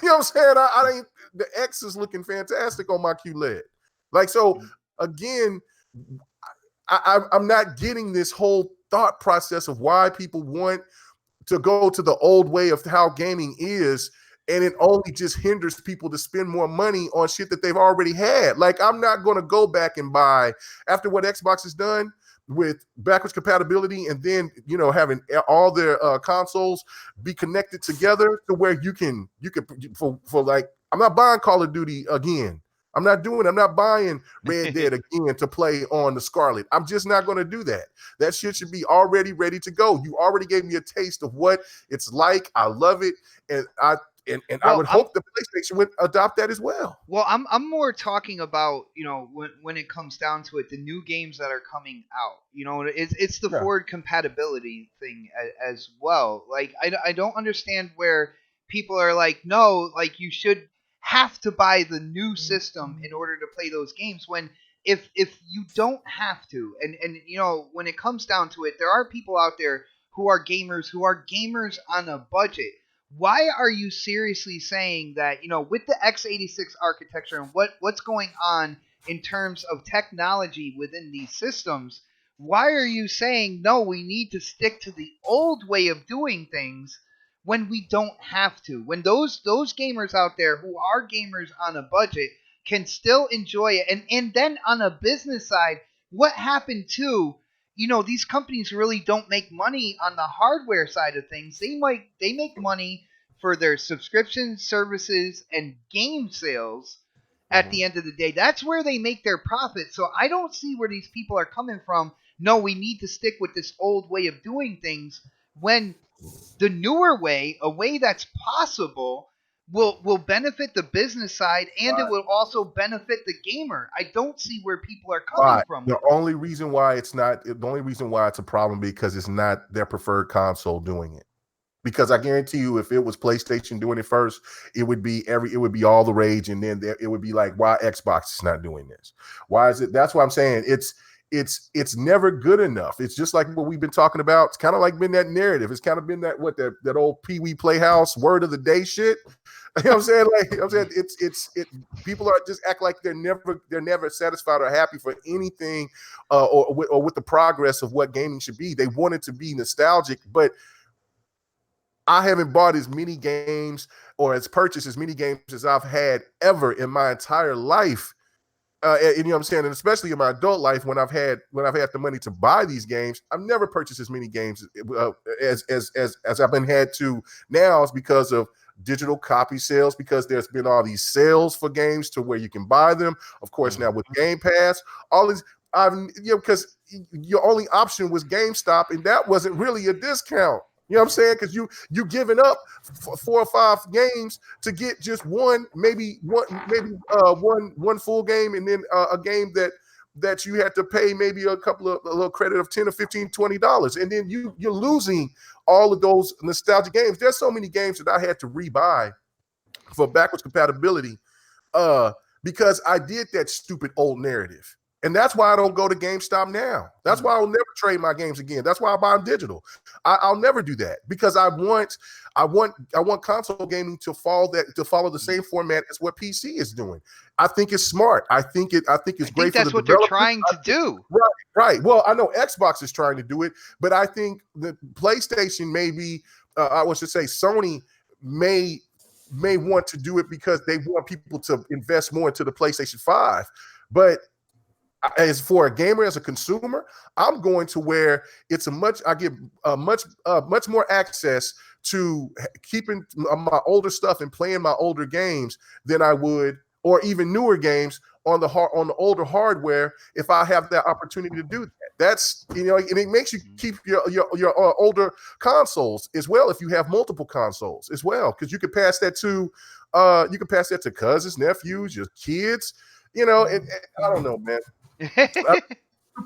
B: You know what I'm saying? The X is looking fantastic on my QLED. Like, so again, I'm not getting this whole thought process of why people want to go to the old way of how gaming is, and it only just hinders people to spend more money on shit that they've already had. Like, I'm not going to go back and buy, after what Xbox has done with backwards compatibility, and then having all their consoles be connected together to where you can for like, I'm not buying Call of Duty again. I'm not doing it. I'm not buying Red Dead again to play on the Scarlet. I'm just not going to do that. That shit should be already ready to go. You already gave me a taste of what it's like. I love it. And I would hope the PlayStation would adopt that as well.
A: Well, I'm more talking about, when it comes down to it, the new games that are coming out. It's the forward compatibility thing as well. Like I don't understand where people are like, no, like you should have to buy the new system in order to play those games, when if you don't have to, and when it comes down to it, there are people out there who are gamers on a budget. Why are you seriously saying that, with the x86 architecture and what's going on in terms of technology within these systems, why are you saying, no, we need to stick to the old way of doing things when we don't have to? When those gamers out there who are gamers on a budget can still enjoy it. And then on a business side, what happened to, these companies really don't make money on the hardware side of things. They make money for their subscription services and game sales at the end of the day. That's where they make their profit. So I don't see where these people are coming from. No, we need to stick with this old way of doing things, when the newer way, a way that's possible, will benefit the business side, and it will also benefit the gamer. I don't see where people are coming from.
B: The only reason why it's a problem because it's not their preferred console doing it. Because I guarantee you, if it was PlayStation doing it first, it would be all the rage, and then it would be like, why Xbox is not doing this? Why is it? That's why I'm saying it's never good enough. It's just like what we've been talking about. It's kind of like been that narrative. It's kind of been that old Pee Wee Playhouse word of the day shit. You know what I'm saying? Like people are just act like they're never satisfied or happy for anything, or with the progress of what gaming should be. They want it to be nostalgic, but I haven't bought as many games or as purchased as many games as I've had ever in my entire life. And you know what I'm saying? And especially in my adult life, when I've had the money to buy these games, I've never purchased as many games as I've been had to now. Is because of digital copy sales, because there's been all these sales for games to where you can buy them. Of course, now with Game Pass, all these, because your only option was GameStop, and that wasn't really a discount. You know what I'm saying? Because you giving up 4 or 5 games to get just one full game, and then a game that you had to pay maybe a little credit of $10 or $15, $20, and then you're losing all of those nostalgia games. There's so many games that I had to rebuy for backwards compatibility because I did that stupid old narrative. And that's why I don't go to GameStop now. That's why I'll never trade my games again. That's why I buy them digital. I'll never do that because I want console gaming to follow the same format as what PC is doing. I think it's smart. I think it's great.
A: That's what they're trying to do.
B: Right. Well, I know Xbox is trying to do it, but I think the PlayStation Sony may want to do it because they want people to invest more into the PlayStation 5. But as for a gamer, as a consumer, I'm going to where I get much more access to keeping my older stuff and playing my older games than I would, or even newer games on the older hardware if I have that opportunity to do that. That's, and it makes you keep your older consoles as well if you have multiple consoles as well, because you can pass that to cousins, nephews, your kids, and I don't know, man.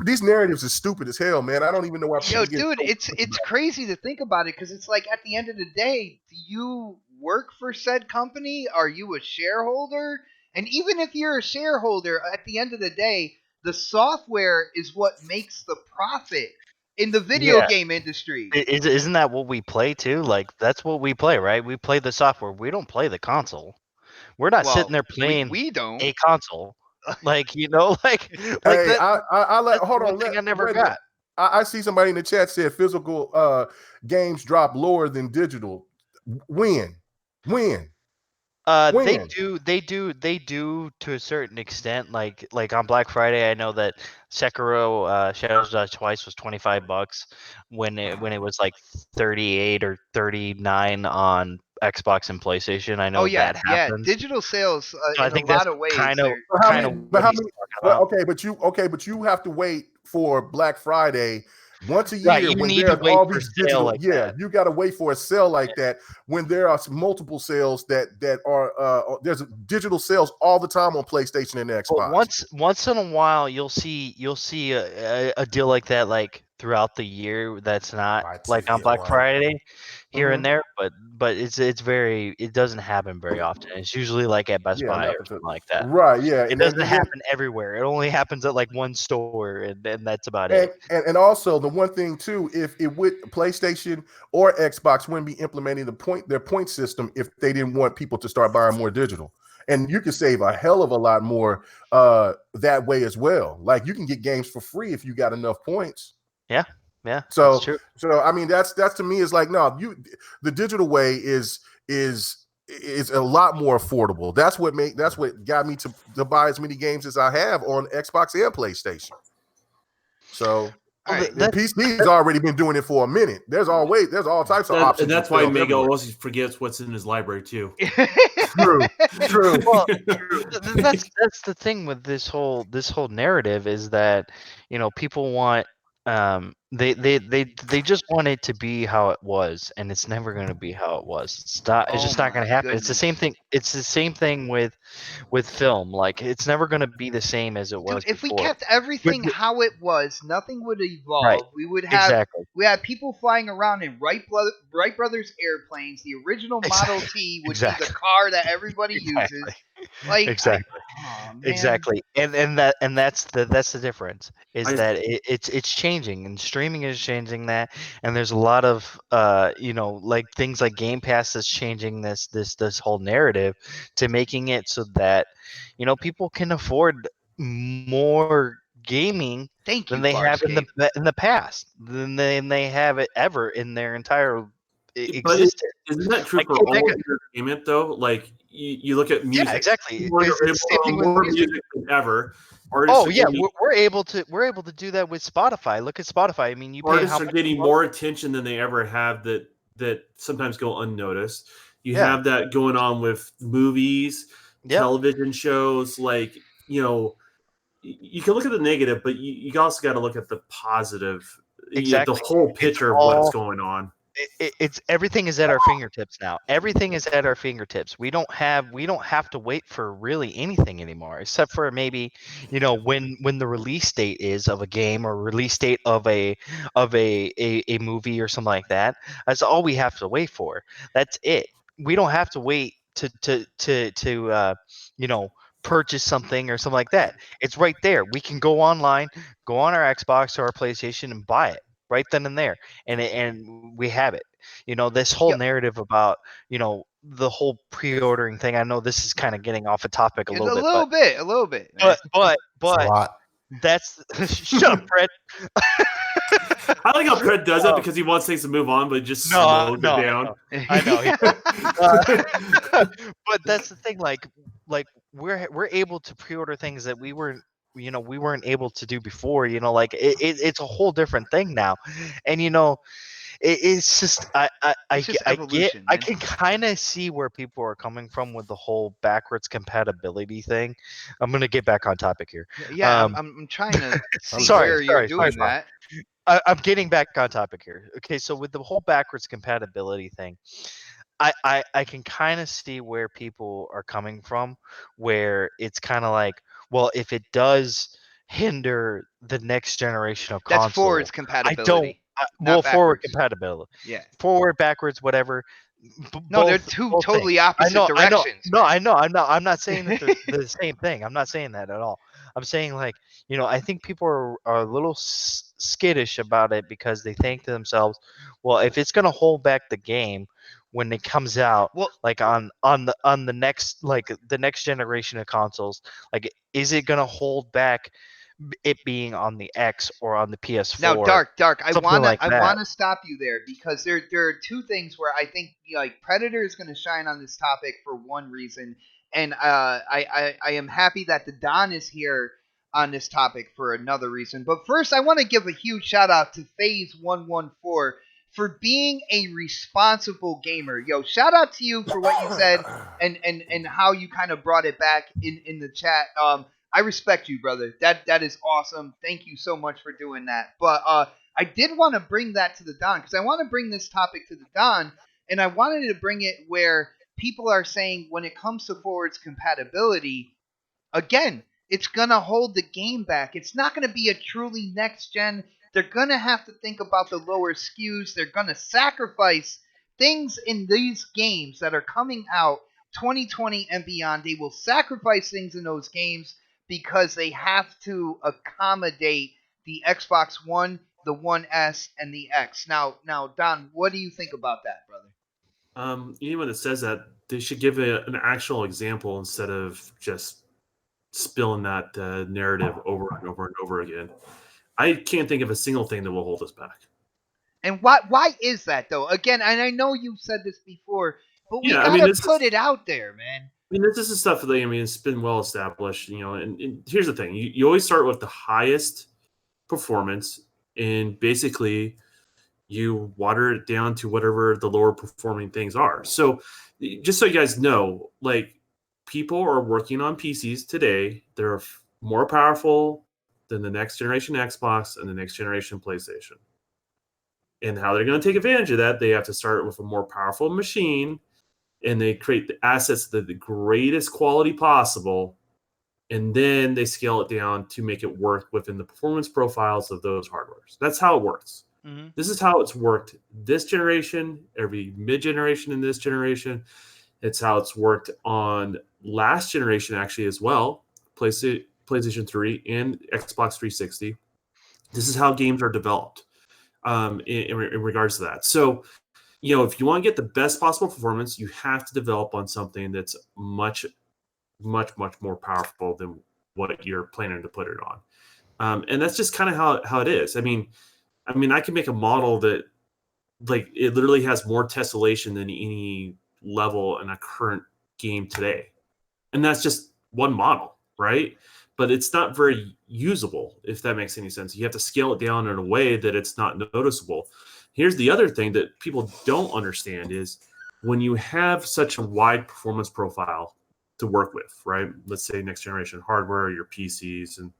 B: These narratives are stupid as hell, man. I don't even know why.
A: Dude, it's crazy to think about it, because it's like, at the end of the day, do you work for said company? Are you a shareholder? And even if you're a shareholder, at the end of the day, the software is what makes the profit in the video game industry.
D: Isn't that what we play too? Like, that's what we play, right? We play the software. We don't play the console. We're not sitting there playing
A: we don't.
D: a console. Like,
B: Hey,
D: that,
B: hold on.
D: I never got.
B: I see somebody in the chat said physical games drop lower than digital. When?
D: They
B: When?
D: do to a certain extent. Like on Black Friday, I know that Sekiro Shadows Die Twice was $25 when it was like 38 or 39 on Xbox and PlayStation. I
A: Oh
D: know
A: yeah,
D: that
A: yeah.
D: happens.
A: Digital sales,
D: So I
A: in a
D: think that's
A: lot of ways,
D: kind of
A: they're
B: But how
D: kind
B: many?
D: of
B: But
D: what
B: how
D: he's
B: many?
D: talking
B: But
D: about.
B: but you have to wait for Black Friday once a
D: Right,
B: year
D: you
B: when
D: need to
B: there's
D: wait
B: all
D: for a
B: these
D: sale
B: digital.
D: like
B: Yeah,
D: that.
B: you got to wait for a sale like that when there are multiple sales that are there's digital sales all the time on PlayStation and
D: But
B: Xbox.
D: once in a while, you'll see a deal like that, like throughout the year. That's not
C: Buy two,
D: like on
C: get
D: Black
C: one.
D: Friday here and
B: Mhm.
D: there, but it doesn't happen very often. It's usually like at Best
B: Yeah,
D: Buy
B: not
D: or
B: the,
D: something like that.
B: right. Yeah,
D: It doesn't happen everywhere. It only happens at like one store, and that's about it.
B: and also the one thing too, if it would PlayStation or Xbox wouldn't be implementing their point system if they didn't want people to start buying more digital. And you can save a hell of a lot more that way as well. Like you can get games for free if you got enough points.
D: Yeah, that's
B: So
D: true.
B: I mean that's to me is like no, the digital way is a lot more affordable. That's what got me to buy as many games as I have on Xbox and PlayStation. So
A: all
D: Well,
A: right.
B: the PC has already been doing it for a minute. There's all types of
E: And
B: options and
E: that's why
B: sales
E: Mega
B: everywhere.
E: always forgets what's in his library too.
B: True, true.
D: Well, that's the thing with this whole narrative is that people want they just want it to be how it was, and it's never going to be how it was. It's
A: Oh
D: just not
A: my
D: going to happen. It's the same
A: goodness.
D: thing. It's the same thing with film. Like it's never going to be the same as it
A: Dude,
D: was
A: if we
D: before.
A: kept everything
D: With-
A: how it was, nothing would
D: right.
A: evolve.
D: Exactly.
A: We had people flying around in Wright Brothers airplanes. The original Model
D: Exactly.
A: T would be the
D: Exactly.
A: car that everybody
D: Exactly.
A: uses. Like I
D: Exactly.
A: oh man.
D: Exactly, and that's the difference is
E: I
D: that it's changing, and streaming is changing that, and there's a lot of like things like Game Pass is changing this whole narrative to making it so that people can afford more gaming
A: Thank
D: than
A: you,
D: they have
A: Farscape.
D: in the past than they have it ever in their entire
E: But
D: existence.
E: isn't that true
D: Like
E: for all entertainment though? Like you look at
D: yeah,
E: music,
D: exactly.
E: people are
D: It's
E: able
D: the
E: to
D: same thing
E: own
D: with
E: more
D: music.
E: music than ever. Artists
D: Oh
E: are
D: yeah,
E: getting
D: we're able to do that with Spotify. Look at Spotify. I mean, you pay how
E: artists are
D: much?
E: getting more attention than they ever have that sometimes go unnoticed. You
D: Yeah.
E: have that going on with movies,
D: Yep.
E: television shows. Like you can look at the negative, but you also got to look at the positive. The
D: Exactly.
E: whole
D: It's
E: picture of what's
D: all
E: going on.
D: it's everything is at our fingertips now. Everything is at our fingertips. We don't have to wait for really anything anymore, except for maybe when the release date is of a game or release date of a movie or something like that. That's all we have to wait for. That's it. We don't have to wait to purchase something or something like that. It's right there. We can go online, go on our Xbox or our PlayStation and buy it right then and there, and we have it. This whole
A: Yep.
D: narrative about the whole pre-ordering thing. I know this is kind of getting off a topic a
A: It's
D: little bit, but
A: a little bit, man.
C: It's a
D: but
C: lot.
D: that's shut up, Fred.
E: I like how Fred does it
D: Oh.
E: because he wants things to move on, but it just
D: No,
E: slows
D: no,
E: it down.
D: I know. But that's the thing. Like we're able to pre-order things that we weren't able to do before. Like it's a whole different thing now, and it's just
A: It's just evolution,
D: I
A: man.
D: can kind of see where people are coming from with the whole backwards compatibility thing. I'm gonna get back on topic here.
A: Yeah, I'm trying to see
D: Sorry,
A: where you're
D: sorry,
A: doing
D: sorry.
A: that.
D: I'm getting back on topic here. Okay, so with the whole backwards compatibility thing, I can kind of see where people are coming from, where it's kind of like, well, if it does hinder the next generation of
A: That's
D: console,
A: forwards
D: I don't.
A: compatibility,
D: Well,
A: not
D: forward
A: backwards.
D: compatibility,
A: Yeah.
D: forward, backwards, whatever.
A: No, they're
D: Both,
A: two
D: both things.
A: totally
D: I
A: opposite
D: know, I know.
A: directions,
D: No,
A: man.
D: I know. I'm not saying that they're the same thing. I'm not saying that at all. I'm saying like, I think people are a little skittish about it because they think to themselves, well, if it's gonna hold back the game when it comes out,
A: Well,
D: like on the next generation of consoles, like is it gonna hold back it being on the X or on the PS4.
A: Now, Dark, I
D: something like that.
A: wanna stop you there because there are two things where I think like Predator is gonna shine on this topic for one reason, and I am happy that the Don is here on this topic for another reason. But first, I want to give a huge shout out to Phase114 for being a responsible gamer. Yo, shout out to you for what you said and how you kind of brought it back in the chat. I respect you, brother. That is awesome. Thank you so much for doing that. But I did want to bring that to the Don because I want to bring this topic to the Don, and I wanted to bring it where people are saying when it comes to forwards compatibility, again, it's gonna hold the game back. It's not gonna be a truly next gen. They're gonna have to think about the lower SKUs. They're gonna sacrifice things in these games that are coming out 2020 and beyond. They will sacrifice things in those games because they have to accommodate the Xbox One, the One S, and the X. Now, Don, what do you think about that, brother?
E: Anyone that says that, they should give an actual example instead of just spilling that narrative over and over and over again. I can't think of a single thing that will hold us back.
A: And why is that though? Again, and I know you've said this before, but we gotta put it out there, man.
E: I mean, this is stuff that it's been well established, and here's the thing: you always start with the highest performance, and basically you water it down to whatever the lower performing things are. So, just so you guys know, like, people are working on PCs today. They're more powerful than the next generation Xbox and the next generation PlayStation. And how they're going to take advantage of that, they have to start with a more powerful machine, and they create the assets to the greatest quality possible, and then they scale it down to make it work within the performance profiles of those hardwares. That's how it works. Mm-hmm. This is how it's worked this generation, every mid-generation in this generation. It's how it's worked on last generation actually as well, PlayStation 3 and Xbox 360. This is how games are developed in regards to that. So, if you want to get the best possible performance, you have to develop on something that's much, much, much more powerful than what you're planning to put it on. And that's just kind of how it is. I mean, I can make a model that, like, it literally has more tessellation than any level in a current game today. And that's just one model, right? But it's not very usable, if that makes any sense. You have to scale it down in a way that it's not noticeable. Here's the other thing that people don't understand is when you have such a wide performance profile to work with, right? Let's say next generation hardware, your PCs, and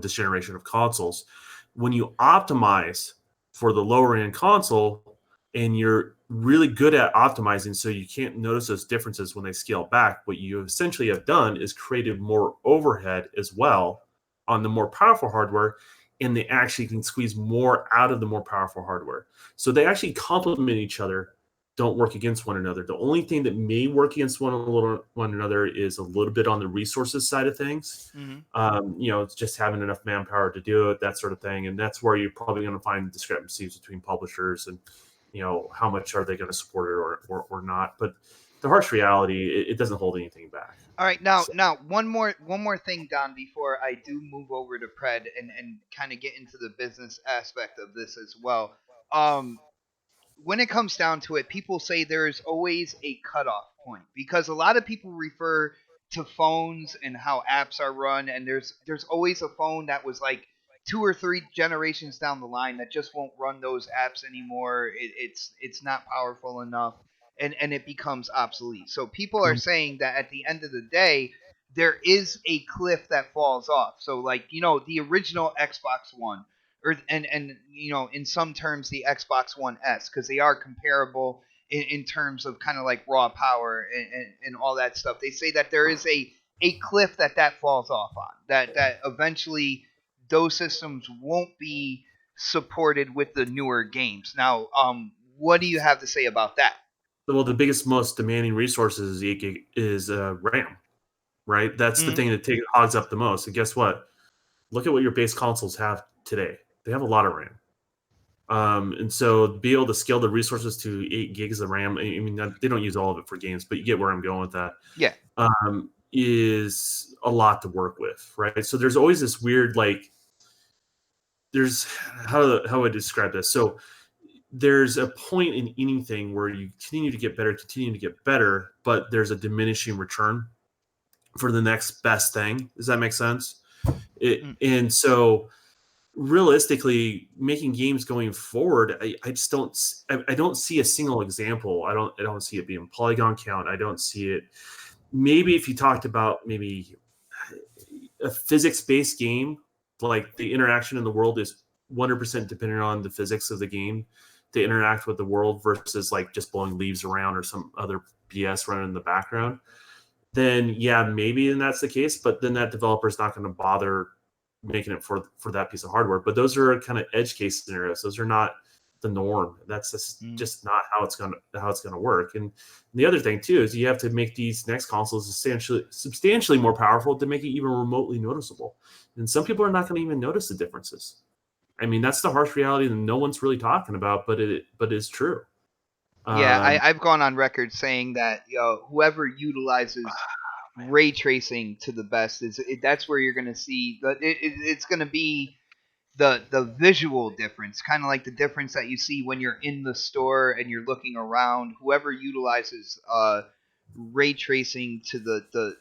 E: this generation of consoles. When you optimize for the lower end console and you're really good at optimizing so you can't notice those differences when they scale back, what you essentially have done is created more overhead as well on the more powerful hardware, and they actually can squeeze more out of the more powerful hardware. So they actually complement each other, don't work against one another. The only thing that may work against one another is a little bit on the resources side of things. Mm-hmm. It's just having enough manpower to do it, that sort of thing. And that's where you're probably going to find discrepancies between publishers and, how much are they going to support it or not. But the harsh reality, it doesn't hold anything back.
A: All right, now one more thing, Don, before I do move over to Pred and kind of get into the business aspect of this as well. When it comes down to it, people say there is always a cutoff point because a lot of people refer to phones and how apps are run, and there's always a phone that was like 2 or 3 generations down the line that just won't run those apps anymore. It's not powerful enough, and it becomes obsolete. So people are saying that at the end of the day, there is a cliff that falls off. So like the original Xbox One, or and in some terms the Xbox One S, because they are comparable in terms of kind of like raw power and all that stuff. They say that there is a cliff that falls off on, that eventually those systems won't be supported with the newer games. Now, what do you have to say about that?
E: Well, the biggest, most demanding resources is RAM, right? That's the thing that hogs up the most. And guess what? Look at what your base consoles have today. They have a lot of RAM. And so be able to scale the resources to 8 gigs of RAM. I mean, they don't use all of it for games, but you get where I'm going with that.
A: Yeah.
E: is a lot to work with, right? So there's always this weird, like, there's how I describe this. So there's a point in anything where you continue to get better, but there's a diminishing return for the next best thing. Does that make sense? And so realistically, making games going forward, I just I don't see a single example. I don't see it being polygon count. I don't see it. Maybe if you talked about maybe a physics-based game, like the interaction in the world is 100% dependent on the physics of the game to interact with the world versus like just blowing leaves around or some other BS running in the background, then yeah, maybe then that's the case. But then that developer is not going to bother making it for that piece of hardware. But those are kind of edge case scenarios. Those are not the norm. That's just not how it's gonna work. And the other thing too is you have to make these next consoles substantially more powerful to make it even remotely noticeable. And some people are not going to even notice the differences. I mean, that's the harsh reality that no one's really talking about, but it's true.
A: Yeah, I've gone on record saying that whoever utilizes ray tracing to the best that's where you're going to see it's going to be the visual difference, kind of like the difference that you see when you're in the store and you're looking around. Whoever utilizes ray tracing to the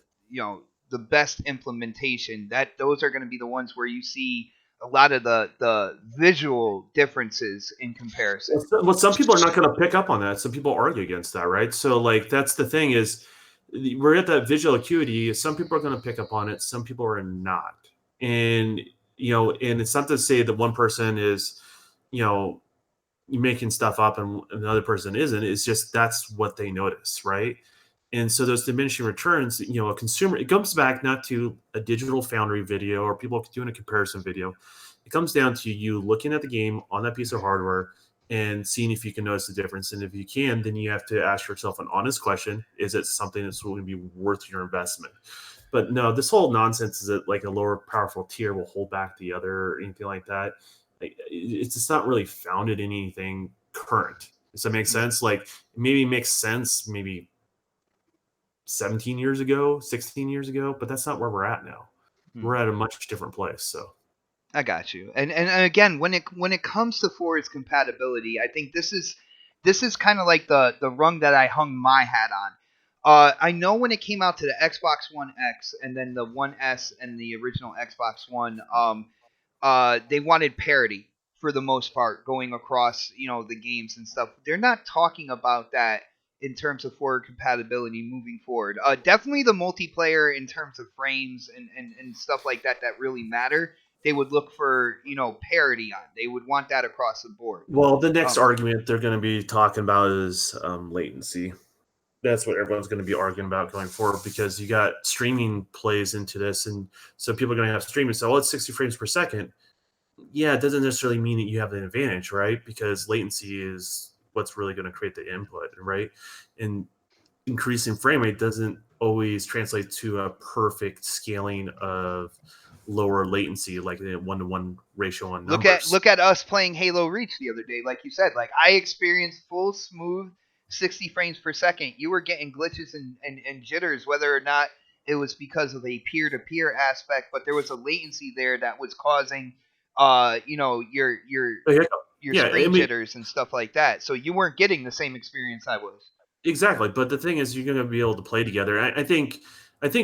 A: best implementation, that those are going to be the ones where you see a lot of the visual differences in comparison.
E: Well, some people are not going to pick up on that. Some people argue against that, right? So, like, that's the thing is, we're at that visual acuity. Some people are going to pick up on it. Some people are not. And, and it's not to say that one person is, making stuff up and another person isn't. It's just that's what they notice, right? And so those diminishing returns, a consumer, it comes back not to a digital foundry video or people doing a comparison video. It comes down to you looking at the game on that piece of hardware and seeing if you can notice the difference. And if you can, then you have to ask yourself an honest question. Is it something that's going to be worth your investment? But no, this whole nonsense is that like a lower powerful tier will hold back the other or anything like that. It's just not really founded in anything current. Does that make sense? Like maybe it makes sense maybe 17 years ago, 16 years ago, but that's not where we're at now. We're at a much different place. So
A: I got you. And again, when it comes to forwards compatibility, I think this is kind of like the rung that I hung my hat on. I know when it came out to the Xbox One X and then the One S and the original Xbox One, they wanted parity for the most part going across the games and stuff. They're not talking about that in terms of forward compatibility moving forward. Definitely the multiplayer in terms of frames and stuff like that really matter. They would look for parity on. They would want that across the board.
E: Well, the next argument they're going to be talking about is latency. That's what everyone's going to be arguing about going forward because you got streaming plays into this, and so people are going to have streaming. So, it's 60 frames per second. Yeah, it doesn't necessarily mean that you have an advantage, right? Because latency is what's really going to create the input, right? And increasing frame rate doesn't always translate to a perfect scaling of lower latency, like the 1-to-1 ratio on numbers.
A: Look at us playing Halo Reach the other day. Like you said, like I experienced full smooth 60 frames per second. You were getting glitches and jitters, whether or not it was because of a peer-to-peer aspect, but there was a latency there that was causing your screen jitters and stuff like that. So you weren't getting the same experience I was.
E: Exactly, but the thing is, you're going to be able to play together. I think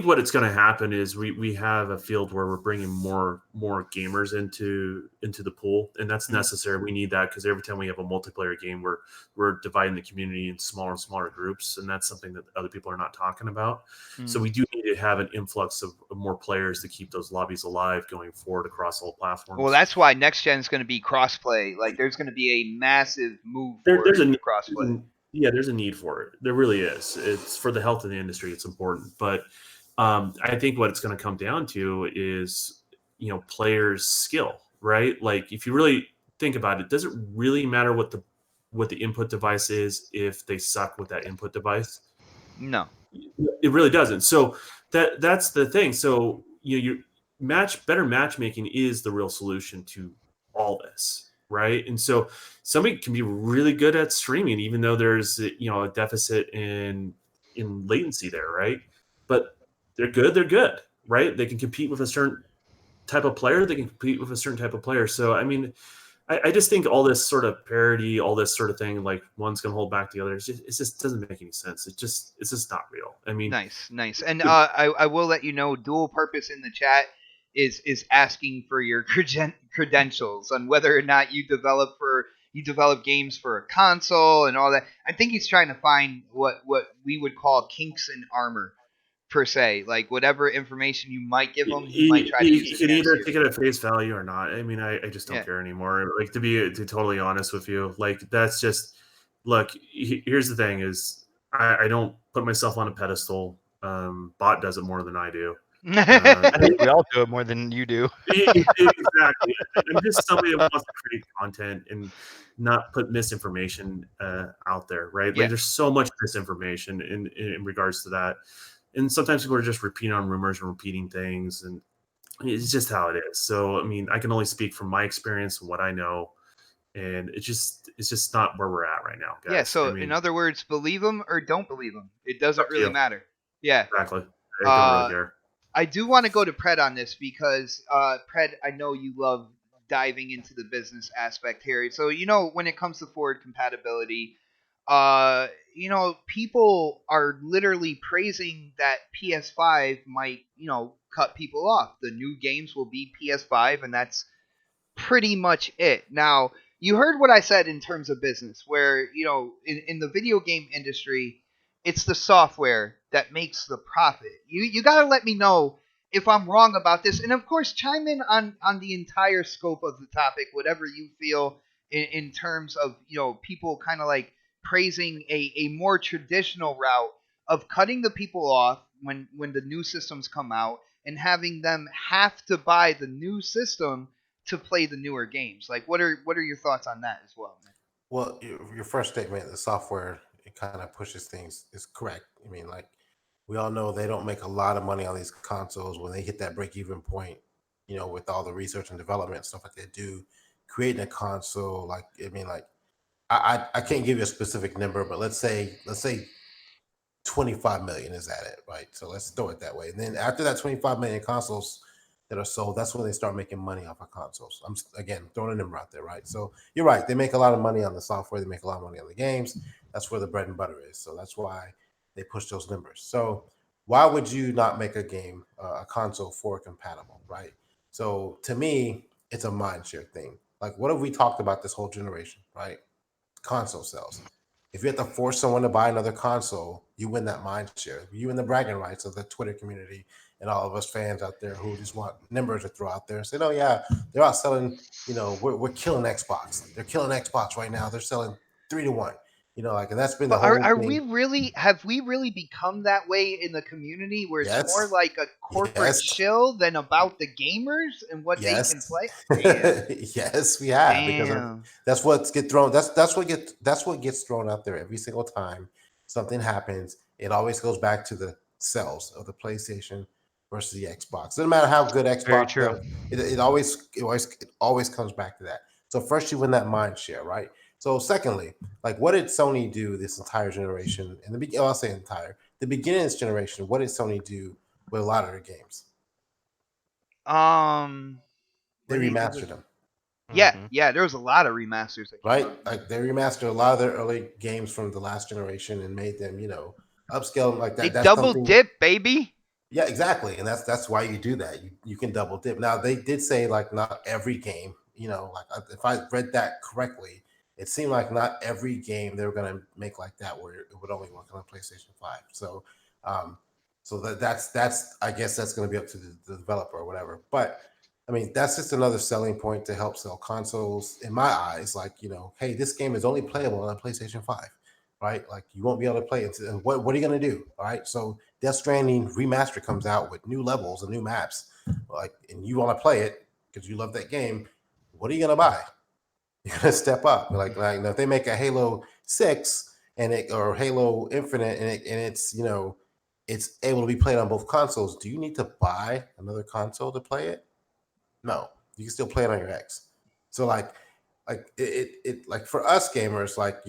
E: what it's going to happen is we have a field where we're bringing more gamers into the pool, and that's necessary. We need that because every time we have a multiplayer game, we're dividing the community in smaller and smaller groups, and that's something that other people are not talking about. So we do need to have an influx of more players to keep those lobbies alive going forward across all platforms.
A: Well, that's why next gen is going to be crossplay. Like, there's going to be a massive move for crossplay.
E: Yeah, there's a need for it. There really is. It's for the health of the industry. It's important. But I think what it's going to come down to is, players' skill, right? Like if you really think about it, does it really matter what the input device is if they suck with that input device?
A: No,
E: it really doesn't. So that's the thing. So better matchmaking is the real solution to all this. Right. And so somebody can be really good at streaming, even though there's, a deficit in latency there. Right. But they're good. They're good, right? They can compete with a certain type of player. They can compete with a certain type of player. So I mean, I just think all this sort of parity, all this sort of thing, like one's gonna hold back the other. It just doesn't make any sense. It's just not real. I mean,
A: Nice. And I will let you know, dual purpose in the chat is asking for your credentials on whether or not you develop games for a console and all that. I think he's trying to find what we would call kinks in armor per se, like whatever information you might give him, he might try to use
E: you can
A: against
E: either
A: you.
E: take it at face value or not. I mean, I just don't
A: Yeah.
E: care anymore. Like to totally honest with you, like that's just look. Here's the thing: is I don't put myself on a pedestal. Bot does it more than I do.
D: I think we all do it more than you do.
E: Exactly. I'm just somebody that wants to create content and not put misinformation out there, right?
A: Yeah.
E: Like there's so much misinformation in regards to that, and sometimes people are just repeating on rumors and repeating things, and it's just how it is. So I mean, I can only speak from my experience and what I know, and it's just not where we're at right now,
A: Yeah,
E: guys. I
A: so in
E: mean,
A: other words, believe them or don't believe them. It doesn't
E: up to
A: really
E: you.
A: matter. Yeah.
E: Exactly. I don't really
A: Uh,
E: care.
A: I do want to go to Pred on this because Pred, I know you love diving into the business aspect here. So when it comes to forward compatibility, people are literally praising that PS5 might cut people off. The new games will be PS5, and that's pretty much it. Now, you heard what I said in terms of business, where, in the video game industry, it's the software that makes the profit. You got to let me know if I'm wrong about this. And of course, chime in on the entire scope of the topic, whatever you feel in terms of, people kind of like praising a more traditional route of cutting the people off when the new systems come out and having them have to buy the new system to play the newer games. Like, what are your thoughts on that as well, man?
C: Well, your first statement, the software, it kind of pushes things, is correct. I mean, like we all know they don't make a lot of money on these consoles when they hit that break even point, with all the research and development stuff like they do, creating a console. Like, I mean, like I can't give you a specific number, but let's say 25 million is at it, right? So let's throw it that way. And then after that 25 million consoles that are sold, that's when they start making money off of consoles. I'm again throwing a number out there, right? So you're right. They make a lot of money on the software. They make a lot of money on the games. That's where the bread and butter is. So that's why they push those numbers. So why would you not make a game, a console forward compatible, right? So to me, it's a mind share thing. Like, what have we talked about this whole generation, right? Console sales. If you have to force someone to buy another console, you win that mind share. You win the bragging rights of the Twitter community and all of us fans out there who just want numbers to throw out there and say, "Oh yeah, they're out selling. We're killing Xbox. They're killing Xbox right now. They're selling 3-1. And that's been the
A: But
C: whole
A: are we
C: thing.
A: really have we really become that way in the community where it's more
C: Yes,
A: like a corporate
C: yes,
A: shill than about the gamers and what they can
C: yes,
A: play? Damn.
C: yes. We have because
A: Damn.
C: that's what's get thrown. That's what gets thrown out there every single time something happens. It always goes back to the sales of the PlayStation versus the Xbox. Doesn't matter how good
D: Very
C: Xbox
D: true.
C: does. It always comes back to that. So first you win that mind share, right? So secondly, like what did Sony do this entire generation? And I'll say the beginning of this generation. What did Sony do with a lot of their games?
A: Um
C: They
A: let me think of
C: remastered them.
A: Yeah,
D: Mhm.
A: yeah, there was a lot of remasters that came
C: Right?
A: out.
C: Like they remastered a lot of their early games from the last generation and made them, upscale them like
A: They
C: that. That's
A: double
C: something.
A: dip, baby.
C: Yeah, exactly, and that's why you do that. You can double dip. Now they did say like not every game. Like if I read that correctly, it seemed like not every game they were gonna make like that where it would only work on a PlayStation 5. Um, so that's I guess that's gonna be up to the developer or whatever. But I mean that's just another selling point to help sell consoles in my eyes. Like hey, this game is only playable on a PlayStation 5, right? Like you won't be able to play it. And what are you gonna do? All right, so Death Stranding remaster comes out with new levels and new maps, like, and you want to play it because you love that game. What are you gonna buy? You're gonna step up. Like if they make a Halo 6 or Halo Infinite and it's able to be played on both consoles, do you need to buy another console to play it? No, you can still play it on your X. So like it like for us gamers, like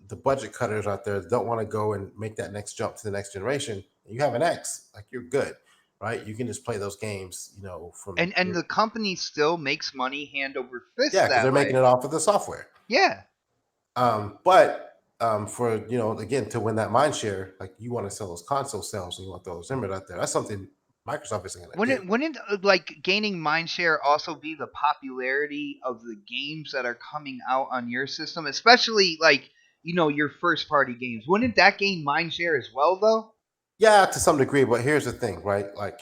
C: the budget cutters out there that don't want to go and make that next jump to the next generation, you have an X, like you're good, right? You can just play those games, from
A: And
C: your
A: the company still makes money hand over fist
C: yeah, because
A: that
C: they're making
A: way.
C: it off of the software.
A: Yeah.
C: But for again to win that mind share, like you want to sell those console sales and you want those numbers out there. That's something Microsoft isn't going to do.
A: Wouldn't like gaining mindshare also be the popularity of the games that are coming out on your system, especially like your first party games? Wouldn't that gain mindshare as well, though?
C: Yeah, to some degree. But here's the thing, right? Like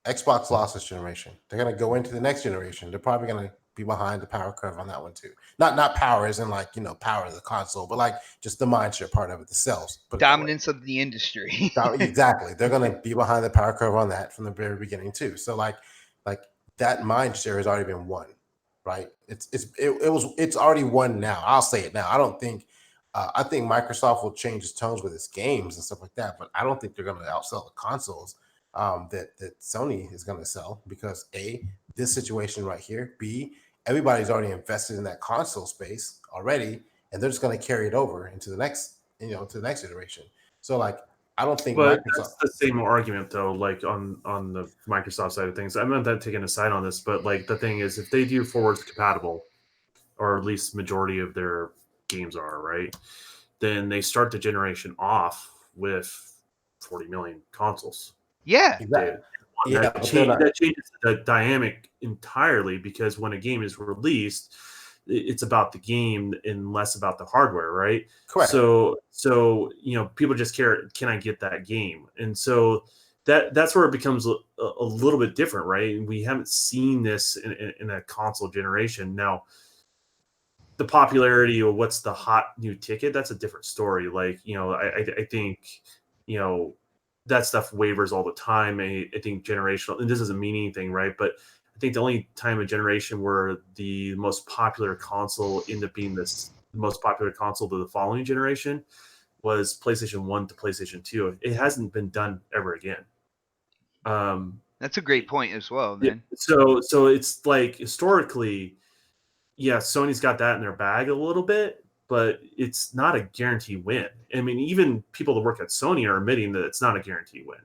C: Xbox lost this generation. They're going to go into the next generation. They're probably going to be behind the power curve on that one too. Not power as in like power of the console, but like just the mindshare part of it, the sales. Put it that way.
A: Dominance of the industry.
C: Exactly. They're going to be behind the power curve on that from the very beginning too. So like that mind share has already been won, right? It's already won now. I'll say it now. I don't think I think Microsoft will change its tones with its games and stuff like that, but I don't think they're going to outsell the consoles that Sony is going to sell because A, this situation right here, B, everybody's already invested in that console space already, and they're just going to carry it over into the next, to the next iteration. So like, I don't think
E: But
C: Microsoft.
E: that's the same argument though, like on the Microsoft side of things. I'm not that taking a side on this, but like the thing is if they do forwards compatible, or at least majority of their games are, right? Then they start the generation off with 40 million consoles.
A: Yeah.
C: Exactly. Yeah,
E: That,
C: but they're not.
E: that changes the dynamic entirely because when a game is released, it's about the game and less about the hardware, right?
C: Correct.
E: So people just care, can I get that game? And so that's where it becomes a little bit different, right? And we haven't seen this in a console generation. Now, the popularity or what's the hot new ticket, that's a different story. Like, I think, that stuff wavers all the time. I think generational, and this doesn't mean anything, right? But I think the only time a generation where the most popular console ended up being this most popular console to the following generation was PlayStation 1 to PlayStation 2. It hasn't been done ever again.
A: That's a great point as well,
E: Yeah,
A: man.
E: so it's like historically, yeah, Sony's got that in their bag a little bit, but it's not a guarantee win. I mean, even people that work at Sony are admitting that it's not a guarantee win.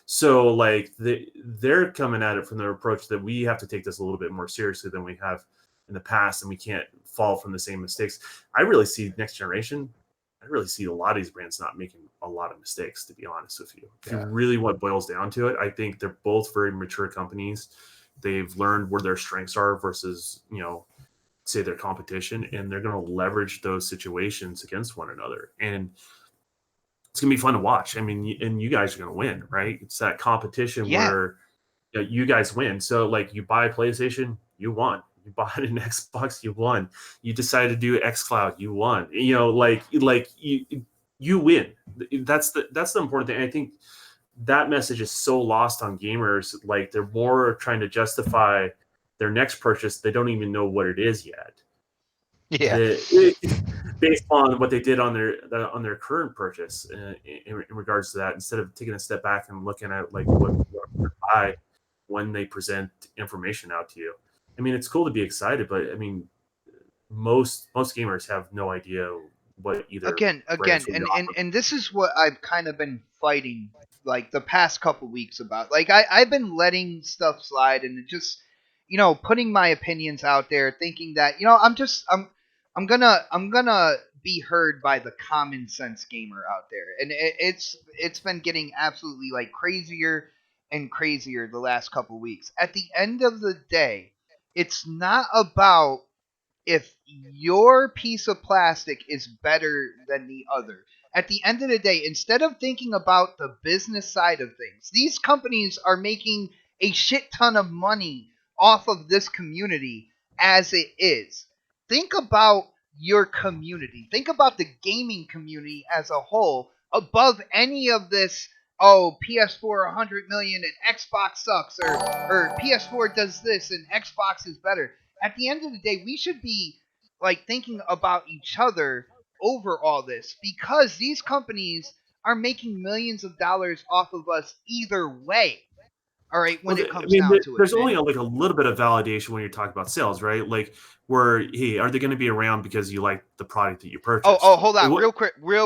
E: So, like, they're coming at it from their approach that we have to take this a little bit more seriously than we have in the past, and we can't fall from the same mistakes. I really see next generation. I really see a lot of these brands not making a lot of mistakes, to be honest with you. If you really what boils down to it, I think they're both very mature companies. They've learned where their strengths are versus, say their competition, and they're going to leverage those situations against one another. And it's going to be fun to watch. I mean, and you guys are going to win, right? It's that competition where you guys win. So like you buy a PlayStation, you won. You bought an Xbox, you won. You decided to do xCloud, you won. Like you win. That's the important thing. And I think that message is so lost on gamers. Like they're more trying to justify their next purchase. They don't even know what it is yet.
D: Yeah.
E: Based on what they did on their current purchase in regards to that, instead of taking a step back and looking at like what to buy when they present information out to you. I mean, it's cool to be excited, but I mean, most gamers have no idea what either
A: again,
E: brands will be
A: and this is what I've kind of been fighting like the past couple weeks about. Like I've been letting stuff slide and just putting my opinions out there, thinking that I'm gonna be heard by the common sense gamer out there, and it's been getting absolutely like crazier and crazier the last couple weeks. At the end of the day, it's not about if your piece of plastic is better than the other. At the end of the day, instead of thinking about the business side of things, these companies are making a shit ton of money off of this community as it is. Think about your community. Think about the gaming community as a whole above any of this. Oh, PS4 100 million and Xbox sucks, or PS4 does this and Xbox is better. At the end of the day, we should be like thinking about each other over all this because these companies are making millions of dollars off of us either way. All right,
E: Well,
A: when it
E: I
A: comes
E: mean,
A: down to it,
E: there's only
A: man.
E: like a little bit of validation when you're talking about sales, right? Like, where hey, are they going to be around because you like the product that you
A: Oh,
E: purchased?
A: hold on, real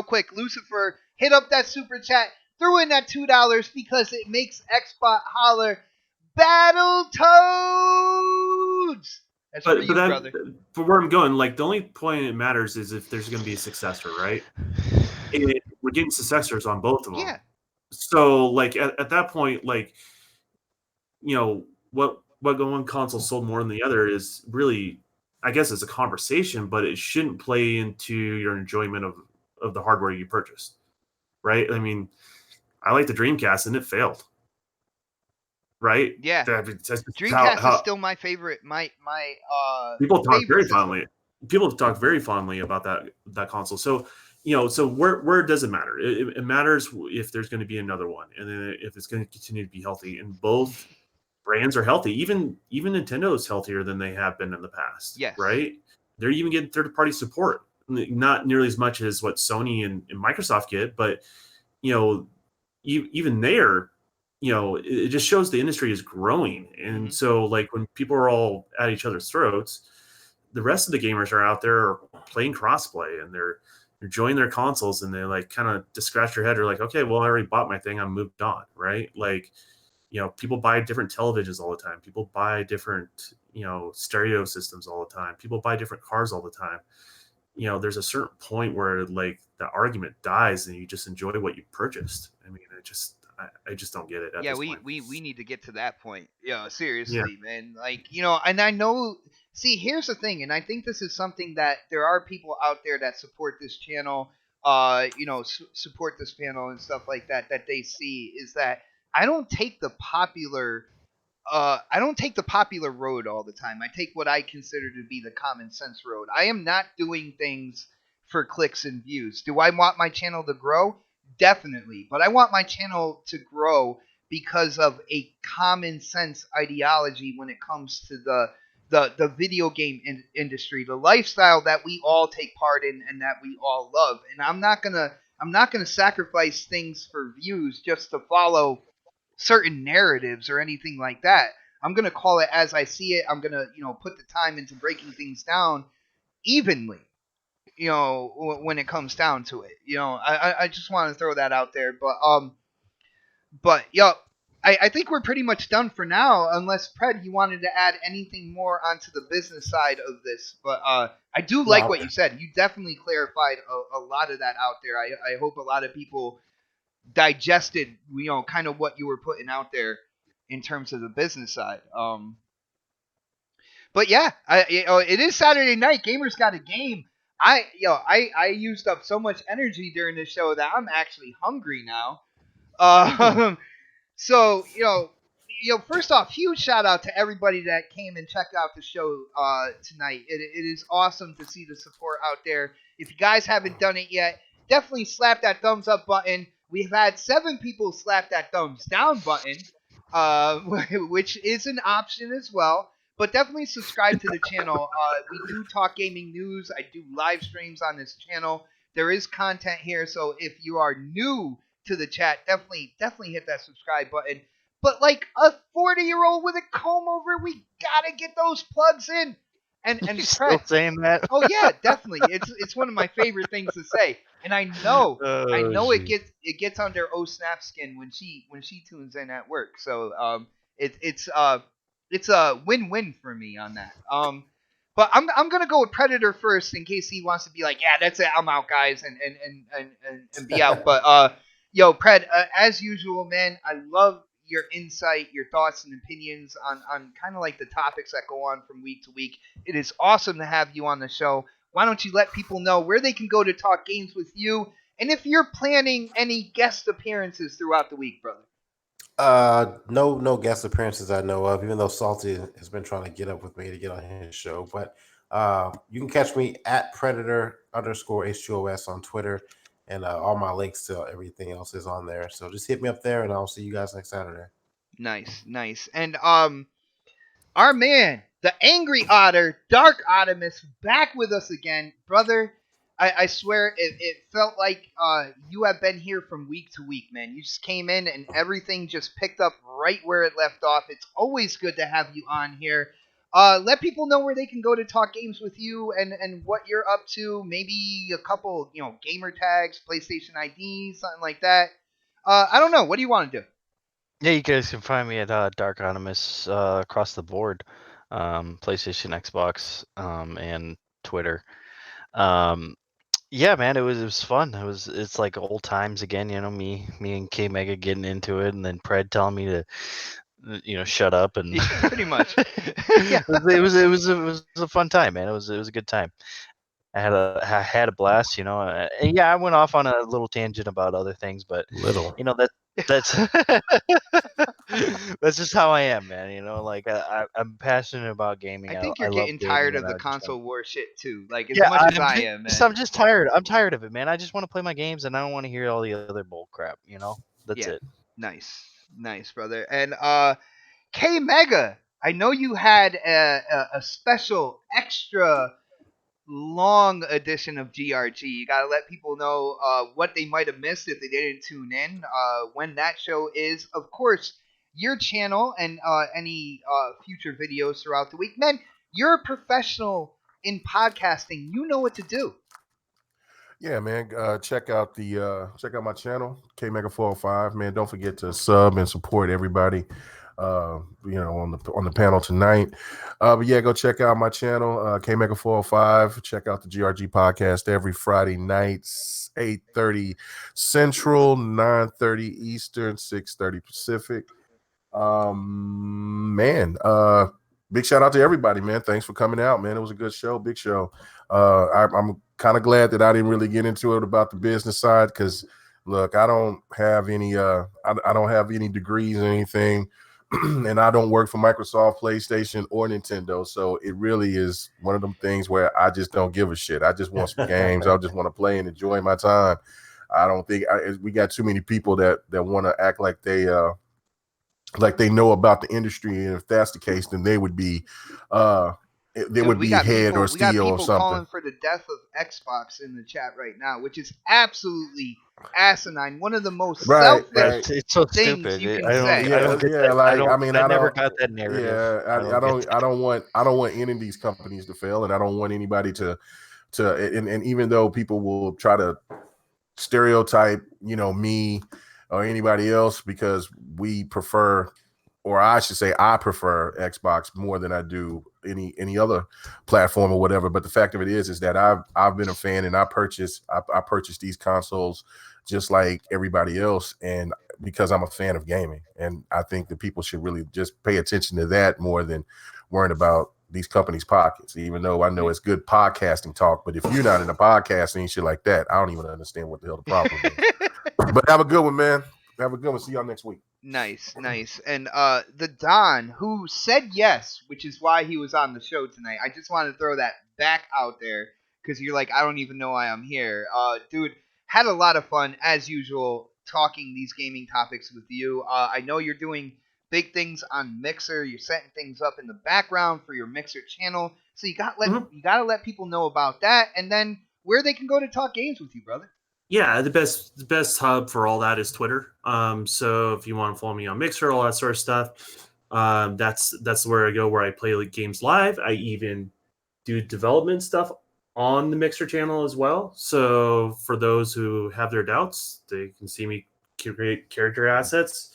A: quick. Lucifer, hit up that super chat. Threw in that $2 because it makes Xbot holler. Battle Toads. That's for
E: But
A: you, brother.
E: for where I'm going, like the only point it matters is if there's going to be a successor, right? And we're getting successors on both of them.
A: Yeah.
E: So like at that point, like what one console sold more than the other is really, I guess, it's a conversation, but it shouldn't play into your enjoyment of the hardware you purchased, right? I mean, I like the Dreamcast and it failed, right?
A: Yeah.
E: That's just
A: Dreamcast is
E: how
A: still my favorite. My
E: people talk
A: favorite
E: very
A: system.
E: fondly. People talk very fondly about that console. So so where does it matter? It matters if there's going to be another one, and then if it's going to continue to be healthy. And both brands are healthy. Even Nintendo is healthier than they have been in the past,
A: Yes.
E: right? They're even getting third party support, not nearly as much as what Sony and Microsoft get, but even there, it just shows the industry is growing. And so like when people are all at each other's throats, the rest of the gamers are out there playing crossplay and they're enjoying their consoles, and they like kind of just scratch their head. They're like, okay, well, I already bought my thing. I'm moved on, right? Like, people buy different televisions all the time. People buy different, stereo systems all the time. People buy different cars all the time. There's a certain point where like the argument dies and you just enjoy what you purchased. I mean, I just don't get it at
A: Yeah,
E: this
A: we,
E: point.
A: we we need to get to that point. Yeah,
E: Yeah.
A: seriously, man. Like, and I know. See, here's the thing, and I think this is something that there are people out there that support this channel. Support this panel and stuff like that. That they see is that I don't take the popular road all the time. I take what I consider to be the common sense road. I am not doing things for clicks and views. Do I want my channel to grow? Definitely. But I want my channel to grow because of a common sense ideology when it comes to the video game industry, the lifestyle that we all take part in and that we all love. And I'm not gonna sacrifice things for views just to follow certain narratives or anything like that. I'm gonna call it as I see it. I'm gonna put the time into breaking things down evenly. When it comes down to it. I just want to throw that out there. But I think we're pretty much done for now, unless Pred, you wanted to add anything more onto the business side of this. But I do like
C: No,
A: what you said. You definitely clarified a lot of that out there. I hope a lot of people digested, kind of what you were putting out there in terms of the business side. But yeah, it is Saturday night. Gamers got a game. I used up so much energy during the show that I'm actually hungry now. So first off, huge shout out to everybody that came and checked out the show tonight. It is awesome to see the support out there. If you guys haven't done it yet, definitely slap that thumbs up button. We've had 7 people slap that thumbs down button, uh, which is an option as well. But definitely subscribe to the channel. We do talk gaming news. I do live streams on this channel. There is content here, so if you are new to the chat, definitely hit that subscribe button. But like a 40-year-old with a comb over, we gotta get those plugs in. And
D: You still
A: Pret,
D: saying that?
A: oh yeah, definitely. It's one of my favorite things to say. And I know
D: Oh,
A: it
D: gee.
A: gets under O Snap skin when she tunes in at work. So it's a win-win for me on that. But I'm gonna go with Predator first in case he wants to be like, yeah, that's it, I'm out, guys, and be out. But yo, Pred, as usual, man, I love your insight, your thoughts and opinions on kind of like the topics that go on from week to week. It is awesome to have you on the show. Why don't you let people know where they can go to talk games with you, and if you're planning any guest appearances throughout the week, brother?
C: no guest appearances I know of. Even though Salty has been trying to get up with me to get on his show, but you can catch me at Predator underscore H2OS on Twitter, and all my links to everything else is on there. So just hit me up there, and I'll see you guys next Saturday.
A: Nice, nice. And our man, the Angry Otter, Dark Optimus, back with us again, brother. I swear it felt like you have been here from week to week, man. You just came in and everything just picked up right where it left off. It's always good to have you on here. Let people know where they can go to talk games with you and what you're up to. Maybe a couple, gamer tags, PlayStation ID, something like that. I don't know. What do you want to do?
D: Yeah, you guys can find me at Dark Animus across the board, PlayStation, Xbox, and Twitter. Yeah, man, it was fun. It's like old times again. Me and K Mega getting into it, and then Pred telling me to shut up, and
A: Yeah, pretty much. Yeah.
D: it was a fun time, man. It was a good time. I had a blast, and yeah, I went off on a little tangent about other things, but
C: Little.
D: that's that's just how I am, man. Like I'm passionate about
A: I
D: gaming. I
A: think you're
D: I love
A: getting tired
D: gaming,
A: of
D: and
A: the
D: I just want.
A: console war shit too, like as
D: Yeah,
A: much as I am, man.
D: I'm just tired. I'm tired of it, man. I just want to play my games, and I don't want to hear all the other bull crap. That's
A: Yeah,
D: it.
A: nice, nice, brother. And K Mega, I know you had a special extra long edition of GRG. You gotta let people know what they might have missed if they didn't tune in. When that show is, of course, your channel and any future videos throughout the week. Man, you're a professional in podcasting. You know what to do.
B: Yeah, man. Check out my channel, K Mega 405. Man, don't forget to sub and support everybody. On the panel tonight. But yeah, go check out my channel, K Mega 405. Check out the GRG podcast every Friday nights, 8:30 Central, 9:30 Eastern, 6:30 Pacific. Man, big shout out to everybody, man. Thanks for coming out, man. It was a good show, big show. I'm kind of glad that I didn't really get into it about the business side because, look, I don't have any I don't have any degrees or anything, and I don't work for Microsoft, PlayStation, or Nintendo. So it really is one of them things where I just don't give a shit. I just want some games. I just want to play and enjoy my time. I don't think we got too many people that want to act like they know about the industry, and if that's the case, then they would be
A: Dude, we got
B: head or
A: people we got
B: CEO or
A: people
B: something.
A: calling for the death of Xbox in the chat right now, which is absolutely asinine. One of the most
B: Right,
A: selfish
B: right.
D: It's so
A: things
D: stupid.
A: you can
D: I don't
A: say.
D: I don't get that. I
B: Like,
D: don't.
B: I mean,
D: I
B: I
D: never
B: don't.
D: got that narrative.
B: Yeah,
D: I don't get
B: I don't want any of these companies to fail, and I don't want anybody to and even though people will try to stereotype, me or anybody else because we prefer, or I should say I prefer Xbox more than I do any other platform or whatever. But the fact of it is that I've been a fan, and I purchased these consoles just like everybody else, and because I'm a fan of gaming. And I think that people should really just pay attention to that more than worrying about these companies' pockets, even though I know it's good podcasting talk. But if you're not in a podcasting and shit like that, I don't even understand what the hell the problem is. But have a good one, man. Have a good one. See y'all next week.
A: Nice, nice. And the Don, who said yes, which is why he was on the show tonight. I just wanted to throw that back out there because you're like, I don't even know why I'm here. Dude, had a lot of fun as usual talking these gaming topics with you. I know you're doing big things on Mixer. You're setting things up in the background for your Mixer channel. So you gotta let people know about that, and then where they can go to talk games with you, brother.
E: Yeah, the best hub for all that is Twitter. So if you want to follow me on Mixer, all that sort of stuff, that's where I go, where I play games live. I even do development stuff on the Mixer channel as well. So for those who have their doubts, they can see me create character assets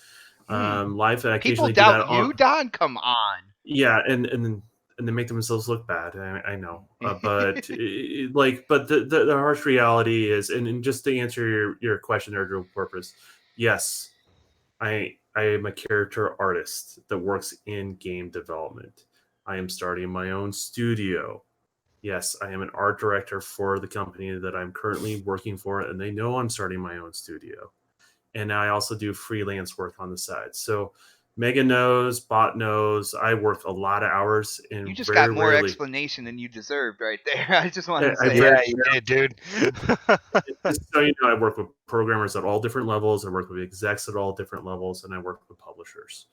E: live. I
A: People
E: occasionally do that
A: doubt you,
E: on.
A: Don. Come on.
E: Yeah, and they make themselves look bad. I know, but but the harsh reality is, and just to answer your question, there, Drew Purpose, yes, I am a character artist that works in game development. I am starting my own studio. Yes, I am an art director for the company that I'm currently working for, and they know I'm starting my own studio. And I also do freelance work on the side. So Megan knows, Bot knows, I work a lot of hours,
A: You
E: and
A: just got
E: very
A: more
E: rarely.
A: explanation than you deserved right there. I just want to
E: I
A: say
E: very,
D: Yeah, you did, dude.
E: just so you know, I work with programmers at all different levels. I work with execs at all different levels, and I work with publishers.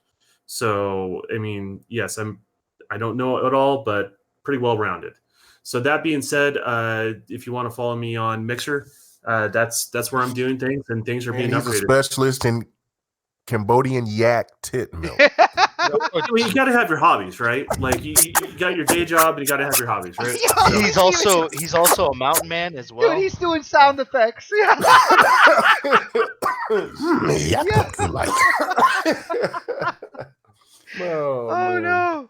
E: So I mean, yes, I don't know it all, but pretty well rounded. So that being said, if you want to follow me on Mixer, that's where I'm doing things, and things are being
B: He's a
E: upgraded.
B: specialist in Cambodian yak tit milk.
E: I mean, you got to have your hobbies, right? Like you got your day job, and you got to have your hobbies, right?
A: Yo,
D: He's also a mountain man as well.
A: Dude, he's doing sound effects. Yeah.
B: Oh,
A: Oh
B: man.
A: no.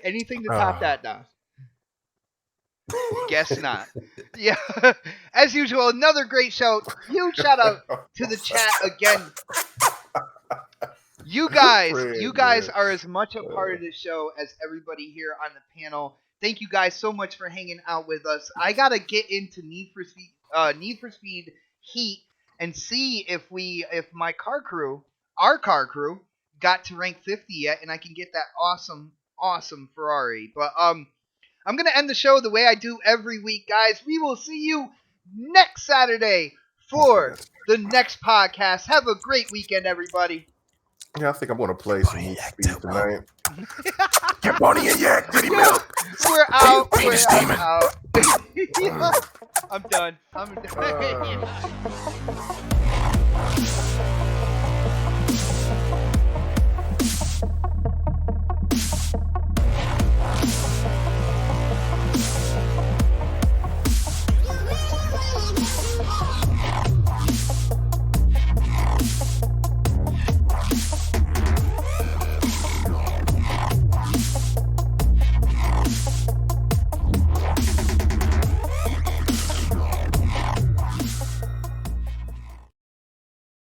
A: Anything to top that now? Guess not. Yeah. As usual, another great show. Huge shout out to the chat again. You guys are as much a part of this show as everybody here on the panel. Thank you guys so much for hanging out with us. I gotta get into Need for Speed Heat and see if my car crew, our car crew, got to rank 50 yet, and I can get that awesome Ferrari. But I'm gonna end the show the way I do every week, guys. We will see you next Saturday for the next podcast. Have a great weekend, everybody.
B: Yeah, I think I'm gonna play some Need for Speed tonight. Cambodian yak titty milk.
A: We're out.
B: Penis
A: We're
B: demon.
A: out. I'm done.